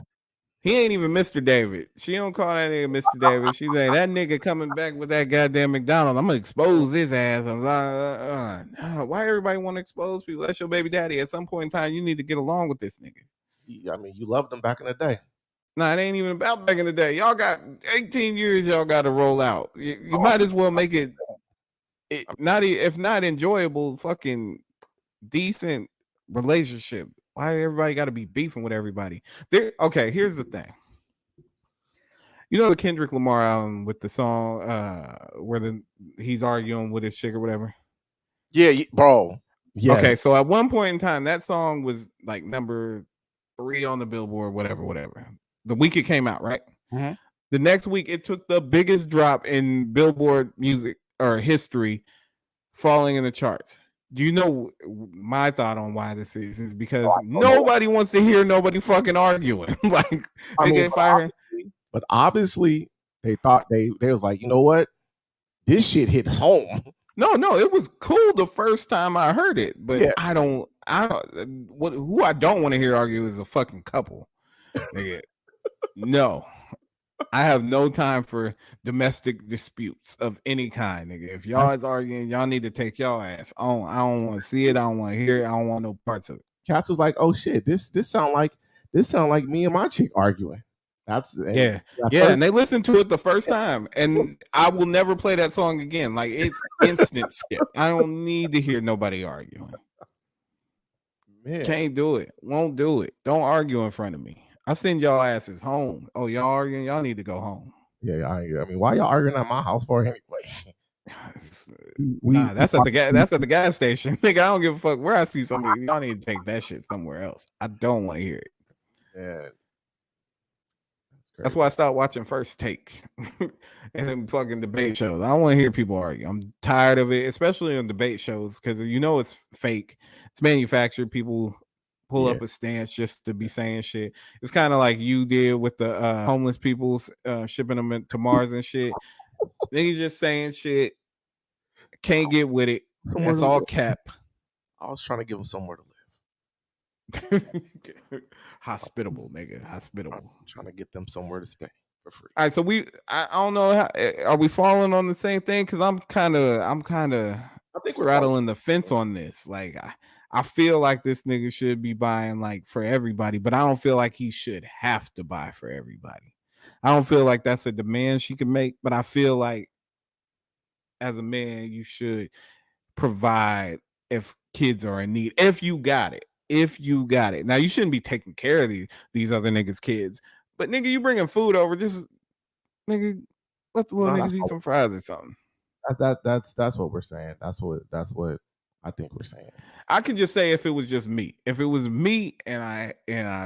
He ain't even Mr. David. She don't call that nigga Mr. David. She's like, that nigga coming back with that goddamn McDonald's. I'm gonna expose his ass. Why everybody want to expose people? That's your baby daddy. At some point in time, you need to get along with this nigga. I mean, you loved him back in the day. Nah, it ain't even about back in the day. Y'all got 18 years. Y'all got to roll out. You might as well make it not if not enjoyable, fucking decent relationship. Why everybody got to be beefing with everybody? Okay, here's the thing. You know the Kendrick Lamar album with the song where he's arguing with his chick or whatever? Yeah, bro. Yes. Okay, so at one point in time, that song was like number 3 on the Billboard, whatever. The week it came out, right? Mm-hmm. The next week, it took the biggest drop in Billboard music or history, falling in the charts. Do you know my thought on why this is because nobody wants to hear nobody fucking arguing. Like, but obviously they thought they was like, you know what? This shit hits home. No, it was cool the first time I heard it, but yeah. Who I don't want to hear argue is a fucking couple. Nigga. No. I have no time for domestic disputes of any kind, nigga. If y'all is arguing, y'all need to take y'all ass on. I don't want to see it. I don't want to hear it. I don't want no parts of it. Cats was like, oh shit, this sound like me and my chick arguing. And they listened to it the first time, and I will never play that song again. Like, it's instant skip. I don't need to hear nobody arguing. Man. Can't do it. Won't do it. Don't argue in front of me. I send y'all asses home. Oh, y'all arguing? Y'all need to go home. Yeah, I mean, why y'all arguing at my house for anyway? That's at the gas station. Nigga, I don't give a fuck where I see somebody. Y'all need to take that shit somewhere else. I don't want to hear it. Yeah. That's why I stopped watching First Take and then fucking debate shows. I don't want to hear people argue. I'm tired of it, especially on debate shows, because it's fake. It's manufactured. People pull up a stance just to be saying shit. It's kind of like you did with the homeless people shipping them to Mars and shit. Niggas just saying shit. Can't get with it. It's all cap. I was trying to give them somewhere to live. Hospitable, nigga. Hospitable. I'm trying to get them somewhere to stay for free. All right, so I don't know how are we falling on the same thing? Because I'm kind of I think straddling the fence on this. Like I feel like this nigga should be buying like for everybody, but I don't feel like he should have to buy for everybody. I don't feel like that's a demand she can make, but I feel like as a man, you should provide if kids are in need. If you got it. Now, you shouldn't be taking care of these other niggas' kids. But, nigga, you bringing food over, just, nigga, let the little niggas eat some fries or something. That's what we're saying. That's what I think we're saying. I could just say if it was just me. If it was me and I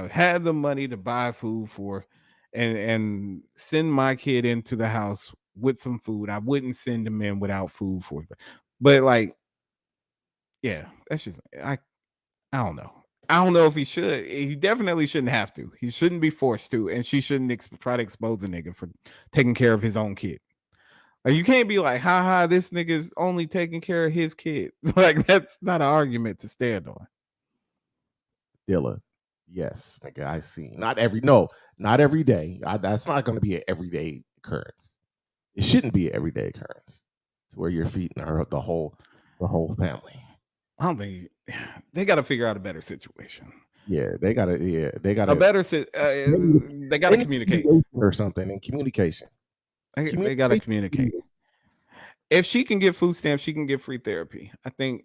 had the money to buy food for and send my kid into the house with some food, I wouldn't send him in without food for it. But, like, yeah, that's just, I don't know. I don't know if he should. He definitely shouldn't have to. He shouldn't be forced to, and she shouldn't try to expose a nigga for taking care of his own kid. Like, you can't be like, ha, this nigga's only taking care of his kid. Like, that's not an argument to stand on. Dilla, yes, nigga, I see. Not every day. That's not going to be an everyday occurrence. It shouldn't be an everyday occurrence to where you're feeding the whole family. I don't think they got to figure out a better situation. Yeah, they got to a better. They got to communicate or something. And communication. They got to communicate. If she can get food stamps, she can get free therapy. I think.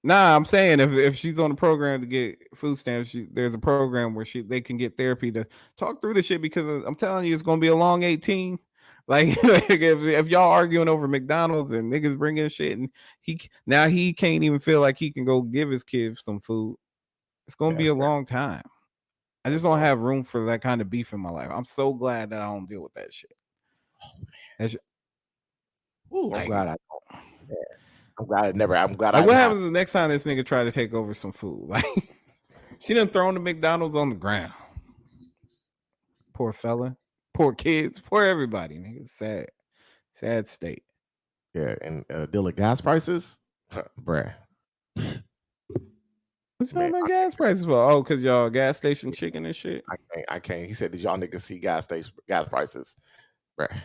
I'm saying if she's on a program to get food stamps, there's a program where they can get therapy to talk through the shit, because I'm telling you, it's gonna be a long 18. Like if y'all arguing over McDonald's and niggas bringing shit, and he can't even feel like he can go give his kid some food. It's gonna be a long time. I just don't have room for that kind of beef in my life. I'm so glad that I don't deal with that shit. Ooh, I'm glad I don't. Yeah. I'm glad I never. I'm glad like, what happens the next time this nigga try to take over some food? Like, she done thrown the McDonald's on the ground. Poor fella, poor kids, poor everybody. Nigga, sad state. Yeah, and deal of gas prices, bruh. What's talking about gas prices for? Oh, because y'all gas station chicken and shit. I can't. He said, "Did y'all niggas see gas prices, bruh?"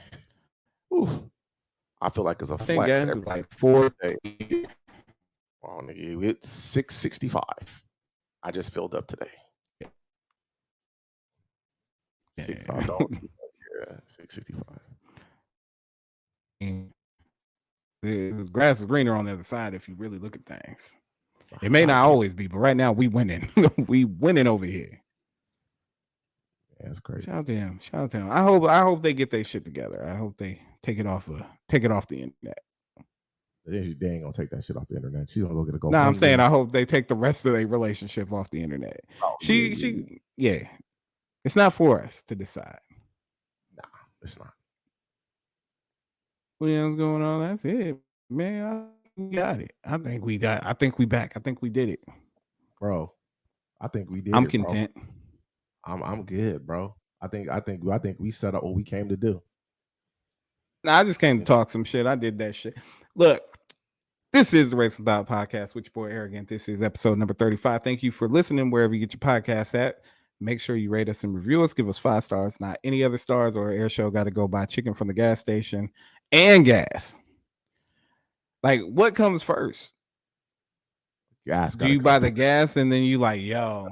Ooh. I feel like it's a flex. Gas is like $4. Oh, nigga, it's $6.65. I just filled up today. Yeah. $6.65. Yeah, $6.65. The grass is greener on the other side if you really look at things. It may not always be, but right now we winning. We winning over here. Yeah, that's crazy. Shout out to him. I hope they get their shit together. I hope they take it off the internet. They ain't gonna take that shit off the internet. She's gonna go get a GoFundMe. No, I'm saying I hope they take the rest of their relationship off the internet. Oh, yeah. It's not for us to decide. Nah, it's not. What else going on? That's it, man. We got it. I think we back. I think we did it, bro. I think we did. I'm content. Bro. I'm good, bro. I think we set up what we came to do. Nah, I just came to talk some shit. I did that shit. Look, this is the Race Without Podcast with your boy AeroGant. This is episode number 35. Thank you for listening wherever you get your podcast at. Make sure you rate us and review us. Give us 5 stars, not any other stars, or air show got to go buy chicken from the gas station and gas. Like, what comes first? Gas. Do you buy the gas and then you like, yo,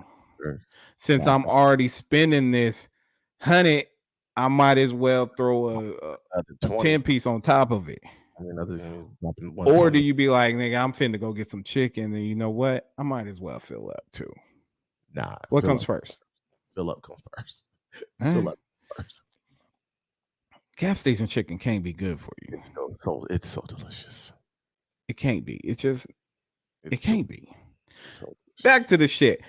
since I'm already spending this 100, I might as well throw a 10 piece on top of it. I mean, or do you be like, nigga, I'm finna go get some chicken, and you know what? I might as well fill up too. Nah. What comes first? Fill up comes first. Fill up first. Gas station chicken can't be good for you. It's so delicious. It can't be. It can't be. So back to the shit.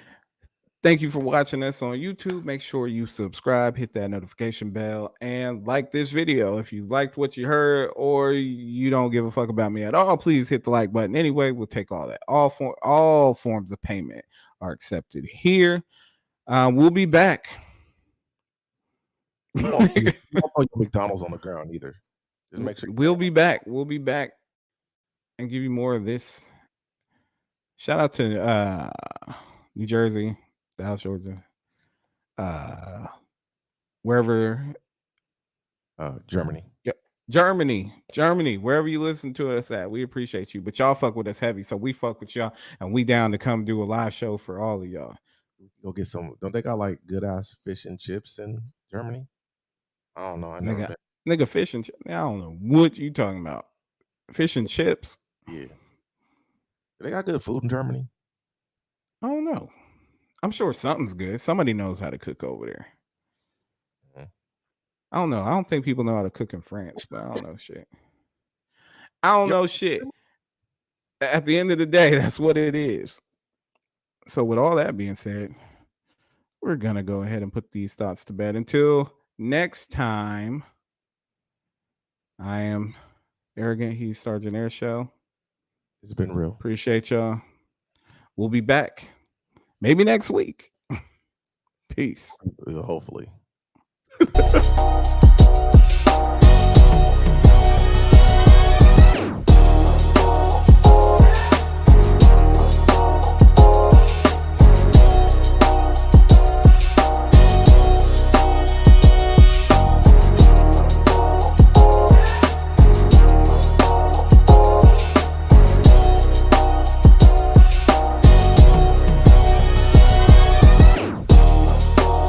Thank you for watching us on YouTube. Make sure you subscribe, hit that notification bell, and like this video. If you liked what you heard or you don't give a fuck about me at all, please hit the like button. Anyway, we'll take all that. All forms of payment are accepted here. We'll be back. You don't put McDonald's on the ground either. Just make sure we'll be back. We'll be back and give you more of this. Shout out to New Jersey, Dallas, Georgia, wherever. Germany. Yep. Germany, wherever you listen to us at, we appreciate you. But y'all fuck with us heavy, so we fuck with y'all, and we down to come do a live show for all of y'all. Go get some. Don't they got like good ass fish and chips in Germany? I don't know. I never been. Nigga, fish and chips. I don't know what you talking about. Fish and chips. Yeah. They got good food in Germany. I don't know. I'm sure something's good. Somebody knows how to cook over there. I don't know. I don't think people know how to cook in France, but I don't know shit. I don't know shit. At the end of the day, that's what it is. So with all that being said, we're going to go ahead and put these thoughts to bed. Until next time, I am AeroGant. He's Sergeant Air Show. It's been real. Appreciate y'all. We'll be back. Maybe next week. Peace. Hopefully.